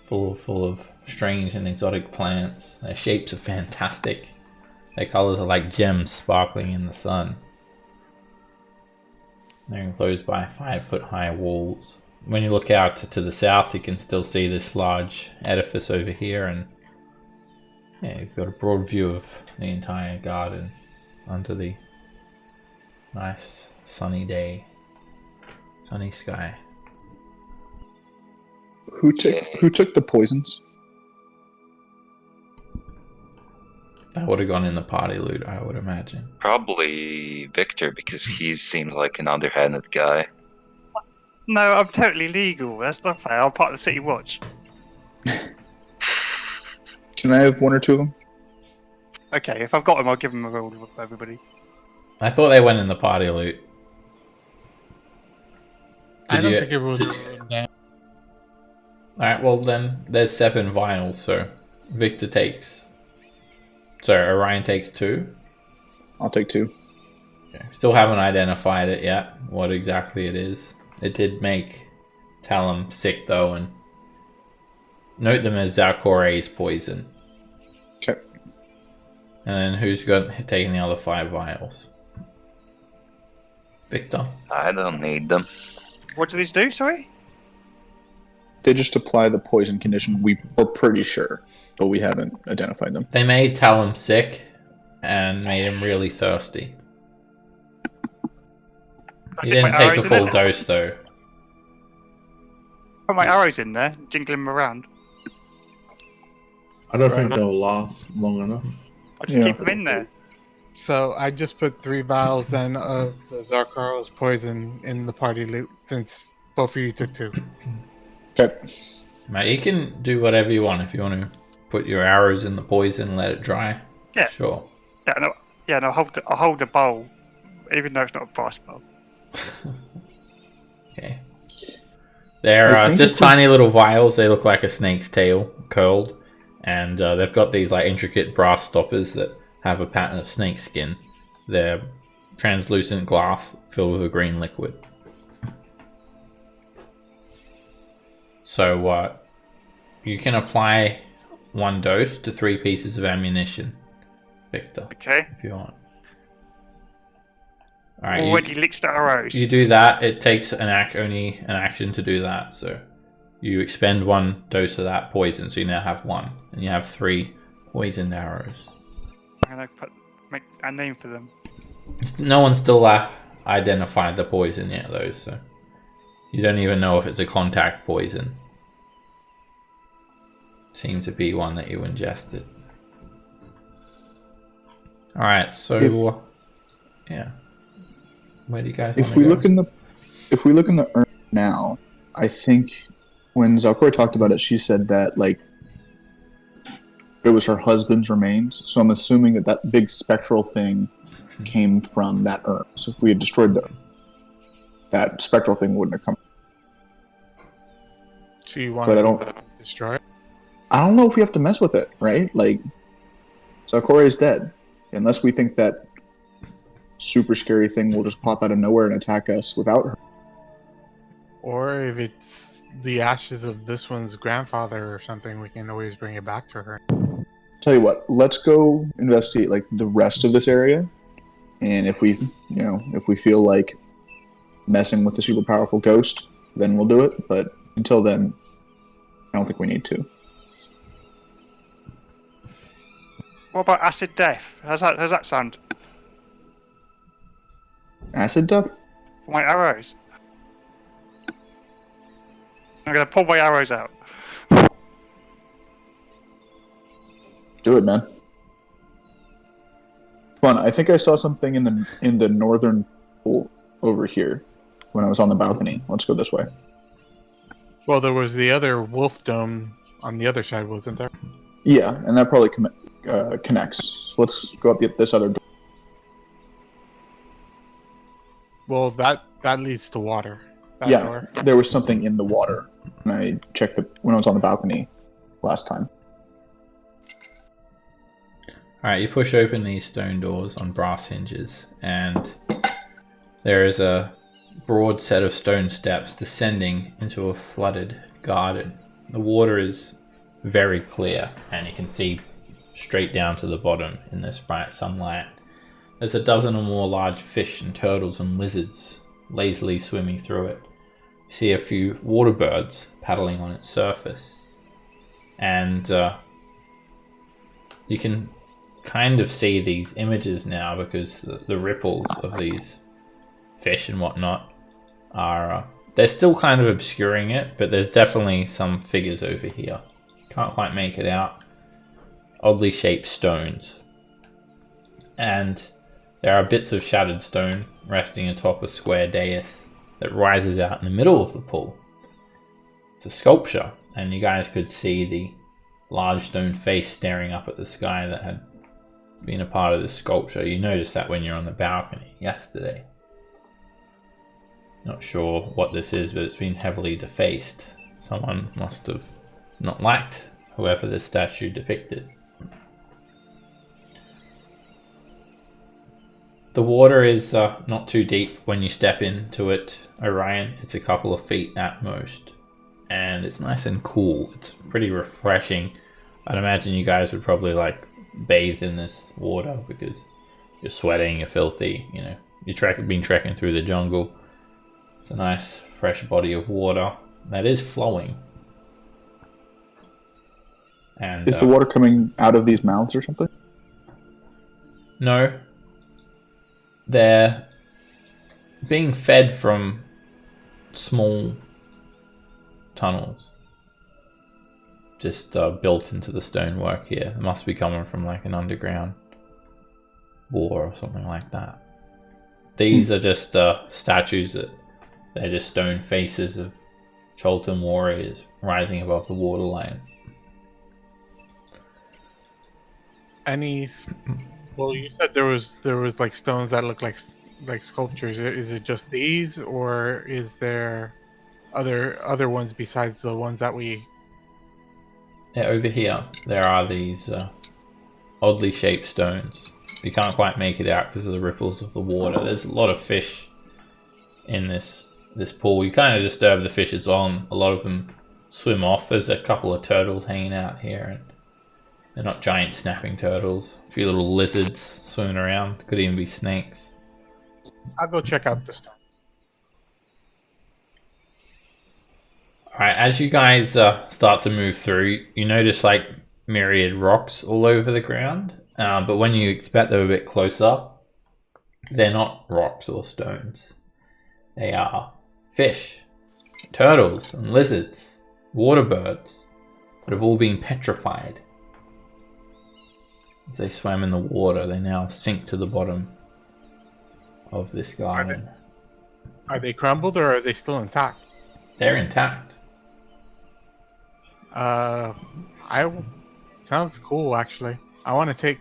full of strange and exotic plants. Their shapes are fantastic. Their colours are like gems sparkling in the sun. They're enclosed by 5-foot-high walls. When you look out to the south, you can still see this large edifice over here, and yeah, you've got a broad view of the entire garden under the nice sunny day, sunny sky. Who took the poisons? That would have gone in the party loot, I would imagine. Probably Victor, because he seems like an underhanded guy. No, I'm totally legal. That's not fair. I'm part of the City Watch. Can I have one or two of them? Okay, if I've got them, I'll give them a roll with everybody. I thought they went in the party loot. I don't think it was written down. Alright, well then, there's 7 vials, so Victor takes... Sorry, Orion takes 2. I'll take 2. Okay. Still haven't identified it yet, what exactly it is. It did make Talum sick though, and note them as Zalkore's poison. Okay. And then who's taking the other 5 vials? Victor? I don't need them. What do these do, sorry? They just apply the poison condition. We're pretty sure, but we haven't identified them. They made Talum sick and made him really thirsty. He didn't take the full dose though. Put my arrows in there, jingling them around. I don't think they'll last long enough. I'll just keep them in there. So I just put 3 vials then of the Zalkore's poison in the party loot, since both of you took 2. Okay. Mate, you can do whatever you want. If you want to put your arrows in the poison and let it dry. Yeah. Sure. Yeah, no, I'll hold the bowl, even though it's not a brass bowl. Okay. They're just tiny little vials. They look like a snake's tail, curled. And they've got these like intricate brass stoppers that have a pattern of snake skin. They're translucent glass filled with a green liquid. So you can apply 1 dose to 3 pieces of ammunition, Victor, Okay. if you want. All right, Already leached arrows. you do that. It takes only an action to do that. So you expend 1 dose of that poison, so you now have 1, and you have 3 poisoned arrows. I'm gonna make a name for them. No one's still identified the poison yet, though, so you don't even know if it's a contact poison. Seemed to be one that you ingested. All right, so yeah. Where do you guys? If we look in the urn now, I think when Zalkore talked about it, she said that like it was her husband's remains. So I'm assuming that big spectral thing came from that urn. So if we had destroyed that spectral thing wouldn't have come. So you want But I to don't- destroy it? I don't know if we have to mess with it, right? Like Zalkore is dead, unless we think that super scary thing will just pop out of nowhere and attack us without her. Or if it's the ashes of this one's grandfather or something, we can always bring it back to her. Tell you what, let's go investigate like the rest of this area, and if we feel like messing with the super powerful ghost, then we'll do it. But until then, I don't think we need to. What about acid death? How's that sound? Acid death? For my arrows. I'm gonna pull my arrows out. Do it, man. Come on, I think I saw something in the northern pool over here when I was on the balcony. Let's go this way. Well, there was the other wolf dome on the other side, wasn't there? Yeah, and that probably connects. So let's go up this other door. Well, that leads to water. That Yeah, door. there was something in the water when I checked it when I was on the balcony last time. Alright, you push open these stone doors on brass hinges, and there is a broad set of stone steps descending into a flooded garden. The water is very clear, and you can see straight down to the bottom in this bright sunlight. There's a dozen or more large fish and turtles and lizards lazily swimming through it. You see a few water birds paddling on its surface, and you can kind of see these images now because the ripples of these fish and whatnot are they're still kind of obscuring it, but there's definitely some figures over here. Can't quite make it out. Oddly shaped stones, and there are bits of shattered stone resting atop a square dais that rises out in the middle of the pool. It's a sculpture, and you guys could see the large stone face staring up at the sky that had been a part of this sculpture. You noticed that when you're on the balcony yesterday. Not sure what this is, but it's been heavily defaced. Someone must have not liked whoever this statue depicted. The water is not too deep when you step into it, Orion. It's a couple of feet at most, and it's nice and cool. It's pretty refreshing. I'd imagine you guys would probably like bathe in this water because you're sweating, you're filthy, you know, you've been trekking through the jungle. It's a nice fresh body of water that is flowing. And Is the water coming out of these mouths or something? no, they're being fed from small tunnels just built into the stonework here. It must be coming from like an underground war or something like that. These are just statues that they're just stone faces of Cholton warriors rising above the waterline. Well, you said there was like stones that look like sculptures. Is it just these, or is there other ones besides the ones that we? Yeah, over here there are these oddly shaped stones. You can't quite make it out because of the ripples of the water. There's a lot of fish in this pool. You kind of disturb the fishes on. A lot of them swim off. There's a couple of turtles hanging out here, and They're not giant snapping turtles. A few little lizards swimming around. Could even be snakes. I'll go check out the stones. Alright, as you guys start to move through, you notice like myriad rocks all over the ground. But when you expect them a bit closer, they're not rocks or stones. They are fish, turtles, and lizards, water birds that have all been petrified. As they swam in the water, they now sink to the bottom of this garden. Are they crumbled or are they still intact? They're intact. Sounds cool actually. I want to take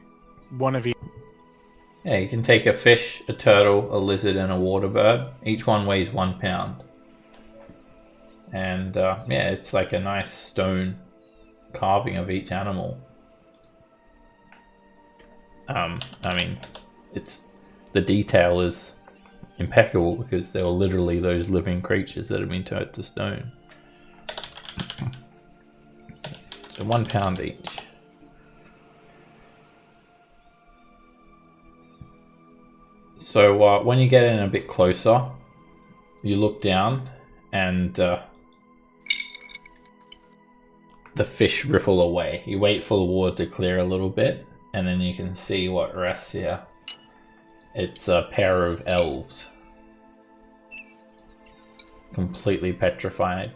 one of each. Yeah, you can take a fish, a turtle, a lizard, and a water bird. Each one weighs 1 pound. And yeah, it's like a nice stone carving of each animal. I mean, the detail is impeccable because they were literally those living creatures that have been turned to stone. So 1 pound each. So when you get in a bit closer, you look down and the fish ripple away. You wait for the water to clear a little bit and then you can see what rests here. It's a pair of elves. Completely petrified.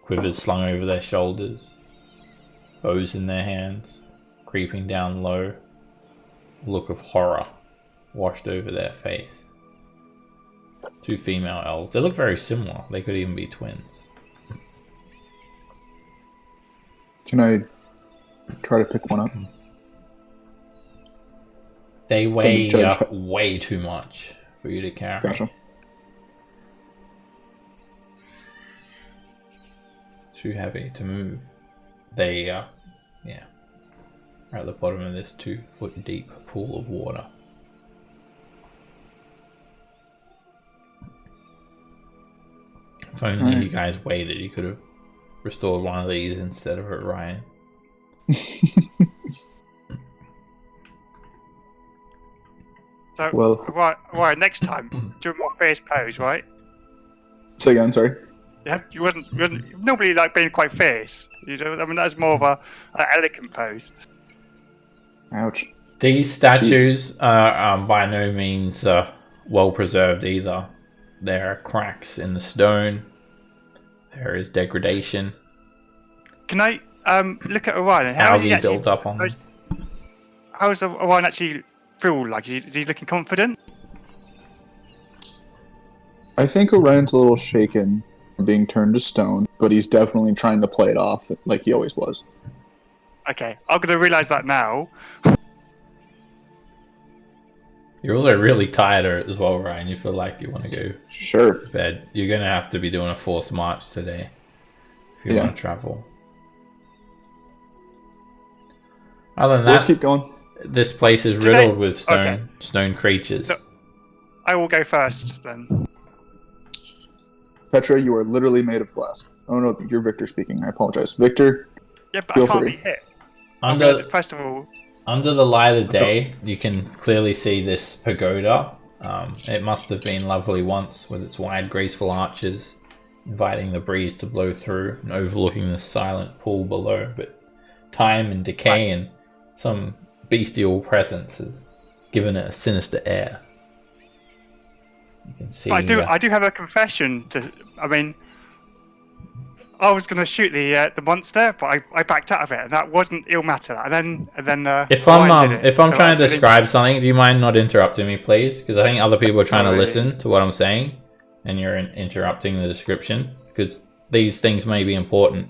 Quivers slung over their shoulders. Bows in their hands. Creeping down low. Look of horror washed over their face. 2 female elves. They look very similar. They could even be twins. Can I try to pick one up? They weigh way too much for you to carry. Gotcha. Too heavy to move. They, yeah, are at the bottom of this 2-foot deep pool of water. If only you guys waited, you could have restored one of these instead of Orion. So, Well- right, next time, do a more fierce pose, right? Say again, sorry. Yeah, you wasn't normally like being quite fierce. You know, I mean that's more of a elegant pose. Ouch. These statues are by no means well preserved either. There are cracks in the stone. There is degradation. Can I look at Orion? And How he built up on them. How does Orion actually feel like? Is he looking confident? I think Orion's a little shaken from being turned to stone, but he's definitely trying to play it off like he always was. Okay, I'm gonna realise that now. You're also really tired as well, Ryan. You feel like you want to go Sure. to bed. You're going to have to be doing a forced march today if you want to travel. Other than Let's that, keep going. this place is riddled with stone creatures. So, I will go first then. Petra, you are literally made of glass. Oh no, you're Victor speaking. I apologize. Victor, Yeah, but Feel I can't free. be hit. First of all, Under the light of day, you can clearly see this pagoda. It must have been lovely once with its wide, graceful arches, inviting the breeze to blow through and overlooking the silent pool below. But time and decay and some bestial presence has given it a sinister air. You can see. I do have a confession to. I mean, I was going to shoot the monster, but I backed out of it, and that wasn't ill matter. And then if Ryan did it. I'm So trying to I describe something, do you mind not interrupting me, please? Because I think other people are trying to Sorry. listen to what I'm saying, and you're interrupting the description because these things may be important.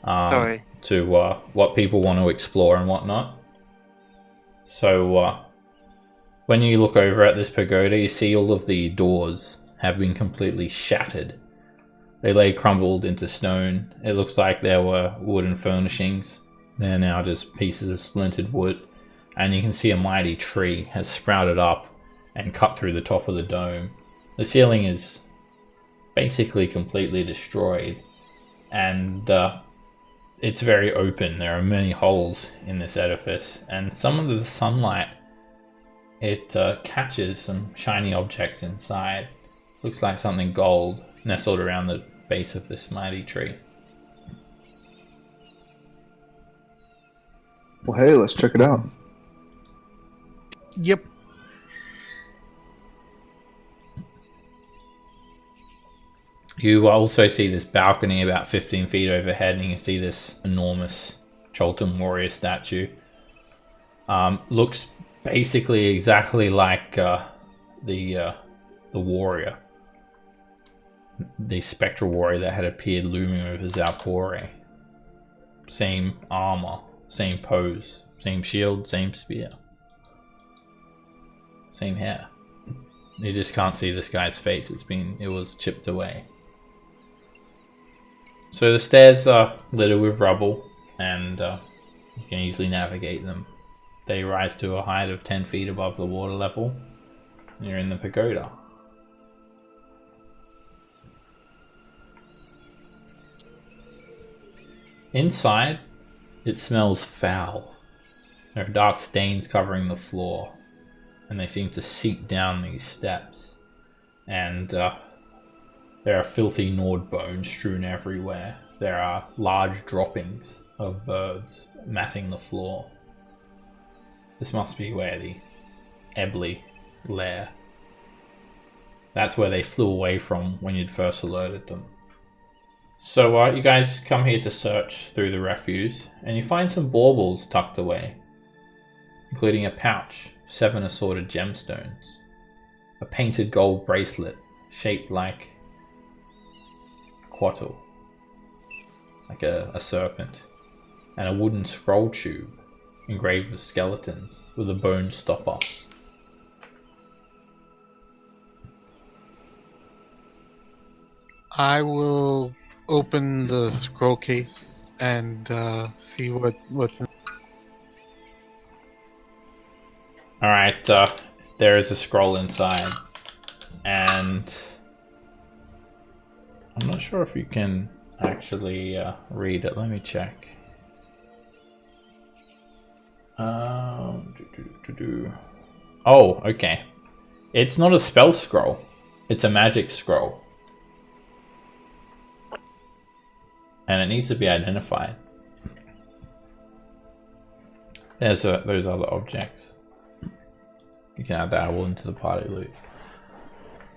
Sorry. To what people want to explore and whatnot. So when you look over at this pagoda, you see all of the doors have been completely shattered. They lay crumbled into stone. It looks like there were wooden furnishings. They're now just pieces of splintered wood. And you can see a mighty tree has sprouted up and cut through the top of the dome. The ceiling is basically completely destroyed. And it's very open. There are many holes in this edifice, and some of the sunlight, it catches some shiny objects inside. Looks like something gold nestled around the base of this mighty tree. Well, hey, let's check it out. Yep. You also see this balcony about 15 feet overhead, and you see this enormous Cholton warrior statue. Looks basically exactly like the warrior, the spectral warrior that had appeared looming over Zalkore. Same armor, same pose, same shield, same spear, same hair. You just can't see this guy's face. It was chipped away. So the stairs are littered with rubble, and you can easily navigate them. They rise to a height of 10 feet above the water level. And you're in the pagoda. Inside, it smells foul. There are dark stains covering the floor, and they seem to seep down these steps. And there are filthy gnawed bones strewn everywhere. There are large droppings of birds matting the floor. This must be where the Ebly lair. That's where they flew away from when you'd first alerted them. So you guys come here to search through the refuse, and you find some baubles tucked away, including a pouch, 7 assorted gemstones, a painted gold bracelet shaped like Quattle, like a serpent, and a wooden scroll tube engraved with skeletons with a bone stopper. I will open the scroll case and see what's in. Alright, there is a scroll inside, and I'm not sure if you can actually read it. Let me check. Oh, okay. It's not a spell scroll. It's a magic scroll. And it needs to be identified. There's those other objects. You can add that all into the party loot.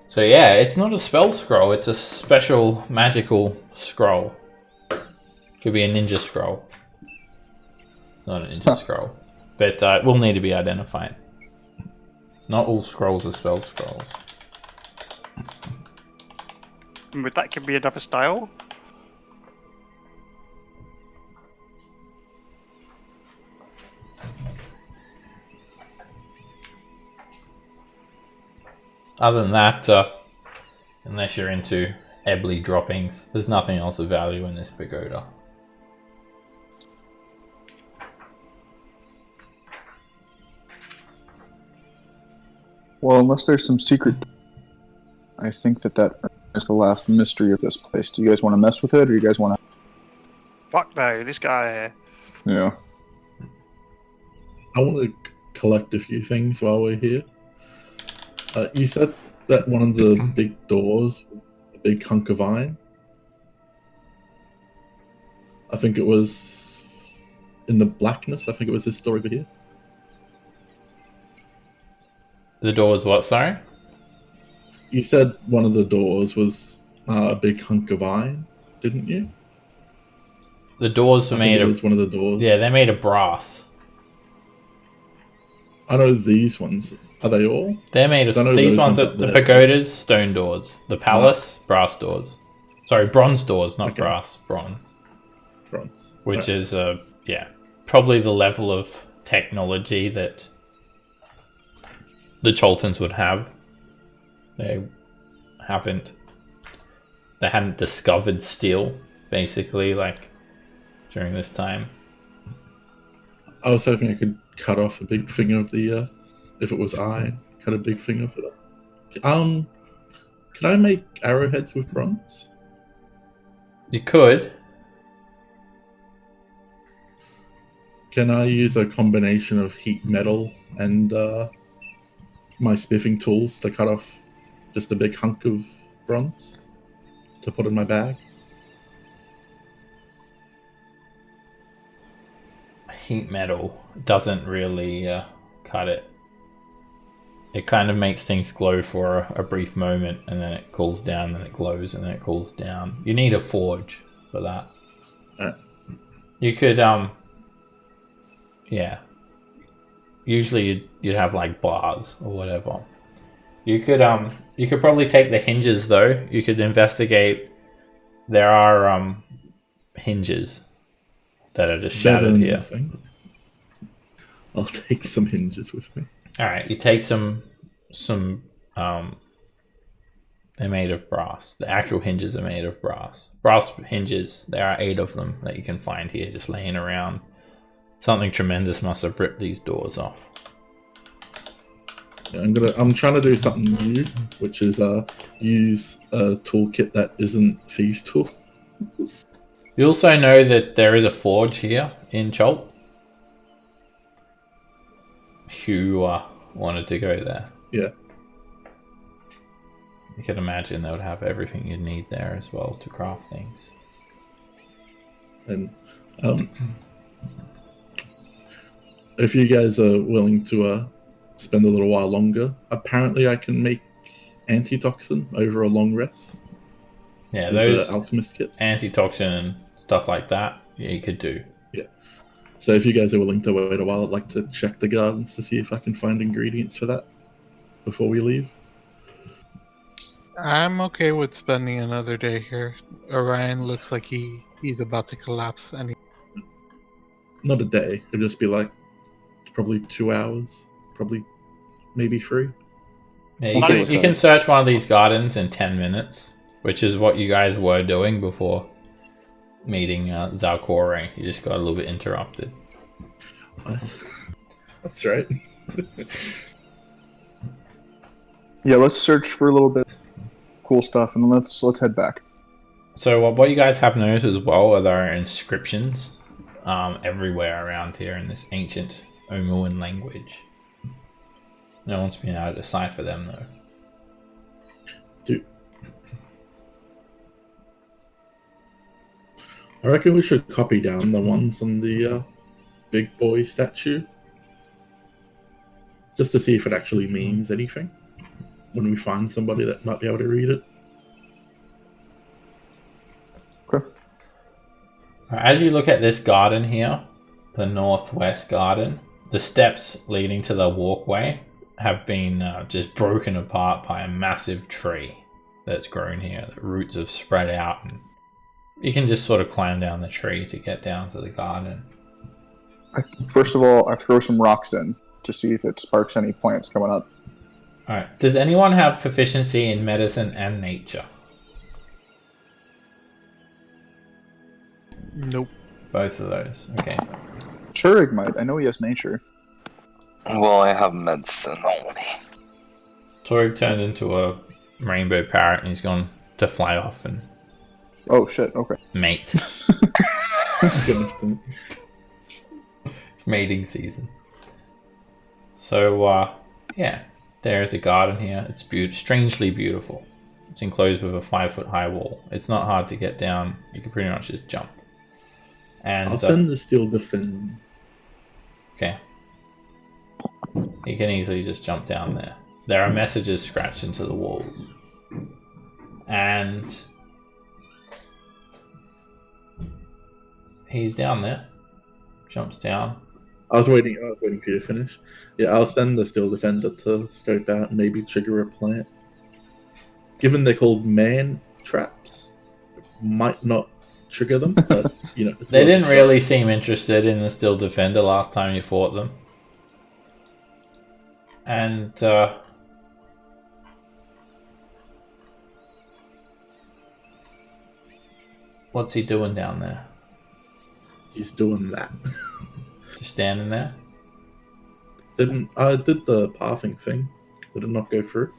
So yeah, it's not a spell scroll, it's a special magical scroll. Could be a ninja scroll. It's not a ninja scroll. But it will need to be identified. Not all scrolls are spell scrolls. But that could be another style. Other than that, unless you're into Ebly droppings, there's nothing else of value in this pagoda. Well, unless there's some secret, I think that is the last mystery of this place. Do you guys want to mess with it, or do you guys want to? Fuck no, this guy here. Yeah. I want to collect a few things while we're here. You said that one of the big doors was a big hunk of iron. I think it was in the blackness. I think it was this door over here. The door is what, sorry? You said one of the doors was a big hunk of iron, didn't you? The doors are made it of... was one of the doors. Yeah, they're made of brass. I know these ones. Are they all? They're made of... These ones are the pagodas, stone doors. The palace, brass doors. Sorry, bronze doors, not brass. Bronze. Bronze. Which is, yeah, probably the level of technology that the Choltons would have. They hadn't discovered steel, basically, like, during this time. I was hoping I could cut off a big finger of the, if it was iron, cut a big finger for that. Can I make arrowheads with bronze? You could. Can I use a combination of heat metal and my smithing tools to cut off just a big hunk of bronze to put in my bag? Heat metal doesn't really cut it. It kind of makes things glow for a brief moment, and then it cools down, and it glows, and then it cools down. You need a forge for that. You could, yeah. Usually you'd have like bars or whatever. You could probably take the hinges though. You could investigate. There are hinges that are just shattered here. Nothing. I'll take some hinges with me. All right, you take some. They're made of brass. The actual hinges are made of brass. Brass hinges. There are 8 of them that you can find here, just laying around. Something tremendous must have ripped these doors off. Yeah, I'm trying to do something new, which is use a toolkit that isn't thieves' tools. You also know that there is a forge here in Cholt. You wanted to go there. Yeah. You can imagine they would have everything you'd need there as well to craft things. And if you guys are willing to spend a little while longer, apparently I can make antitoxin over a long rest. Yeah, with those alchemist kit. Antitoxin and stuff like that, yeah, you could do. Yeah. So if you guys are willing to wait a while, I'd like to check the gardens to see if I can find ingredients for that before we leave. I'm okay with spending another day here. Orion looks like he's about to collapse. Not a day. It'd just be like probably 2 hours. Probably maybe 3. Yeah, you can search one of these gardens in 10 minutes, which is what you guys were doing before meeting Zalkore. You just got a little bit interrupted. That's right. Yeah, let's search for a little bit cool stuff, and then let's head back. So what you guys have noticed as well are there are inscriptions everywhere around here in this ancient Omuan language. No one's been able to decipher them though. Dude. I reckon we should copy down the ones on the big boy statue. Just to see if it actually means anything. When we find somebody that might be able to read it. Okay. As you look at this garden here, the northwest garden, the steps leading to the walkway have been just broken apart by a massive tree that's grown here. The roots have spread out, and you can just sort of climb down the tree to get down to the garden. First of all, I throw some rocks in to see if it sparks any plants coming up. Alright, does anyone have proficiency in medicine and nature? Nope. Both of those, okay. Turig might. I know he has nature. Well, I have medicine only. Torg turned into a rainbow parrot and he's gone to fly off and Oh shit, okay. mate. Good. It's mating season. So, yeah. There's a garden here. It's strangely beautiful. It's enclosed with a 5-foot high wall. It's not hard to get down. You can pretty much just jump. And I'll send the steel defend. okay. You can easily just jump down there. There are messages scratched into the walls. And he's down there. Jumps down. I was waiting for you to finish. Yeah, I'll send the steel defender to scope out and maybe trigger a plant. Given they're called man traps, might not trigger them, but you know, it's They didn't really seem interested in the steel defender last time you fought them. And what's he doing down there? He's doing that. Just standing there? I did the pathing thing. Did it not go through?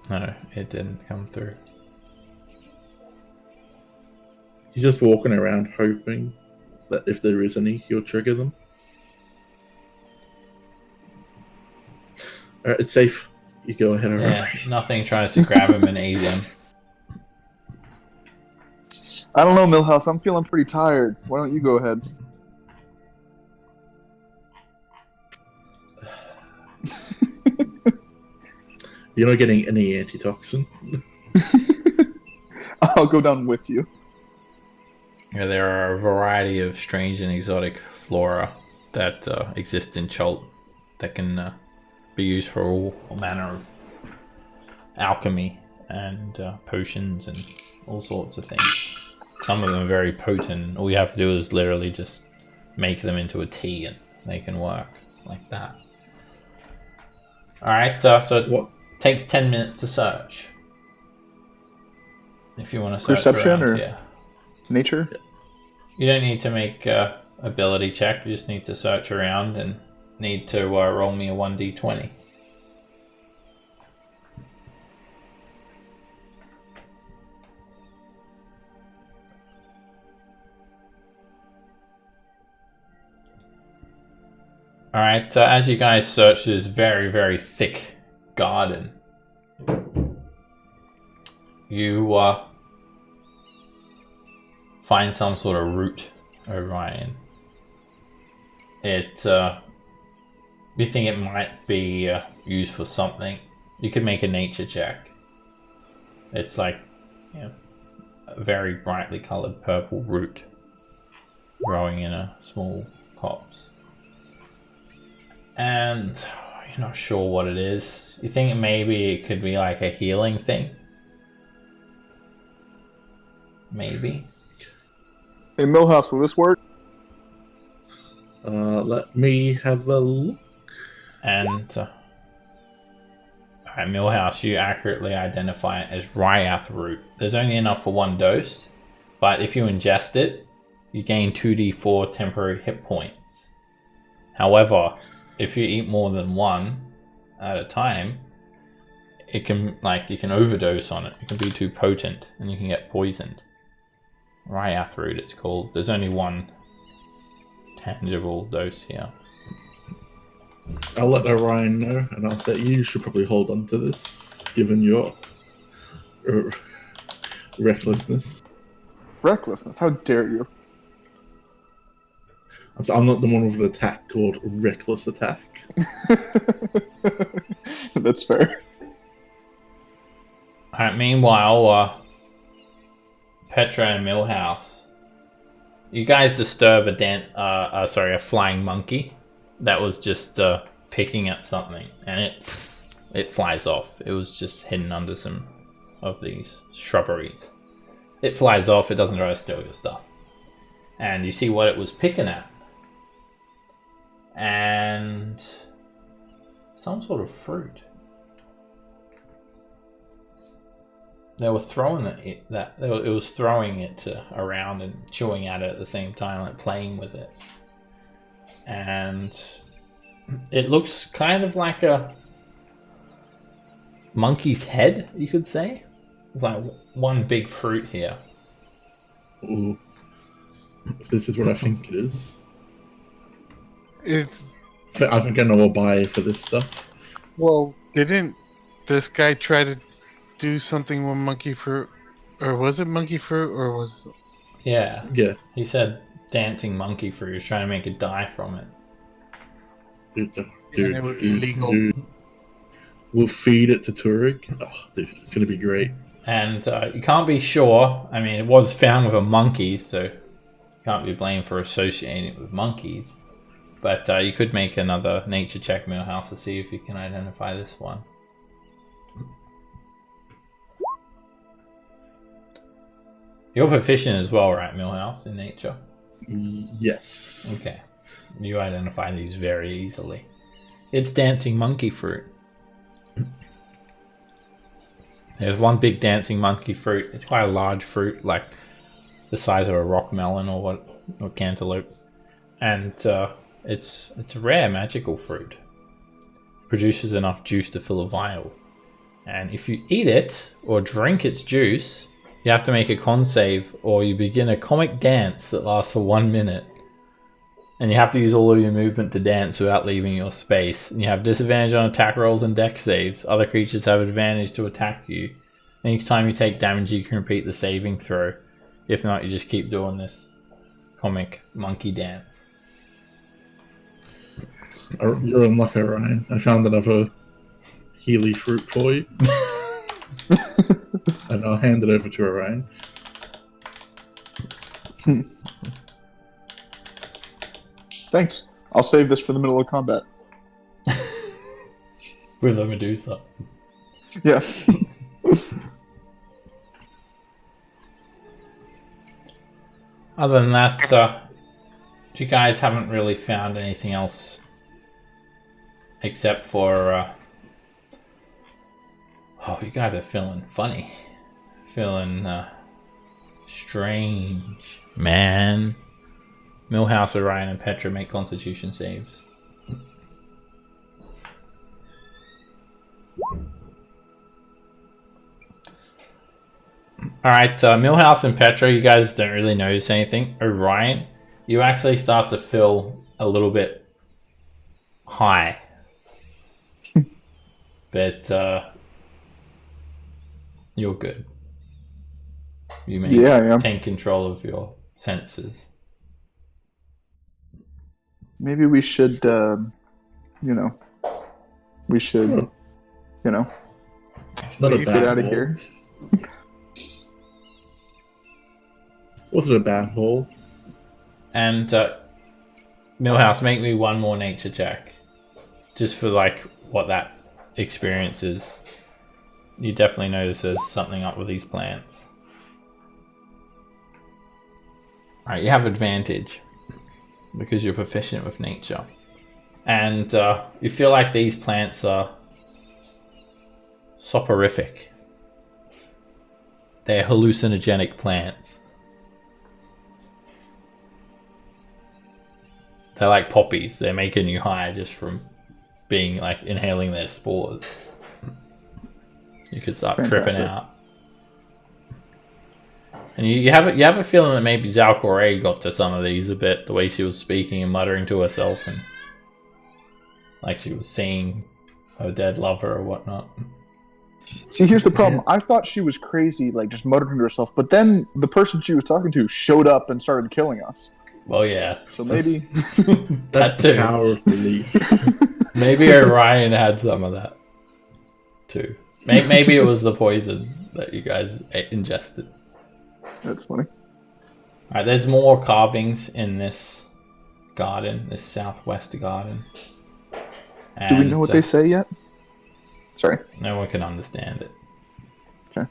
No, it didn't come through. He's just walking around hoping that if there is any, you'll trigger them. Alright, it's safe. You go ahead and Yeah, nothing tries to grab him and eat him. I don't know, Millhouse. I'm feeling pretty tired. Why don't you go ahead? You're not getting any antitoxin. I'll go down with you. Yeah, there are a variety of strange and exotic flora that exist in Chult that can be used for all manner of alchemy and potions and all sorts of things. Some of them are very potent. All you have to do is literally just make them into a tea and they can work like that. Alright, so it takes 10 minutes to search. If you want to search Perception around, or yeah. nature? You don't need to make a ability check. You just need to search around and need to roll me a 1d20. Alright, as you guys search this very, very thick garden, you find some sort of root, Orion. You think it might be used for something. You could make a nature check. It's like, you know, a very brightly colored purple root growing in a small copse. And you're not sure what it is. You think maybe it could be like a healing thing? Maybe. Hey, Millhouse, will this work? Let me have a look. And at Millhouse, you accurately identify it as Ryath root. There's only enough for one dose, but if you ingest it, you gain 2d4 temporary hit points. However, if you eat more than one at a time, it can, like, you can overdose on it. It can be too potent and you can get poisoned. Ryath root, it's called. There's only one tangible dose here. I'll let Orion know, and I'll say you should probably hold on to this, given your recklessness. Recklessness? How dare you? I'm not the one with an attack called Reckless Attack. That's fair. Alright, meanwhile, Petra and Millhouse, you guys disturb a flying monkey that was just picking at something, and it flies off. It was just hidden under some of these shrubberies. It flies off. It doesn't try to steal your stuff, and you see what it was picking at, and some sort of fruit. They were throwing it was throwing it around and chewing at it at the same time, like playing with it. And it looks kind of like a monkey's head, you could say. It's like one big fruit here. Ooh. If this is what I think it is. I think I know a buy for this stuff. Well, didn't this guy try to do something with monkey fruit? Or was it monkey fruit, or was... Yeah. Yeah. He said dancing monkey fruit. He was trying to make a dye from it. And it was illegal. Dude. We'll feed it to Turig. Oh, dude, it's going to be great. And you can't be sure. I mean, it was found with a monkey, so you can't be blamed for associating it with monkeys. But you could make another nature check, Millhouse, to see if you can identify this one. You're proficient as well, right, Millhouse, in nature? Yes. Okay. You identify these very easily. It's dancing monkey fruit. There's one big dancing monkey fruit. It's quite a large fruit, like the size of a rock melon or cantaloupe. And it's a rare magical fruit. It produces enough juice to fill a vial. And if you eat it or drink its juice, you have to make a con save, or you begin a comic dance that lasts for 1 minute. And you have to use all of your movement to dance without leaving your space. And you have disadvantage on attack rolls and dex saves. Other creatures have advantage to attack you. And each time you take damage, you can repeat the saving throw. If not, you just keep doing this comic monkey dance. You're unlucky, Ryan. I found another Healy fruit for you. And I'll hand it over to Orion. Thanks. I'll save this for the middle of combat. With a Medusa. Yeah. Other than that, you guys haven't really found anything else except for you guys are feeling funny, feeling strange, man. Millhouse, Orion, and Petra make Constitution saves. Alright, Millhouse and Petra, you guys don't really notice anything. Orion, you actually start to feel a little bit high. But you're good. You may take control of your senses. Maybe we should, we should, Not a get bad out of haul. here. Was it a bad haul? And Millhouse, make me one more nature check. Just for like what that experience is. You definitely notice there's something up with these plants. Alright, you have advantage because you're proficient with nature. And you feel like these plants are soporific. They're hallucinogenic plants. They're like poppies. They're making you high just from being like inhaling their spores. You could start tripping out. And you have a feeling that maybe Zalkore got to some of these a bit, the way she was speaking and muttering to herself, and like she was seeing her dead lover or whatnot. See, here's the problem. I thought she was crazy, like just muttering to herself, but then the person she was talking to showed up and started killing us. Well, yeah. So maybe That's the power of belief. Maybe Orion had some of that too. Maybe it was the poison that you guys ingested. That's funny. Alright, there's more carvings in this garden, this southwest garden. And, do we know what they say yet? Sorry. No one can understand it. Okay.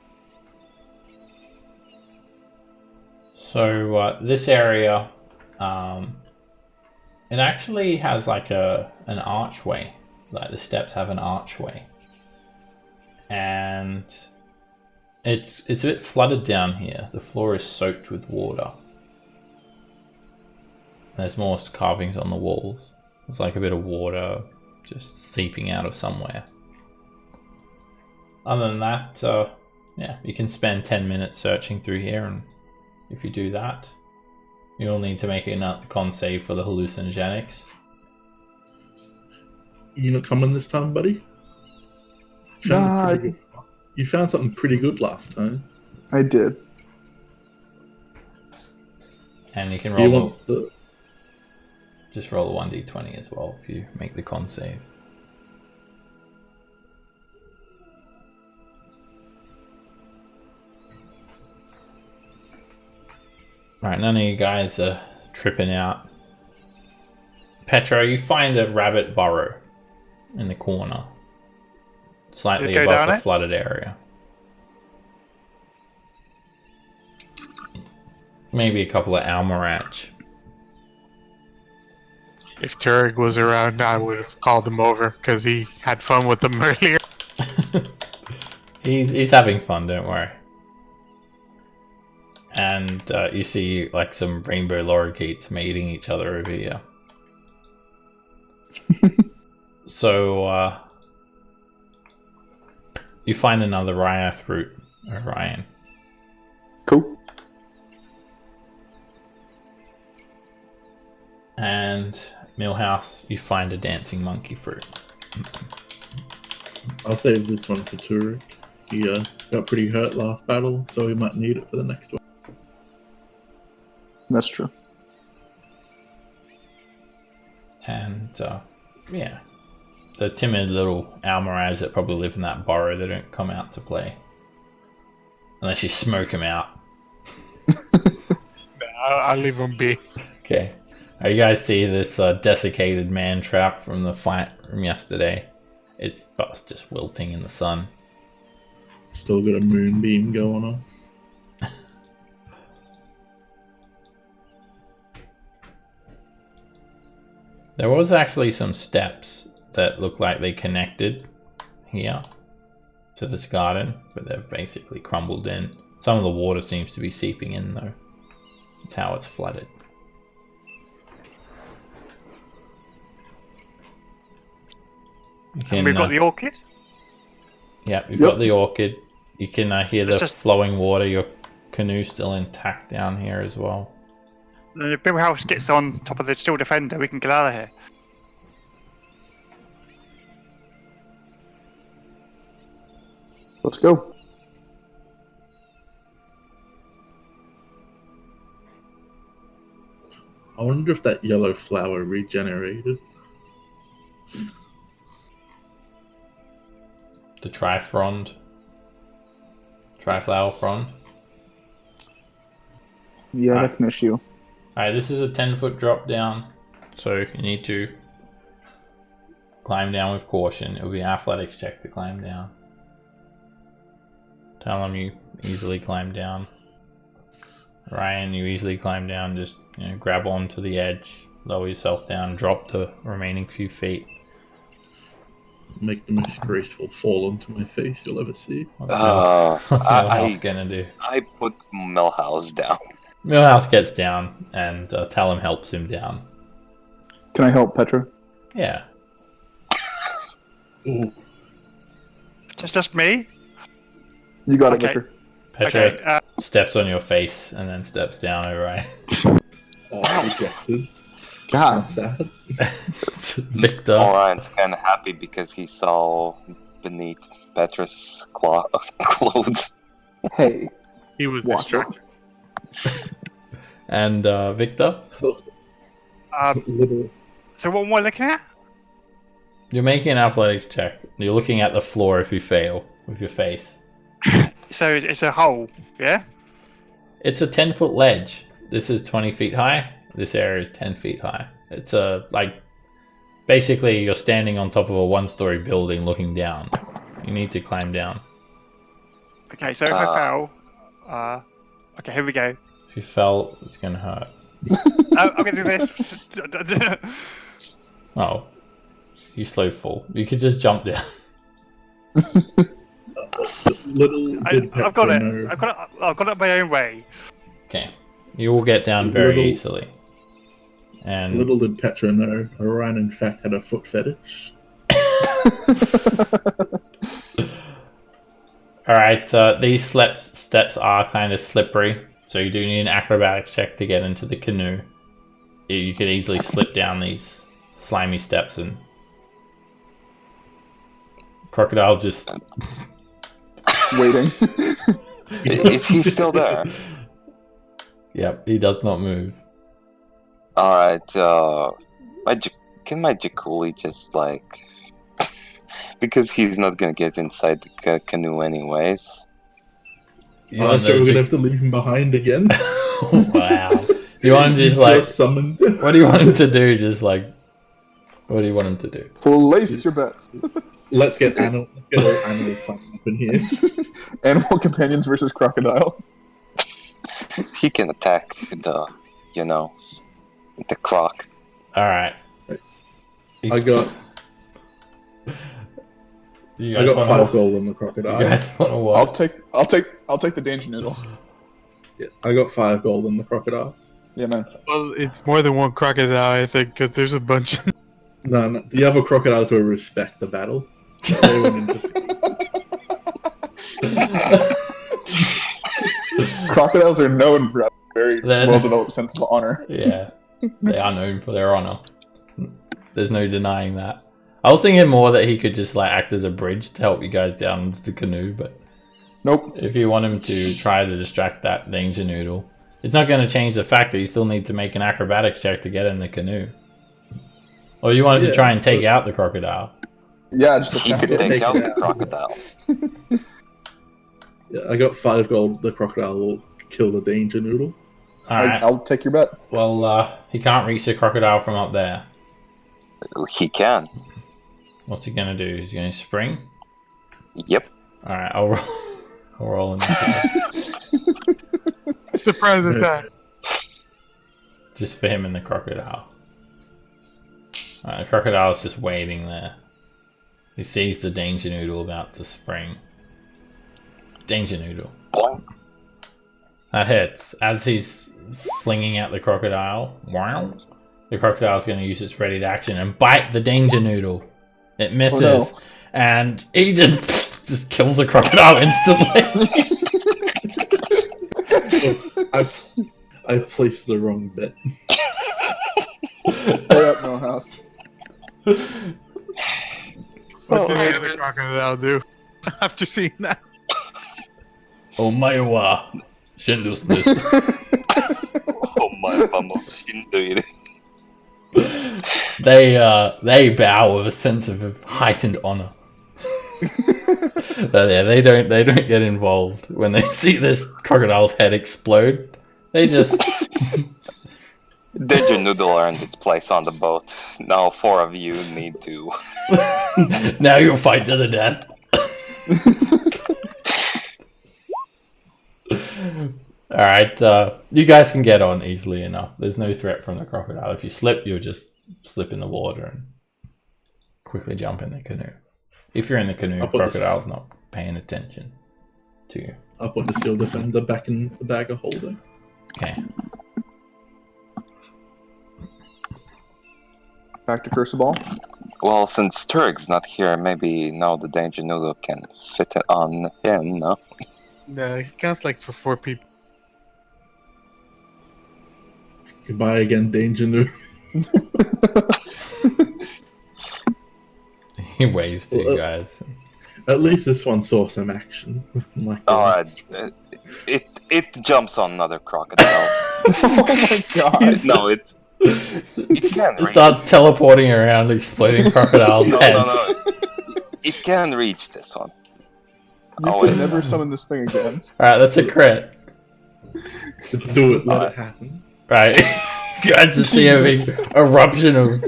So this area, it actually has like an archway. Like the steps have an archway, and it's a bit flooded down here. The floor is soaked with water. There's more carvings on the walls. There's like a bit of water just seeping out of somewhere. Other than that, yeah, you can spend 10 minutes searching through here, and if you do that, you'll need to make a con save for the hallucinogenics. You not coming this time, buddy? You found something pretty good last time. I did. And you can Do you roll want the... just roll a 1d20 as well if you make the con save. Right, none of you guys are tripping out. Petra, you find a rabbit burrow in the corner, slightly above the flooded area. Maybe a couple of almarach. If Turek was around, I would have called him over because he had fun with them earlier. He's having fun, don't worry. And you see like some rainbow lorikeets mating each other over here. So you find another Ryath root, Orion. Cool. And Millhouse, you find a dancing monkey fruit. I'll save this one for Turek. He got pretty hurt last battle, so we might need it for the next one. That's true. And yeah, the timid little Almirage that probably live in that burrow, they don't come out to play unless you smoke them out. I'll leave him be. Okay. You guys see this desiccated man trap from the fight from yesterday? It's just wilting in the sun. Still got a moonbeam going on. There was actually some steps that look like they connected here to this garden, but they've basically crumbled in. Some of the water seems to be seeping in though. That's how it's flooded. And we've got the orchid. Yeah, we've got the orchid. You can hear the It's just- flowing water. Your canoe's still intact down here as well. And if Bill House gets on top of the Steel Defender, we can get out of here. Let's go. I wonder if that yellow flower regenerated. The Trifrond. Triflower frond. Yeah, that's an issue. Alright, this is a 10-foot drop down, so you need to climb down with caution. It will be an athletics check to climb down. Tell them you easily climb down. Ryan, you easily climb down, just grab onto the edge, lower yourself down, drop the remaining few feet. Make the most graceful fall onto my face you'll ever see. What's Millhouse gonna do? I put Millhouse down. Millhouse gets down, and Talon helps him down. Can I help Petra? Yeah. Ooh. Just me? You got Okay. it, Victor. Petra Okay. steps on your face and then steps down, alright. Oh, rejected. God. That's sad. Victor. Orion's kind of happy because he saw beneath Petra's clothes. Hey, He was watch it. distracted. And Victor, Little. So what am I looking at? you're making an athletics check. You're looking at the floor if you fail with your face. So it's a hole, yeah? It's a 10-foot ledge. This is 20 feet high. This area is 10 feet high. It's basically you're standing on top of a one-story building looking down. You need to climb down. Okay, so if I fell, okay, here we go. If you fell, it's gonna hurt. I'm gonna do this. Oh, you slow fall. You could just jump down. Little did I've got Petra it. know. I've got it my own way. Okay, you will get down very Little- easily. And Little did Petra know, Orion in fact had a foot fetish. Alright, these steps are kind of slippery, so you do need an acrobatics check to get into the canoe. You could easily slip down these slimy steps, and Crocodile just waiting. Is he still there? Yep, he does not move. Alright, can my Jakuli just because he's not gonna get inside the canoe anyways. You So we're gonna have to leave him behind again. Wow. You want him just Just summoned. what do you want him to do? What do you want him to do? Place your bets. Let's get animal fun up in here. Animal companions versus crocodile. He can attack the croc. Alright. I got You I guys got wanna- 5 gold on the You crocodile. guys want to what? I'll take the danger noodle. Yeah, I got 5 gold on the crocodile. Yeah, man. Well, it's more than one crocodile, I think, because there's a bunch. No, the other crocodiles will respect the battle. They went into Crocodiles are known for a very Then- well-developed sense of honor. Yeah. They are known for their honor. There's no denying that. I was thinking more that he could just like act as a bridge to help you guys down into the canoe, but Nope. if you want him to try to distract that danger noodle, it's not going to change the fact that you still need to make an acrobatics check to get in the canoe. Or you wanted to try and take out the crocodile. Yeah, just He attack could it. take out the crocodile. Yeah, I got 5 gold. The crocodile will kill the danger noodle. Alright, I'll take your bet. well, he can't reach the crocodile from up there. He can. What's he going to do? He's going to spring? Yep. Alright, I'll roll initiative. Surprise attack. Just for him and the crocodile. The crocodile's just waiting there. He sees the danger noodle about to spring. Danger noodle. Boing. That hits. As he's flinging at the crocodile, wow, the crocodile's going to use its ready to action and bite the danger noodle. It misses, no. and he just kills the crocodile instantly. I placed the wrong bet. Hurry up, Millhouse. What did the other crocodile do after seeing that? Omae wa shindesu desu. They bow with a sense of heightened honor. But yeah, they don't get involved when they see this crocodile's head explode. They just Danger Noodle earned its place on the boat. Now 4 of you need to. now you'll fight to the death. Alright, you guys can get on easily enough. There's no threat from the crocodile. If you slip, you'll just slip in the water and quickly jump in the canoe. If you're in the canoe, crocodile's not paying attention to you. I'll put the Steel Defender back in the bag of holding. Okay. Back to Crucible. Well, since Turg's not here, maybe now the Danger Noodle can fit it on him, no? No, he counts like for 4 people. Goodbye again, Danger Noodle. He waves to you guys. At least this one saw some action. Like It jumps on another crocodile. Oh my god. No, it can It reach. starts teleporting around, exploding crocodiles' No, heads. no. It can reach this one. You Oh, can wait. never summon this thing again. Alright, that's a crit. Let's do it. Let it happen. Right. You guys just see a big eruption of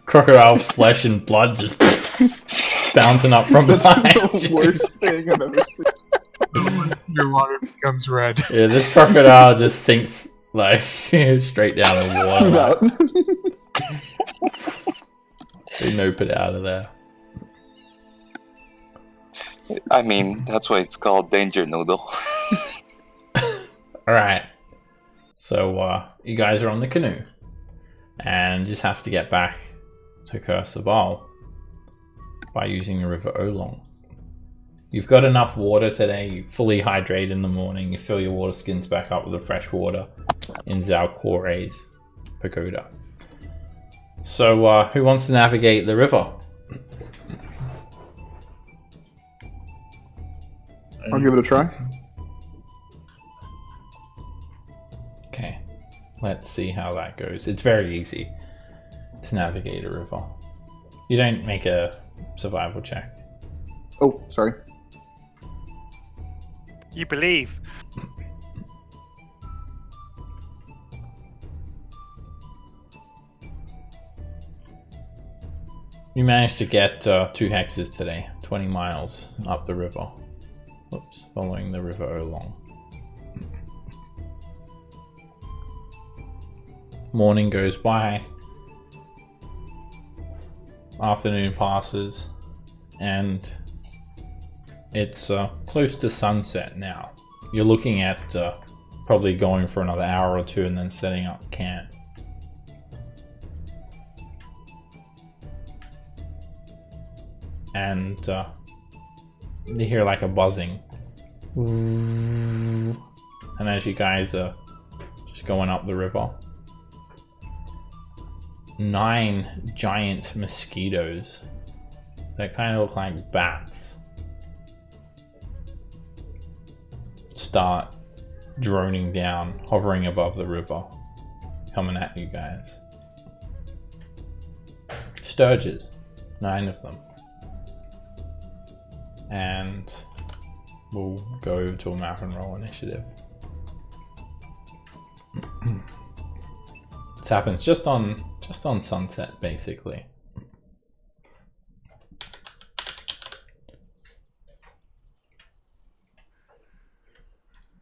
crocodile flesh and blood just bouncing up from That's behind the you. worst thing I've ever seen. Your water becomes red. Yeah, this crocodile just sinks like straight down the water. He's out. They nope it out of there. I mean, that's why it's called Danger Noodle. Alright. So, you guys are on the canoe. And just have to get back to Curse of Baal by using the River Oolong. You've got enough water today. You fully hydrate in the morning. You fill your water skins back up with the fresh water in Zalkore's pagoda. So, who wants to navigate the river? I'll give it a try. Okay, let's see how that goes. It's very easy to navigate a river. You don't make a survival check. Oh, sorry. You believe. You managed to get 2 hexes today, 20 miles up the river. Whoops, following the River Oolong. Morning goes by. Afternoon passes. And it's close to sunset now. You're looking at probably going for another hour or 2 and then setting up camp. And you hear like a buzzing. And as you guys are just going up the river, 9 giant mosquitoes that kind of look like bats start droning down, hovering above the river, coming at you guys. Sturges, 9 of them. And we'll go over to a map and roll initiative. This happens just on sunset, basically.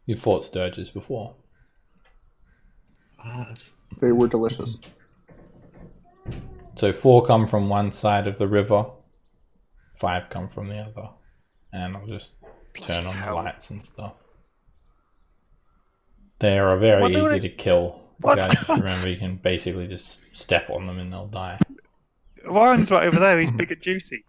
You fought Sturges before. They were delicious. So 4 come from one side of the river, 5 come from the other. And I'll just turn on the lights and stuff. They are very easy to kill. You guys remember, you can basically just step on them and they'll die. Warren's right over there, he's big and juicy.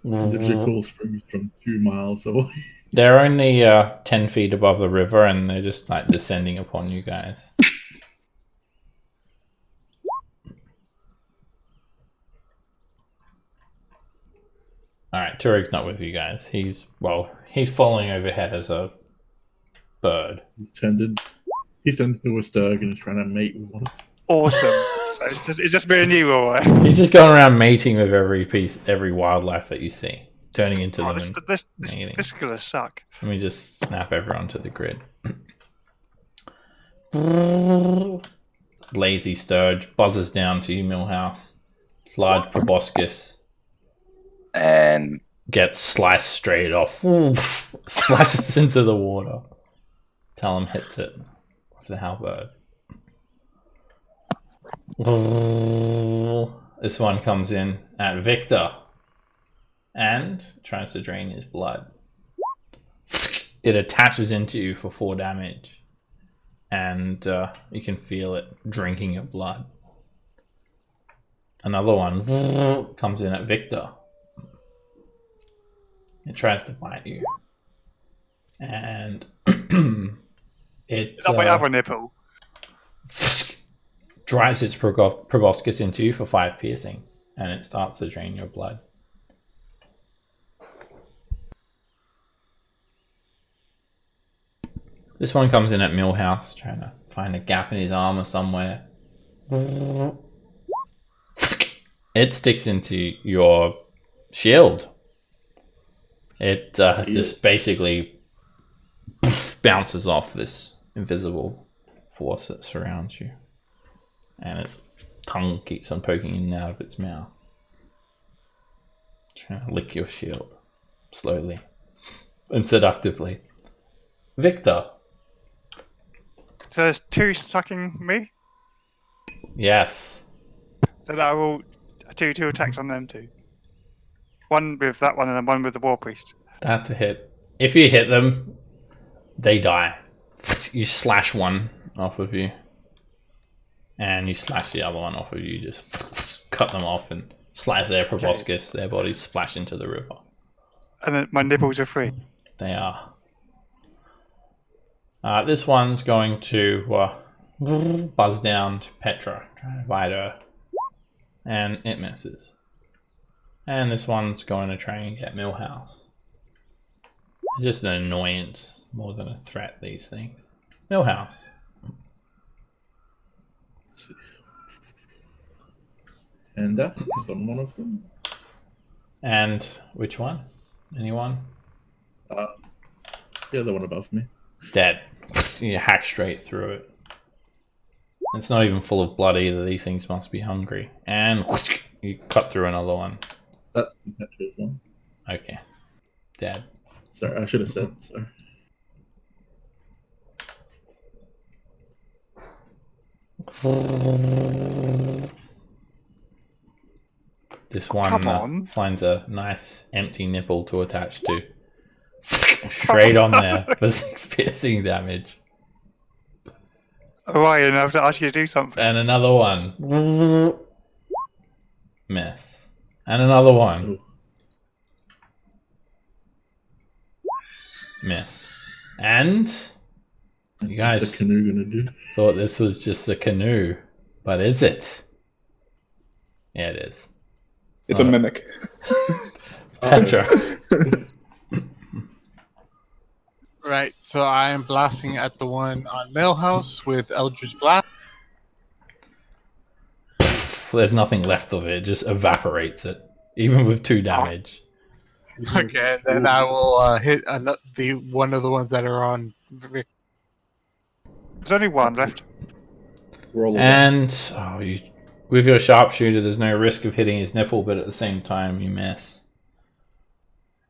The Jiggles from 2 miles away. They're only 10 feet above the river and they're just like descending upon you guys. Alright, Turek's not with you guys. He's following overhead as a bird. He's turned into a Sturg and is trying to mate with one of them. Awesome. So it's just me and you, alright? He's just going around mating with every wildlife that you see. Turning into them and mating. This is gonna suck. Let me just snap everyone to the grid. Lazy Sturge buzzes down to you, Millhouse. It's large proboscis. And Gets sliced straight off. Splashes into the water. Talon hits it with the halberd. This one comes in at Victor and tries to drain his blood. It attaches into you for 4 damage and you can feel it drinking your blood. Another one comes in at Victor. It tries to bite you and it Not my other nipple. drives its proboscis into you for 5 piercing and it starts to drain your blood. This one comes in at Millhouse, trying to find a gap in his armor somewhere. It sticks into your shield. It just basically bounces off this invisible force that surrounds you. And its tongue keeps on poking in and out of its mouth. Trying to lick your shield. Slowly. And seductively. Victor. So there's 2 sucking me? Yes. Then I will do 2 attacks on them too. One with that one and then one with the War Priest. That's a hit. If you hit them, they die. You slash one off of you. And you slash the other one off of you. Just cut them off and slice their proboscis. Their bodies splash into the river. And then my nipples are free. They are. This one's going to buzz down to Petra, trying to bite her. And it misses. And this one's going to try and get Millhouse. Just an annoyance more than a threat, these things. Millhouse. And that is on one of them. And which one? Anyone? The other one above me. Dead. You hack straight through it. It's not even full of blood either. These things must be hungry. And you cut through another one. That's Petra's one. Okay. Dead. Sorry, I should have said. Sorry. This one finds a nice empty nipple to attach to. Straight on there for 6 piercing damage. Orion, I have to ask you to do something. And another one. Miss. And another one. Miss. And you guys What's the canoe gonna do? thought this was just a canoe, but is it? Yeah, it is. It's a mimic. Petra. Right, so I am blasting at the one on Millhouse with Eldritch Blast. There's nothing left of it. It just evaporates it, even with 2 damage. Okay, and then I will hit the one of the ones that are on Vic. There's only one left. Roll a one. And with your sharpshooter, there's no risk of hitting his nipple, but at the same time, you miss.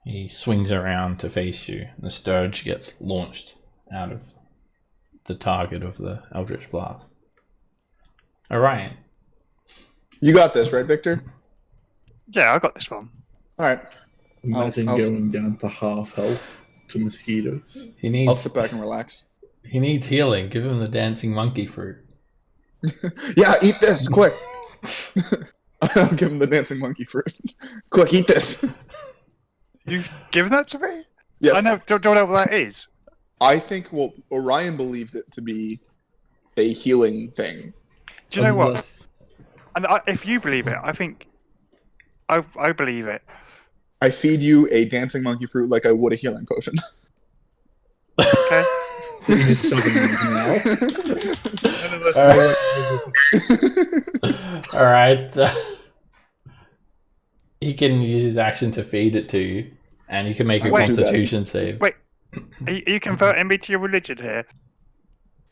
He swings around to face you. The Sturge gets launched out of the target of the Eldritch Blast. Alright. You got this, right, Victor? Yeah, I got this one. All right. Imagine I'll- going down to half health to mosquitoes. I'll sit back and relax. He needs healing. Give him the dancing monkey fruit. Yeah, eat this, quick. I'll give him the dancing monkey fruit. Quick, eat this. You've given that to me? Yes. I don't know what that is. I think, well, Orion believes it to be a healing thing. Do you know what? Unless- And if you believe it, I think I believe it. I feed you a dancing monkey fruit like I would a healing potion. Okay. So you just shove it in his mouth. None of us know what it is. Alright. He can use his action to feed it to you, and you can make a Wait. constitution save. Wait, are you converting me to your religion here?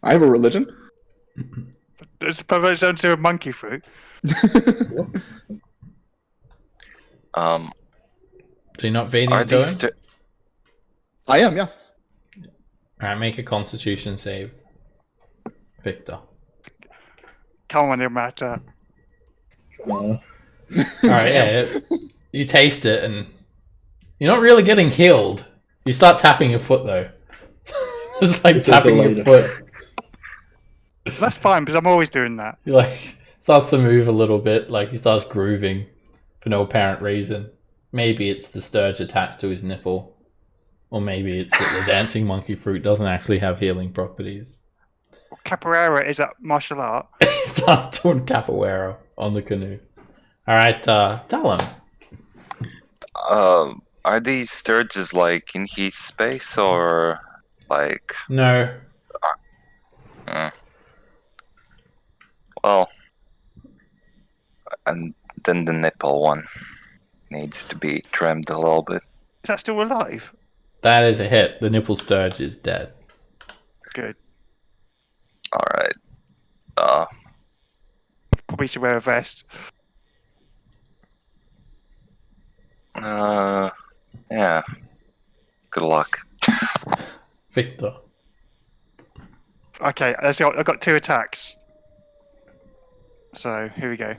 I have a religion. It's perverts into a monkey fruit. So you're not feeding Are it to these him? I am, yeah. Alright, make a constitution save. Victor. Come on, no matter. Alright, yeah. You taste it, and you're not really getting healed. You start tapping your foot, though. It's like It's a tapping your delayed foot. effect. That's fine because I'm always doing that. He like starts to move a little bit, like he starts grooving for no apparent reason. Maybe it's the sturge attached to his nipple, or maybe it's that the dancing monkey fruit doesn't actually have healing properties. Capoeira is a martial art. He starts doing capoeira on the canoe. All right, tell him. Are these sturges like in heat space or like? No, Well, and then the nipple one needs to be trimmed a little bit. Is that still alive? that is a hit. The nipple sturge is dead. Good. All right. Probably should wear a vest. Yeah. Good luck. Victor. Okay, let's go. I've got 2 attacks. So here we go.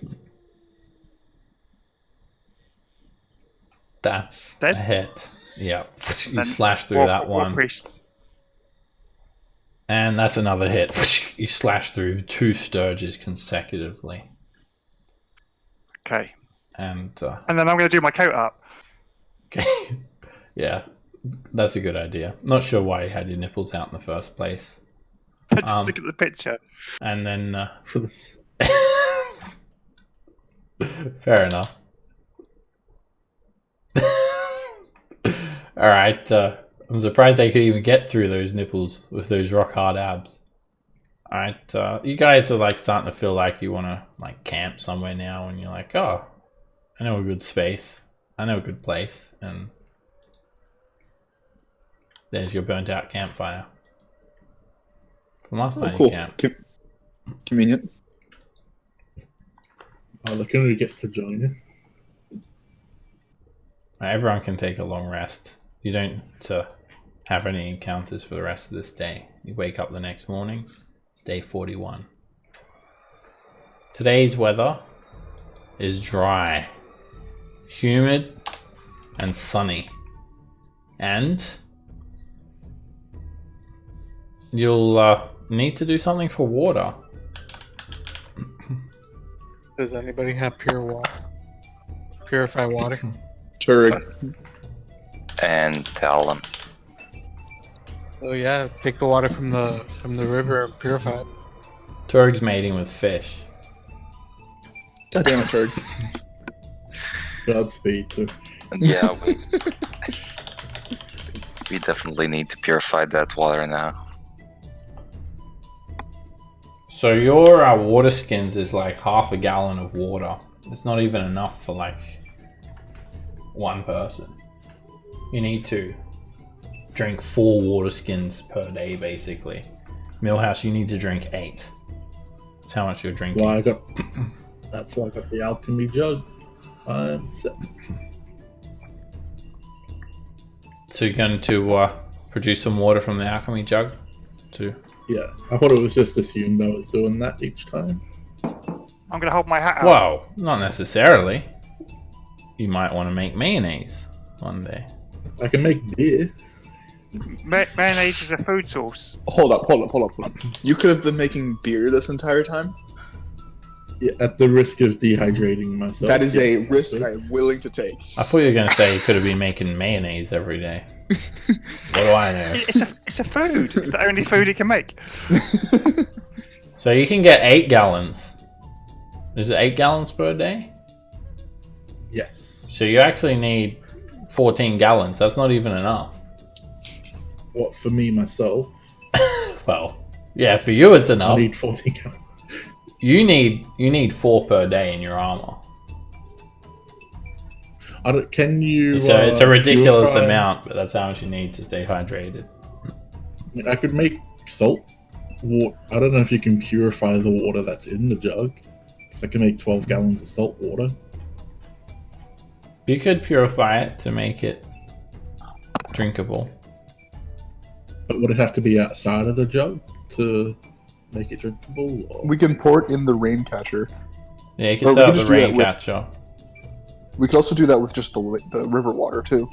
That's Dead? a hit. Yeah, you Then slash through War- that War one. Priest. And that's another hit. You slash through 2 sturges consecutively. Okay. And, And then I'm going to do my coat up. okay. Yeah, that's a good idea. Not sure why you had your nipples out in the first place. Just look at the picture. And then, For this. fair enough. Alright, I'm surprised I could even get through those nipples with those rock hard abs. Alright, you guys are like starting to feel like you want to like camp somewhere now, and you're like, oh, I know a good space. I know a good place. And there's your burnt out campfire. From last Oh, time cool. you camped. Convenient. Oh, the canoe gets to join you. Everyone can take a long rest. You don't have any encounters for the rest of this day. You wake up the next morning. It's day 41. Today's weather is dry, humid, and sunny. And you'll need to do something for water. Does anybody have pure water? Purify water? Turg. And tell them. Oh yeah, take the water from the river and purify it. Turg's mating with fish. God damn it, Turd. Godspeed. Too. Yeah, we definitely need to purify that water now. So your water skins is like half a gallon of water. It's not even enough for like one person. You need to drink 4 water skins per day, basically. Millhouse, you need to drink 8. That's how much you're drinking. That's why I got the alchemy jug. So you're going to produce some water from the alchemy jug too? Yeah, I thought it was just assumed I was doing that each time. I'm going to hold my hat out. Well, not necessarily. You might want to make mayonnaise one day. I can make beer. Mayonnaise is a food source. Hold up. You could have been making beer this entire time? Yeah, at the risk of dehydrating myself. That is a risk I'm willing to take. I thought you were going to say you could have been making mayonnaise every day. What do I know? It's a food. It's the only food he can make. So you can get 8 gallons. Is it 8 gallons per day? Yes. So you actually need 14 gallons. That's not even enough. What, for me, myself? Well, yeah, for you it's enough. I need 14 gallons. You need 4 per day in your armor. Can you... So it's a ridiculous purify? amount, but that's how much you need to stay hydrated. I mean, I could make salt water. I don't know if you can purify the water that's in the jug. So I can make 12 gallons of salt water. You could purify it to make it drinkable. But would it have to be outside of the jug to make it drinkable? Or... We can pour it in the rain catcher. Yeah, you can Or we set up could the just do that rain with- catcher. We could also do that with just the river water, too.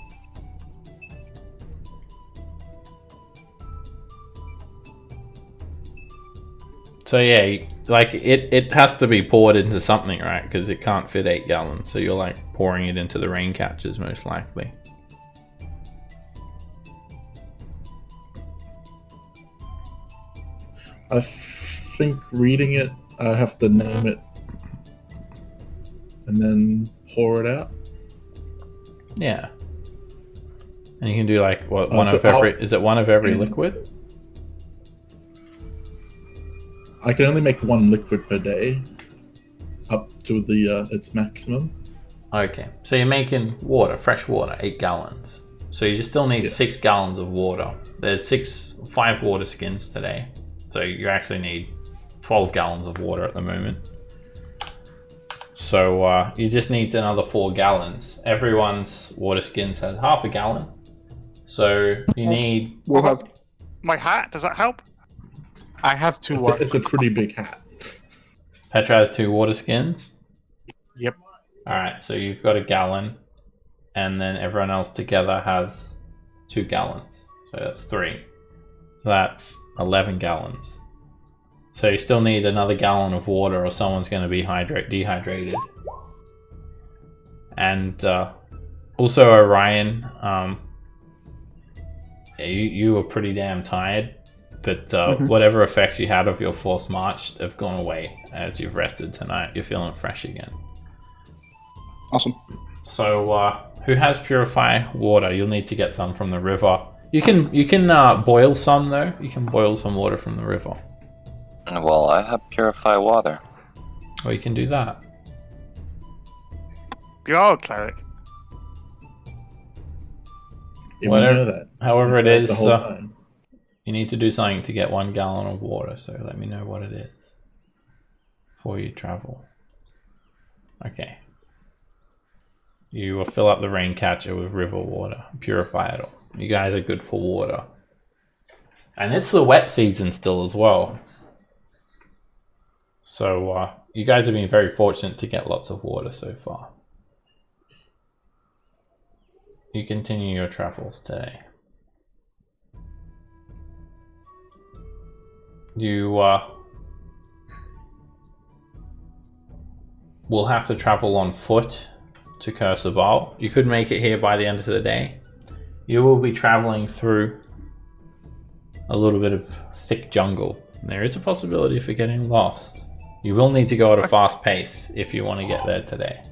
So yeah, like it has to be poured into something, right? Because it can't fit 8 gallons. So you're like pouring it into the rain catchers most likely. I think reading it, I have to name it and then pour it out. Yeah. And you can do like what Oh, so is it one of every liquid? I can only make 1 liquid per day, up to the its maximum. Okay. So you're making water, fresh water, 8 gallons. So you just still need 6 gallons of water. There's 5 water skins today. So you actually need 12 gallons of water at the moment. So you just need another 4 gallons. Everyone's water skins has half a gallon. So you need... We'll have... My hat, does that help? I have 2 It's a pretty big hat. Petra has 2 water skins. Yep. Alright, so you've got a gallon. And then everyone else together has 2 gallons. So that's 3. So that's 11 gallons. So you still need another gallon of water or someone's going to be dehydrated. And also Orion, you were pretty damn tired. But whatever effects you had of your forced march have gone away as you've rested tonight. You're feeling fresh again. Awesome. So who has purify water? You'll need to get some from the river. You can boil some though. You can boil some water from the river. Well, I have purify water. Or you can do that. You are a cleric. Yeah, Whatever- we know that. however it The is, whole time. You need to do something to get 1 gallon of water. So let me know what it is before you travel. Okay. You will fill up the rain catcher with river water. Purify it all. You guys are good for water. And it's the wet season still as well. So you guys have been very fortunate to get lots of water so far. You continue your travels today. You will have to travel on foot to Kursabal. You could make it here by the end of the day. You will be traveling through a little bit of thick jungle. There is a possibility for getting lost. You will need to go at a fast pace if you want to get there today.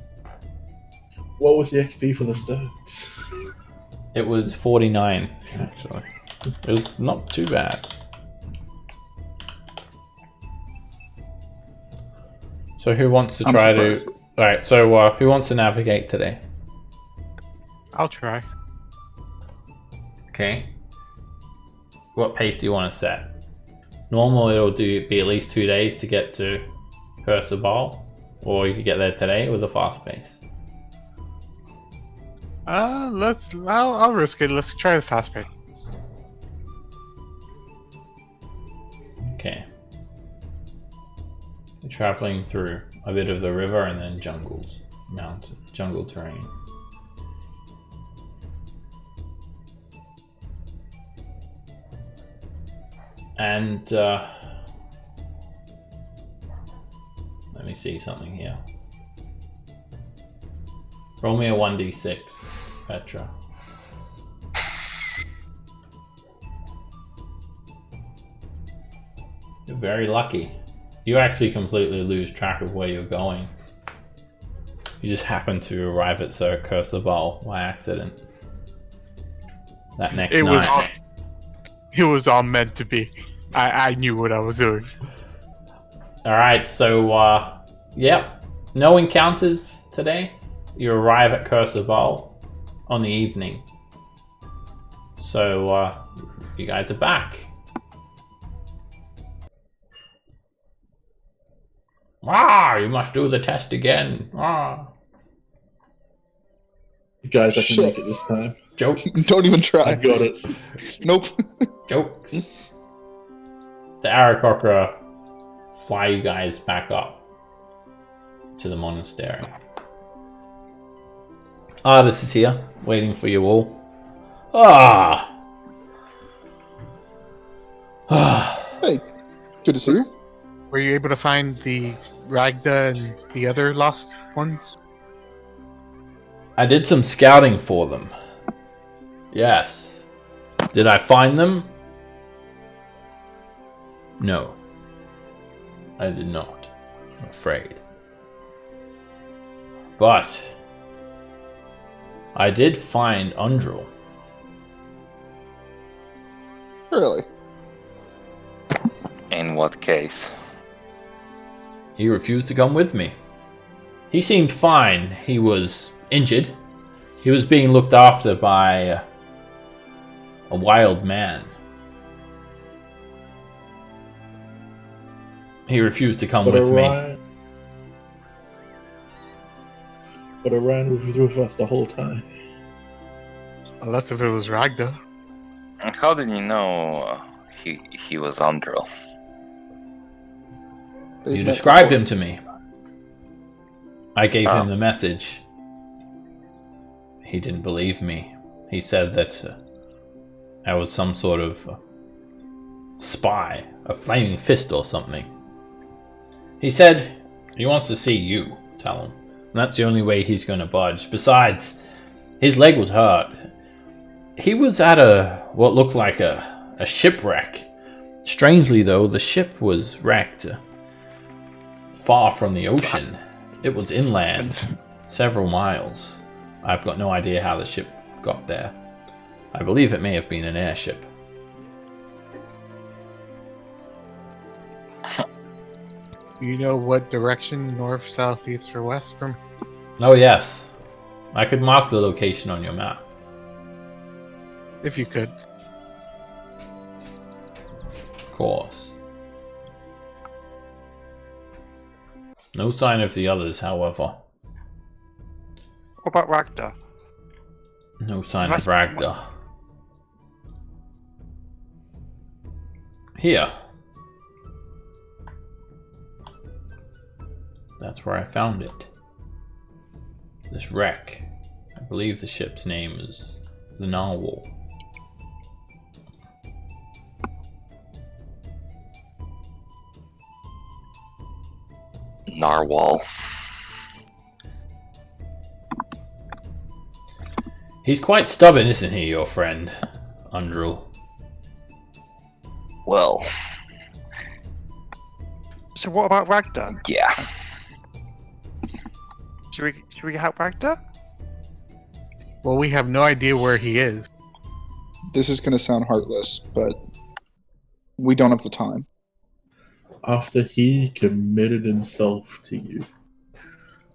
What was the XP for the Sturks? It was 49, actually. It was not too bad. So who wants to I'm try to... surprised. Alright, so who wants to navigate today? I'll try. Okay. What pace do you want to set? Normal it'll be at least 2 days to get to Cursor Ball. Or you could get there today with a fast pace. I'll risk it. Let's try the fast pace. Okay. You're traveling through a bit of the river and then jungles, jungle terrain. And let me see something here. Roll me a 1d6, Petra. You're very lucky. You actually completely lose track of where you're going. You just happen to arrive at Sir Cursor Ball by accident. That next night. It was all meant to be. I knew what I was doing. Alright, so yep. No encounters today. You arrive at Cursor Ball on the evening. So you guys are back. You must do the test again. Guys, I can Shit. make it this time. Joke. Don't even try. I got it. Nope. Jokes. The Aarakocra fly you guys back up to the monastery. Artis is here, waiting for you all. Hey, good to see you. Were you able to find the Ragda and the other lost ones? I did some scouting for them. Yes. Did I find them? No. I did not. I'm afraid. But I did find Undril. Really? In what case? He refused to come with me. He seemed fine. He was injured. He was being looked after by a wild man. He refused to come with me. But Orion was with us the whole time. Unless if it was Ragda. And how did you know he was Undril? You described him to me. I gave him the message. He didn't believe me. He said that I was some sort of spy, a flaming fist or something. He said he wants to see you, tell him. And that's the only way he's going to budge. Besides, his leg was hurt. He was at what looked like a shipwreck. Strangely though, the ship was wrecked far from the ocean. It was inland, several miles. I've got no idea how the ship got there. I believe it may have been an airship. You know what direction, north, south, east, or west from? Oh yes. I could mark the location on your map. If you could. Of course. No sign of the others, however. What about Ragda? No sign of Ragda. Here. That's where I found it. This wreck. I believe the ship's name is the Narwhal. Narwhal. He's quite stubborn, isn't he, your friend, Undril? Well, So what about Ragda? Yeah. Should we help Ragda? Well, we have no idea where he is. This is going to sound heartless, but we don't have the time. After he committed himself to you,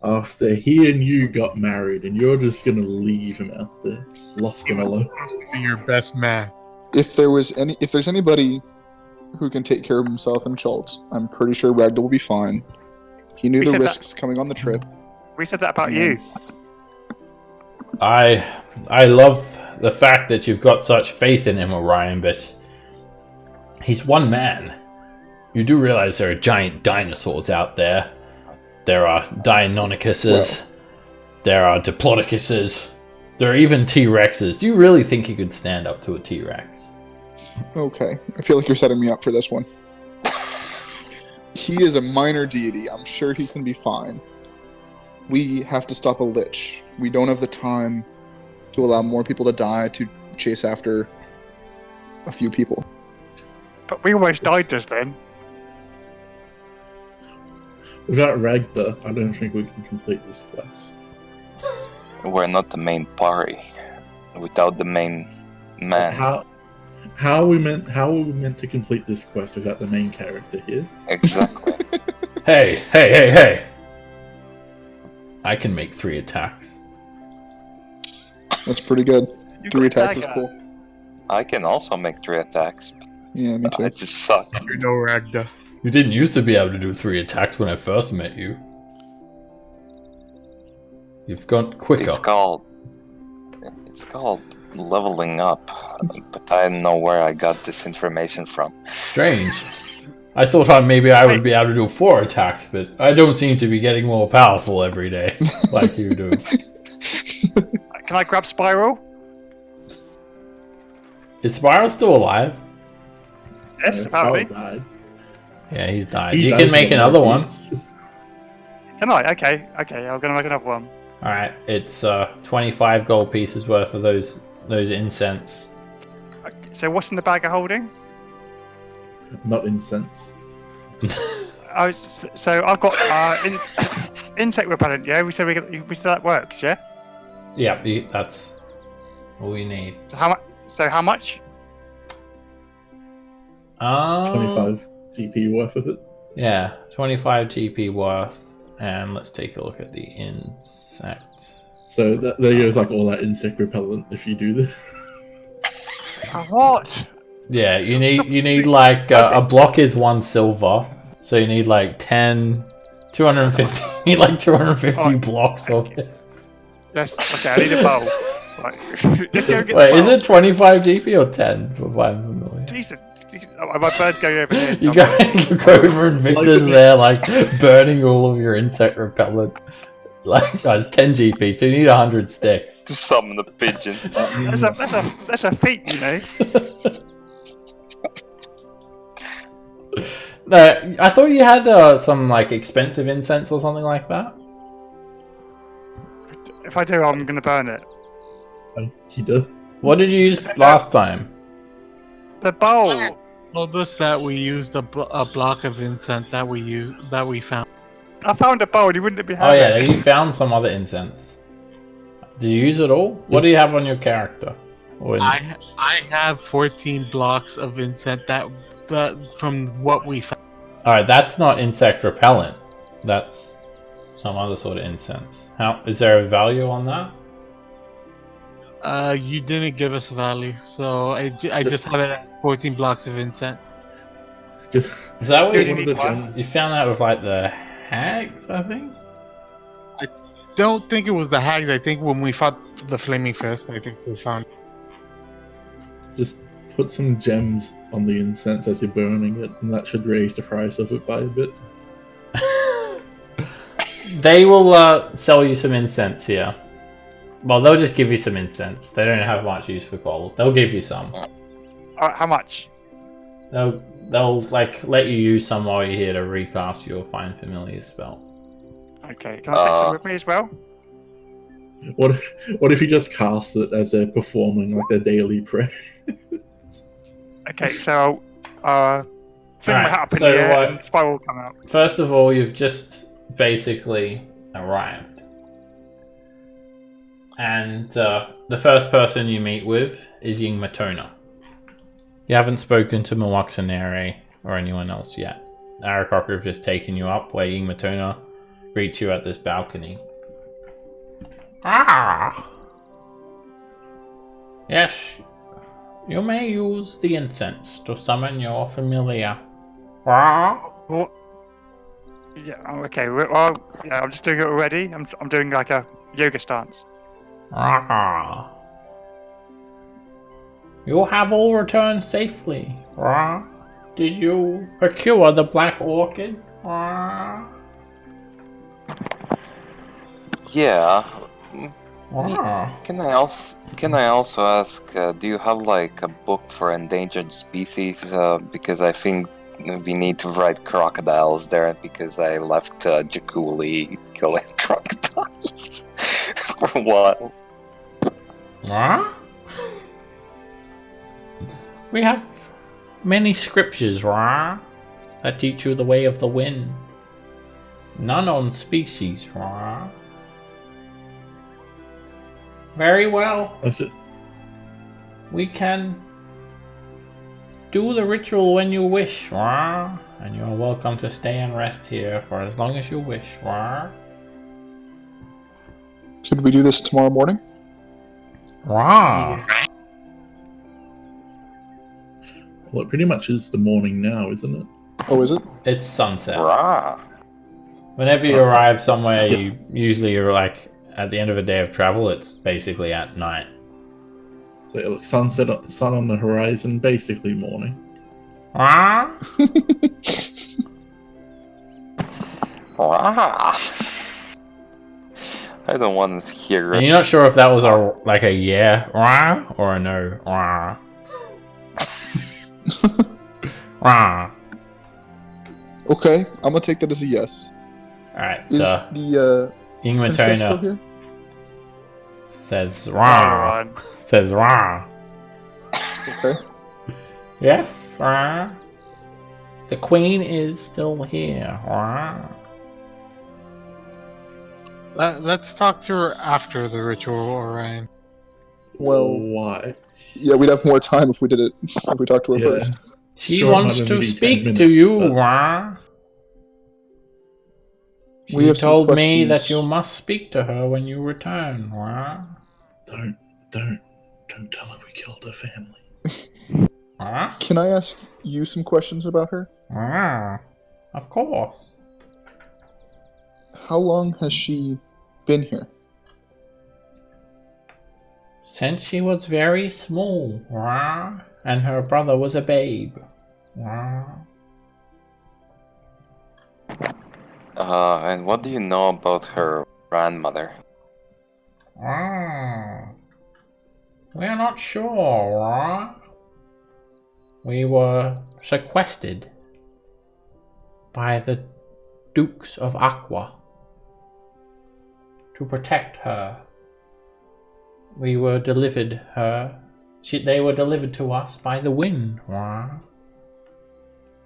after he and you got married, and you're just gonna leave him out there, lost He and was alone. supposed to be your best man. If there's anybody who can take care of himself in Schultz, I'm pretty sure Ragda will be fine. He knew We the said risks coming on the trip. We said that about you. I love the fact that you've got such faith in him, Orion, but he's one man. You do realize there are giant dinosaurs out there. There are Deinonychuses. There are Diplodocuses. There are even T-Rexes. Do you really think he could stand up to a T-Rex? Okay, I feel like you're setting me up for this one. He is a minor deity. I'm sure he's going to be fine. We have to stop a lich. We don't have the time to allow more people to die to chase after a few people. But we almost died just then. Without Ragda, I don't think we can complete this quest. We're not the main party. Without the main man. How are we meant to complete this quest without the main character here? Exactly. Hey! I can make 3 attacks. That's pretty good. You 3 got attacks is dagger. cool. I can also make 3 attacks. Yeah, me I too. just suck. You know, Ragda. You didn't used to be able to do 3 attacks when I first met you. You've gone quicker. It's called leveling up. But I don't know where I got this information from. Strange. I thought I would be able to do 4 attacks, but I don't seem to be getting more powerful every day, like you do. Can I grab Spiral? Is Spiral still alive? Yes, apparently. Carl died. Yeah, he's died. He You died can make from another one. herpes. Can I? Okay, I'm gonna make another one. Alright, it's 25 gold pieces worth of those incense. Okay, so what's in the bag of holding? Not incense. So I've got insect repellent. Yeah, we said that works. Yeah. Yeah, that's all you need. So how much? 25 GP worth of it. Yeah, 25 GP worth. And let's take a look at the insect. So there goes like all that insect repellent if you do this. What? Yeah, you need like a block is 1 silver, so you need like 250. You need like 250 blocks of it. Yes. Okay, I need a bowl. Right. Let's go get Wait, the is bowl. it 25 GP or 10? For 5 million? Jesus. My bird's going over here. You guys look over and Victor's there, like burning all of your insect repellent. Like that's 10 GP, so you need 100 sticks. To summon a pigeon. That's a feat, you know. No, I thought you had some like expensive incense or something like that. If I do, I'm gonna burn it. He does. What did you use last time? The bowl. Told us that we used a block of incense that we found. I found a bowl. You wouldn't be Oh having yeah, it. you found some other incense. Did you use it all? What do you have on your character? Or in- I have 14 blocks of incense that from what we found. Alright, that's not insect repellent. That's some other sort of incense. How is there a value on that? You didn't give us a value, so I just have it as 14 blocks of incense. Just Is that what Dude, you, one of the gems. you found that with like the hags, I think? Don't think it was the hags. I think when we fought the flaming fist, I think we found. Just put some gems on the incense as you're burning it, and that should raise the price of it by a bit. They will sell you some incense here. Well, they'll just give you some incense. They don't have much use for gold. They'll give you some. Alright, how much? They'll like let you use some while you're here to recast your Find Familiar spell. Okay, can I take some with me as well? What if you just cast it as they're performing like their daily prayer? Okay, so fling my Alright, hat up in so the air what- and spiral will come out. First of all, you've just basically arrived. And the first person you meet with is Ying Matona. You haven't spoken to Mwaxanere or anyone else yet. Aarakocra have just taken you up where Ying Matona greets you at this balcony. Ah! Yes, you may use the incense to summon your familiar. Ah! Well, yeah, okay. Well, yeah, I'm just doing it already. I'm doing like a yoga stance. Ah. You have all returned safely. Ah. Did you procure the black orchid? Ah. Yeah. Ah. Can I also ask? Do you have like a book for endangered species? Because I think we need to write crocodiles there because I left Jakuli killing crocodiles for a while. Ah. We have many scriptures, Ra, that teach you the way of the wind. None on species, Ra. Very well. That's it. We can do the ritual when you wish, Ra. And you're welcome to stay and rest here for as long as you wish, Ra. Could we do this tomorrow morning? Ra. Well, it pretty much is the morning now, isn't it? Oh, is it? It's sunset. Rah. Whenever you Sunset. arrive somewhere, you usually are like at the end of a day of travel. It's basically at night. So it looks sunset, sun on the horizon, basically morning. Ah, Rah. I don't want to hear and it. you're not sure if that was a yeah rah or a no rah. Rah. Okay, I'm gonna take that as a yes. All right. Is the Ying princess still Matona here? says rah. Alright. Says rah. Okay. Yes, rah. The queen is still here. Rah. Let's talk to her after the ritual, Orion. Well, Why? yeah, we'd have more time if we did it. If we talked to her Yeah. first. She Sure, wants might to only be 10 speak to minutes, you, but- Rah. We She have some told me that questions. you must speak to her when you return, Rah. Don't tell her we killed her family. Rah? Can I ask you some questions about her? Rah. Of course. How long has she been here? Since she was very small, Rah, and her brother was a babe. Rah. And what do you know about her grandmother? Rah. We're not sure, Rah. We were sequestered by the Dukes of Aqua to protect her. We were delivered her. They were delivered to us by the wind, Rah.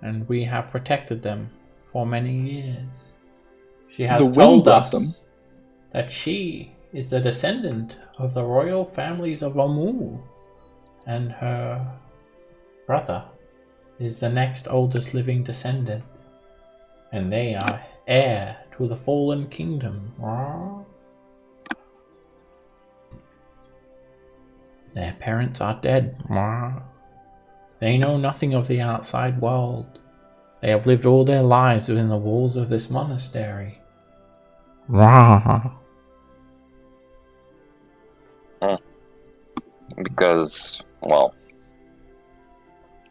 And we have protected them for many years. She has The wind told brought us them. that she is the descendant of the royal families of Omu, and her brother is the next oldest living descendant, and they are heir to the fallen kingdom. Rah. Their parents are dead. Rah. They know nothing of the outside world. They have lived all their lives within the walls of this monastery. Rah. Because, well,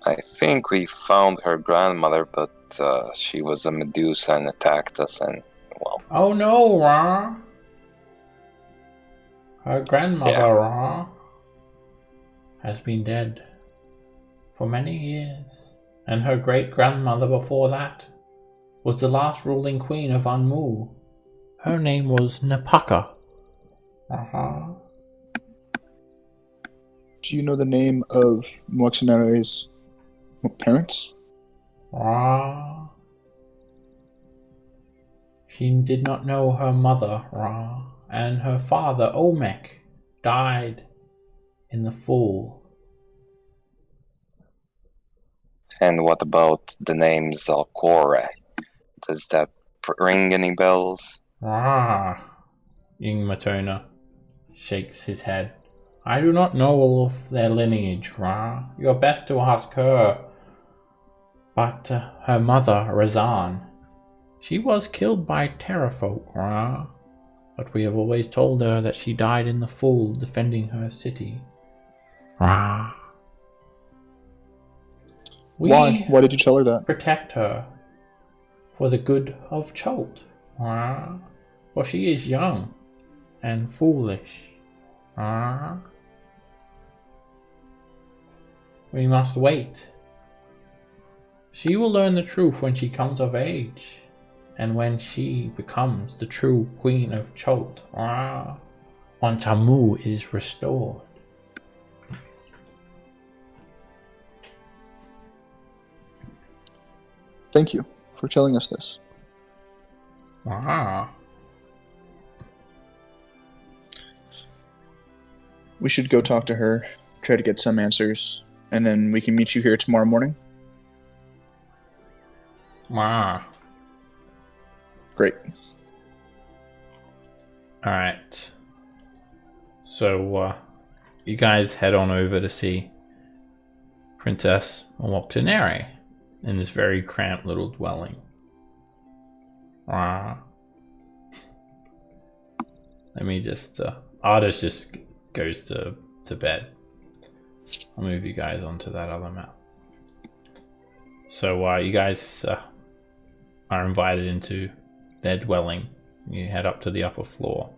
I think we found her grandmother, but she was a Medusa and attacked us, and, well, Oh no, Rah. Her grandmother, Yeah. Rah, has been dead for many years, and her great-grandmother before that was the last ruling queen of Anmu. Her name was Napaka. Do you know the name of Mwaxanare's parents? Ra. She did not know her mother, Ra, and her father, Olmec, died in the fall. And what about the name Zalkore? Does that ring any bells? Ah, Ying Matona shakes his head. I do not know of their lineage, Ra. You're best to ask her. But her mother, Razan, she was killed by terrafolk, Ra. But we have always told her that she died in the fall defending her city. Ra. Why? Why did you tell her that? Protect her for the good of Cholt. For she is young and foolish. We must wait. She will learn the truth when she comes of age, and when she becomes the true queen of Cholt. Once Amu is restored. Thank you for telling us this. We should go talk to her, try to get some answers, and then we can meet you here tomorrow morning. Great. Alright. So, you guys head on over to see Princess Moktaneri in this very cramped little dwelling. Let me just... Artis just goes to bed. I'll move you guys onto that other map. So you guys are invited into their dwelling. You head up to the upper floor.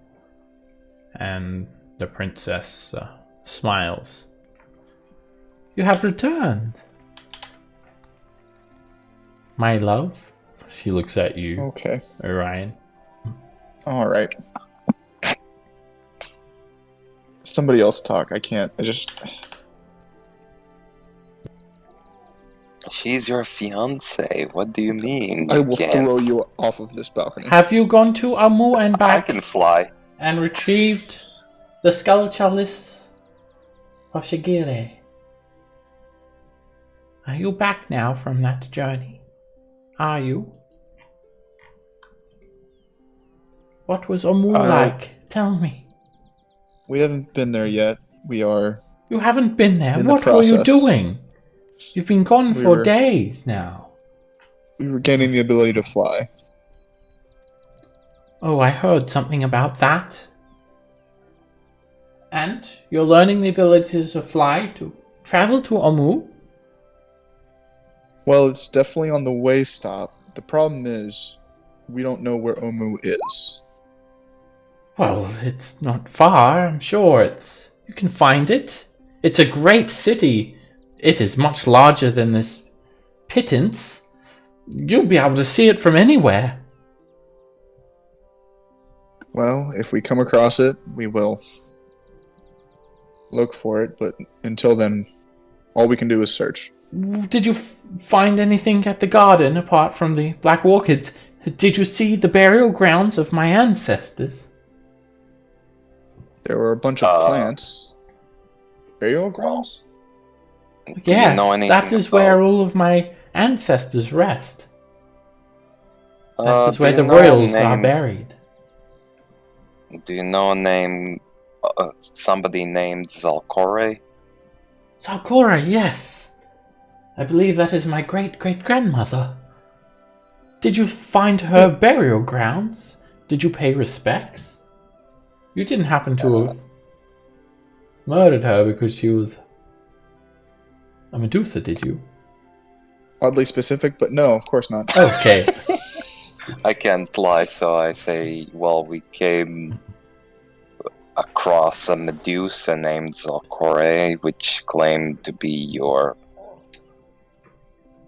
And the princess smiles. You have returned. My love. She looks at you. Okay. Orion. All right. Somebody else talk. I can't. She's your fiance. What do you mean? I will throw you off of this balcony. Have you gone to Amu and back? I can fly. And retrieved the skull chalice of Shigire? Are you back now from that journey? Are you? What was Amu like? Tell me. We haven't been there yet. We are... You haven't been there? In What the were you process. doing? You've been gone for days now. We were gaining the ability to fly. Oh, I heard something about that. And you're learning the ability to fly, to travel to Amu? Well, it's definitely on the way stop. The problem is, we don't know where Omu is. Well, it's not far, I'm sure. You can find it. It's a great city. It is much larger than this pittance. You'll be able to see it from anywhere. Well, if we come across it, we will look for it, but until then, all we can do is search. Did you find anything at the garden apart from the black orchids? Did you see the burial grounds of my ancestors? There were a bunch of plants. Burial grounds? Yes, that is where all of my ancestors rest. That is where the royals are buried. Do you know a name? Somebody named Zalkore? Zalkore, yes. I believe that is my great-great-grandmother. Did you find her burial grounds? Did you pay respects? You didn't happen to have murdered her because she was a Medusa, did you? Oddly specific, but no, of course not. Okay. I can't lie, so I say, well, we came across a Medusa named Zalkore, which claimed to be your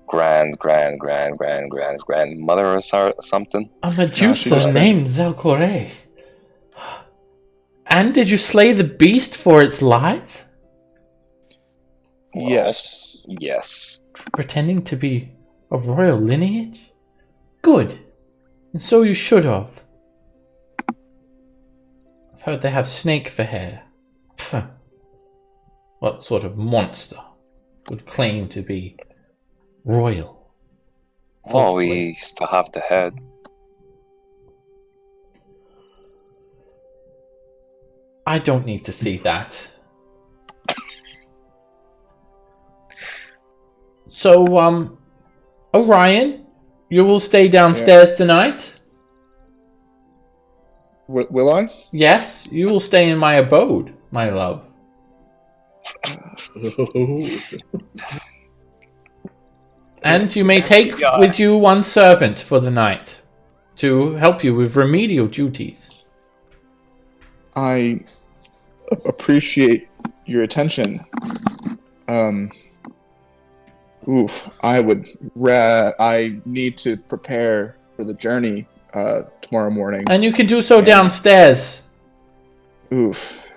grandmother or something. A Medusa named Zalkore. And did you slay the beast for its lies? Yes. Yes. Pretending to be Of royal lineage? Good. And so you should have. I've heard they have snake for hair. Pfft. What sort of monster would claim to be royal? Well, Falsely. we still have the head. I don't need to see that. So, Orion, you will stay downstairs tonight? Will I? Yes, you will stay in my abode, my love. And you may take with you one servant for the night to help you with remedial duties. I appreciate your attention. I need to prepare for the journey tomorrow morning. And you can do so downstairs. Oof.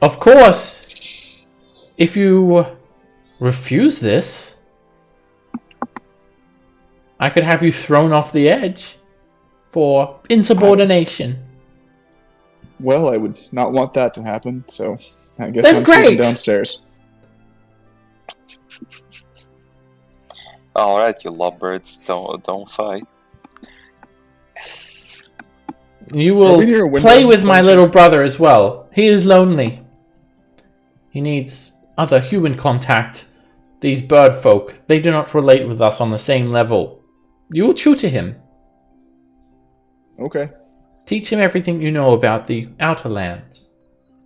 Of course. If you refuse this, I could have you thrown off the edge for insubordination. Well, I would not want that to happen, so I guess Then I'm great. sleeping downstairs. Alright, you lovebirds, don't fight. You Are will we near a window? play with my Don't little chase- brother as well. He is lonely. He needs other human contact. These bird folk, they do not relate with us on the same level. You will tutor him. Okay. Teach him everything you know about the outer lands.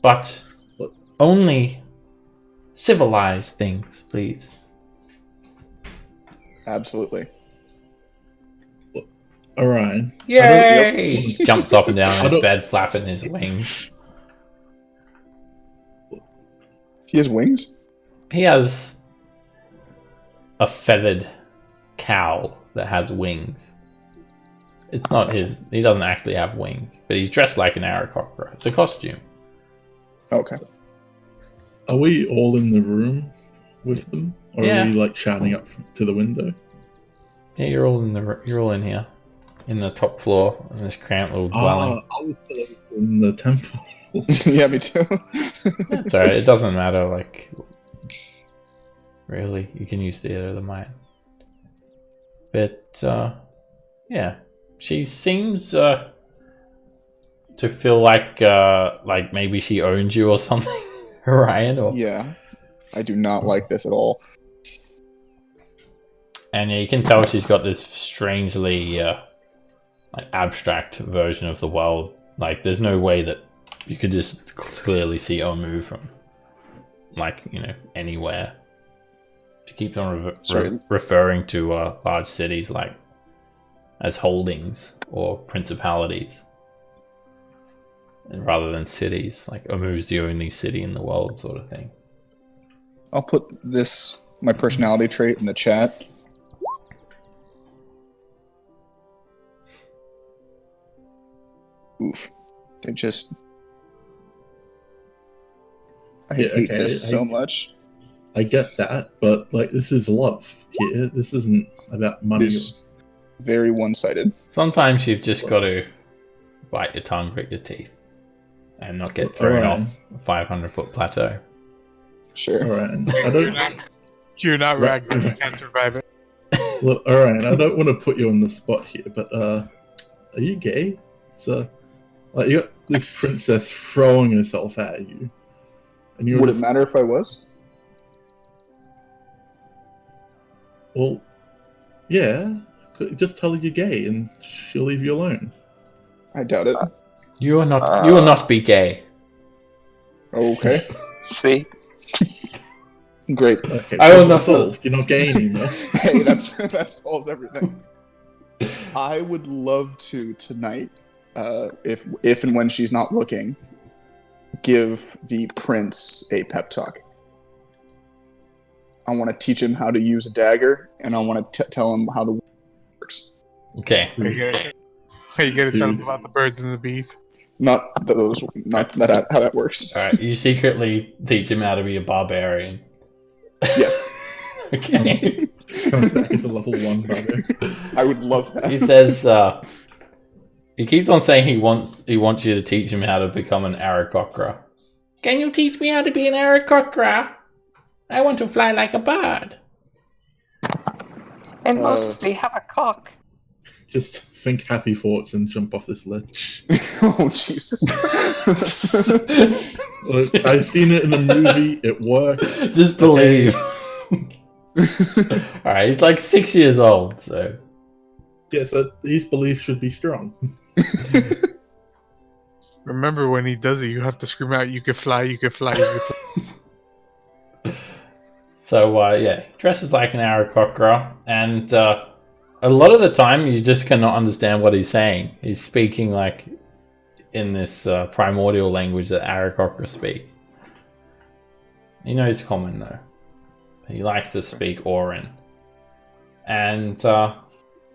But only civilized things, please. Absolutely. Orion. Yay! He jumps up and down I his don't- bed, flapping his wings. He has wings? He has a feathered cowl that has wings. It's not his. He doesn't actually have wings, but he's dressed like an Aarakocra. It's a costume. Okay. Are we all in the room with them? Or Yeah. are we like shouting up to the window? Yeah, you're all in here, in the top floor in this cramped little dwelling. I was still in the temple. Yeah, me too. It's alright. It doesn't matter. Like, really, you can use theater of the mind. But yeah, she seems to feel like maybe she owns you or something, Ryan. Or Yeah. I do not like this at all. and yeah, you can tell she's got this strangely like abstract version of the world. Like, there's no way that you could just clearly see Omu from, like, you know, anywhere. She keeps on Sorry. referring to large cities like as holdings or principalities, and rather than cities. Like, Omu's the only city in the world, sort of thing. I'll put my personality trait in the chat. Oof. They just... I Yeah, hate okay, this so much. I get that, but like this is love here. This isn't about money. It's very one-sided. Sometimes you've just got to bite your tongue, grit your teeth, and not get thrown Alright. off a 500-foot plateau. Sure. Alright, I You're don't you're not Ragnar. You can't survive it. look. Alright, I don't want to put you on the spot here, but are you gay? So, like, you got this princess throwing herself at you, and you're Would it just, matter if I was? well, yeah. Just tell her you're gay, and she'll leave you alone. I doubt it. You will not be gay. Okay. See? Great. Okay, I will problem not- solved. You're not gay anymore. Hey, that solves everything. I would love to tonight, if and when she's not looking, give the prince a pep talk. I want to teach him how to use a dagger, and I want to tell him how the works. Okay. Are you gonna tell them about the birds and the bees? Not that how that works. Alright, you secretly teach him how to be a barbarian. Yes. Okay. Comes back as a level 1 banner. I would love that. He says, he keeps on saying he wants you to teach him how to become an Aarakocra. Can you teach me how to be an Aarakocra? I want to fly like a bird. And most they have a cock. Just think happy thoughts and jump off this ledge. Oh, Jesus. Look, I've seen it in the movie. It works. Just believe. Alright, he's like 6 years old, so... Yeah, so his belief should be strong. Remember, when he does it, you have to scream out, "You can fly, you can fly, you can fly." So, yeah, he dresses like an Aarakocra, and a lot of the time you just cannot understand what he's saying. He's speaking like in this primordial language that Aarakocra speak. He knows common though. He likes to speak Auran. And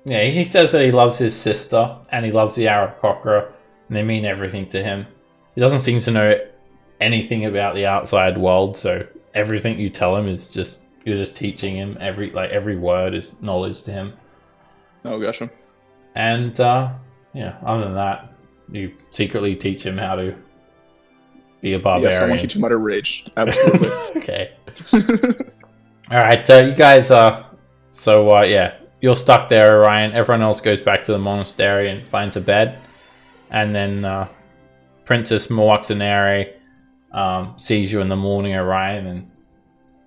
yeah, he says that he loves his sister and he loves the Aarakocra and they mean everything to him. He doesn't seem to know anything about the outside world, so everything you tell him is just, you're just teaching him. Every word is knowledge to him. Oh, gotcha. And yeah, other than that, you secretly teach him how to be a barbarian. Yes, I want to teach him how to rage. Absolutely. Okay. Alright, you guys yeah, you're stuck there, Orion. Everyone else goes back to the monastery and finds a bed. And then Princess Moaxanere sees you in the morning, Orion, and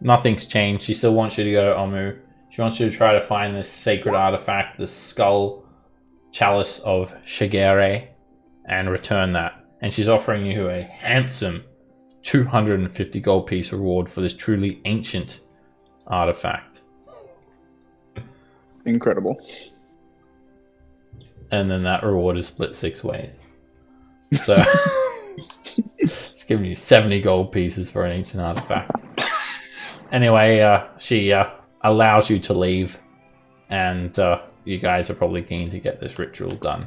nothing's changed. She still wants you to go to Omu. She wants you to try to find this sacred artifact, the skull chalice of Shigere, and return that. And she's offering you a handsome 250 gold piece reward for this truly ancient artifact. Incredible. And then that reward is split 6 ways. So it's giving you 70 gold pieces for an ancient artifact. Anyway, she allows you to leave, and you guys are probably keen to get this ritual done.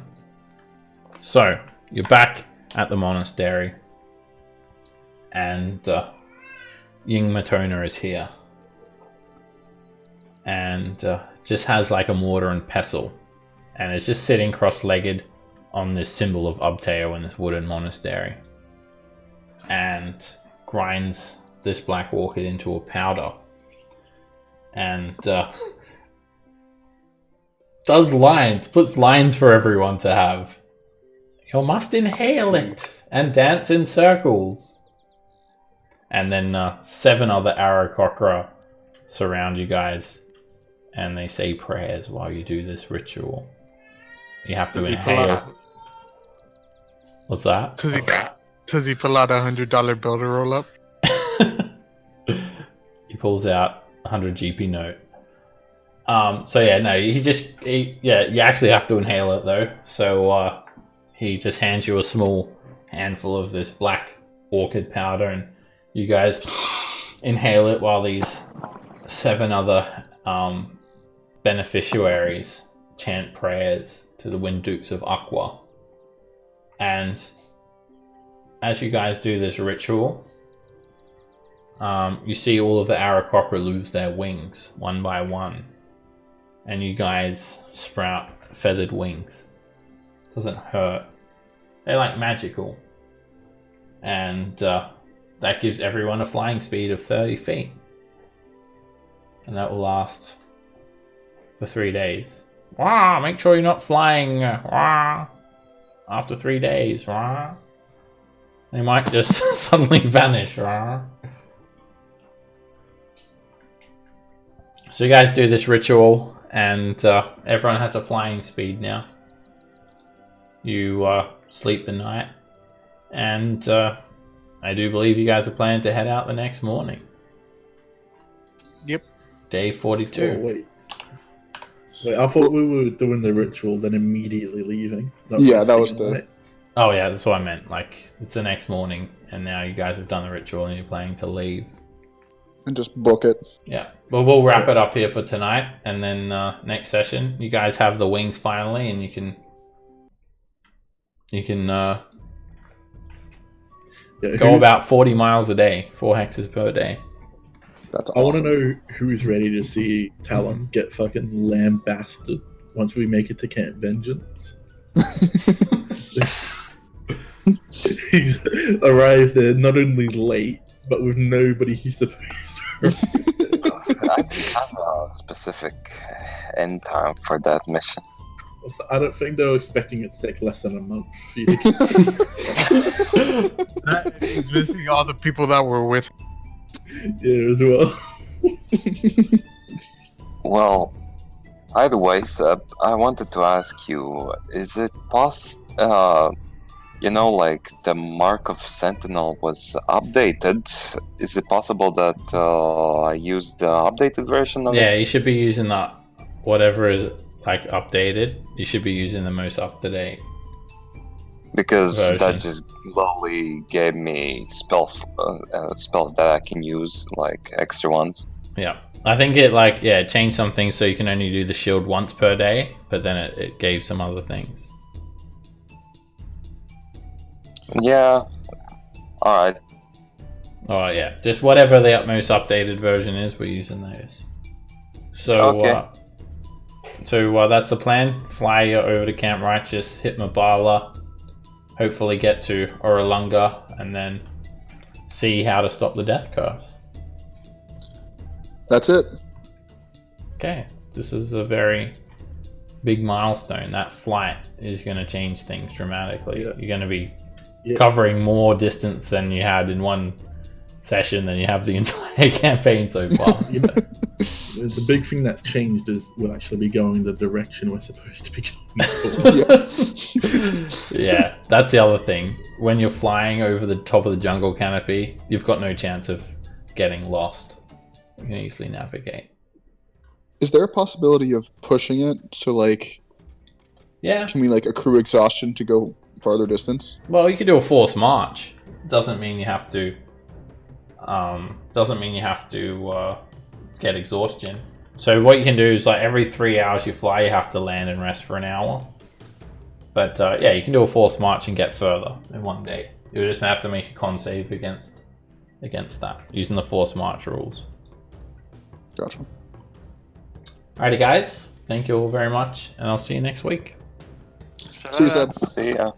So you're back at the monastery, and Ying Matona is here, and just has like a mortar and pestle, and is just sitting cross-legged on this symbol of Ubteo in this wooden monastery, and grinds this black orchid into a powder, and puts lines for everyone to have. You must inhale it and dance in circles. And then 7 other Aarakocra surround you guys, and they say prayers while you do this ritual. You have to inhale. What's that? Does he pull out $100 bill to roll up? He pulls out a 100 GP note. So yeah, no, you actually have to inhale it though. So he just hands you a small handful of this black orchid powder, and you guys inhale it while these 7 other beneficiaries chant prayers to the Wind Dukes of Aqua. And as you guys do this ritual, you see all of the Aarakocra lose their wings one by one, and you guys sprout feathered wings. Doesn't hurt. They're like magical, and that gives everyone a flying speed of 30 feet, and that will last for 3 days. Wah! Make sure you're not flying. Wah! After 3 days. Wah! They might just suddenly vanish. Wah! So you guys do this ritual, and everyone has a flying speed now. You sleep the night, and I do believe you guys are planning to head out the next morning. Yep. Day 42. Oh, wait, I thought we were doing the ritual, then immediately leaving. That was the... Right? Oh yeah, that's what I meant. Like, it's the next morning, and now you guys have done the ritual, and you're planning to leave. And just book it. Yeah, well, we'll wrap it up here for tonight, and then next session, you guys have the wings finally, and you can go about 40 miles a day, 4 hexes per day. That's I want to awesome. know who's ready to see Talon get fucking lambasted once we make it to Camp Vengeance. He's arrived there not only late, but with nobody he's supposed to. I don't have a specific end time for that mission. Also, I don't think they were expecting it to take less than a month. That is missing all the people that were with. Yeah, as well. Well, either way, Seb, I wanted to ask you: is it possible? Like the mark of Sentinel was updated. Is it possible that I used the updated version of Yeah, it? you should be using that. Whatever is like updated, you should be using the most up to date. Because version. that just slowly gave me spells that I can use, like extra ones. Yeah, I think it changed some things so you can only do the shield once per day, but then it gave some other things. Yeah. All right. Oh yeah, just whatever the most updated version is, we're using those. So Okay. That's the plan. Fly over to Camp Righteous, hit Mabala, hopefully get to Oralunga, and then see how to stop the death curse. That's it. Okay, this is a very big milestone. That flight is going to change things dramatically. Yeah. You're going to be Yeah. covering more distance than you had in one session than you have the entire campaign so far. Yeah. The big thing that's changed is we'll actually be going the direction we're supposed to be going. Yeah, that's the other thing. When you're flying over the top of the jungle canopy, you've got no chance of getting lost. You can easily navigate. Is there a possibility of pushing it so Yeah, can we accrue exhaustion to go farther distance? well, you could do a forced march. Doesn't mean you have to. Get exhaustion. So what you can do is every 3 hours you fly, you have to land and rest for an hour. But you can do a forced march and get further in one day. You just have to make a con save against that using the forced march rules. Gotcha. Alrighty, guys. Thank you all very much, and I'll see you next week. See you, Seb. See ya.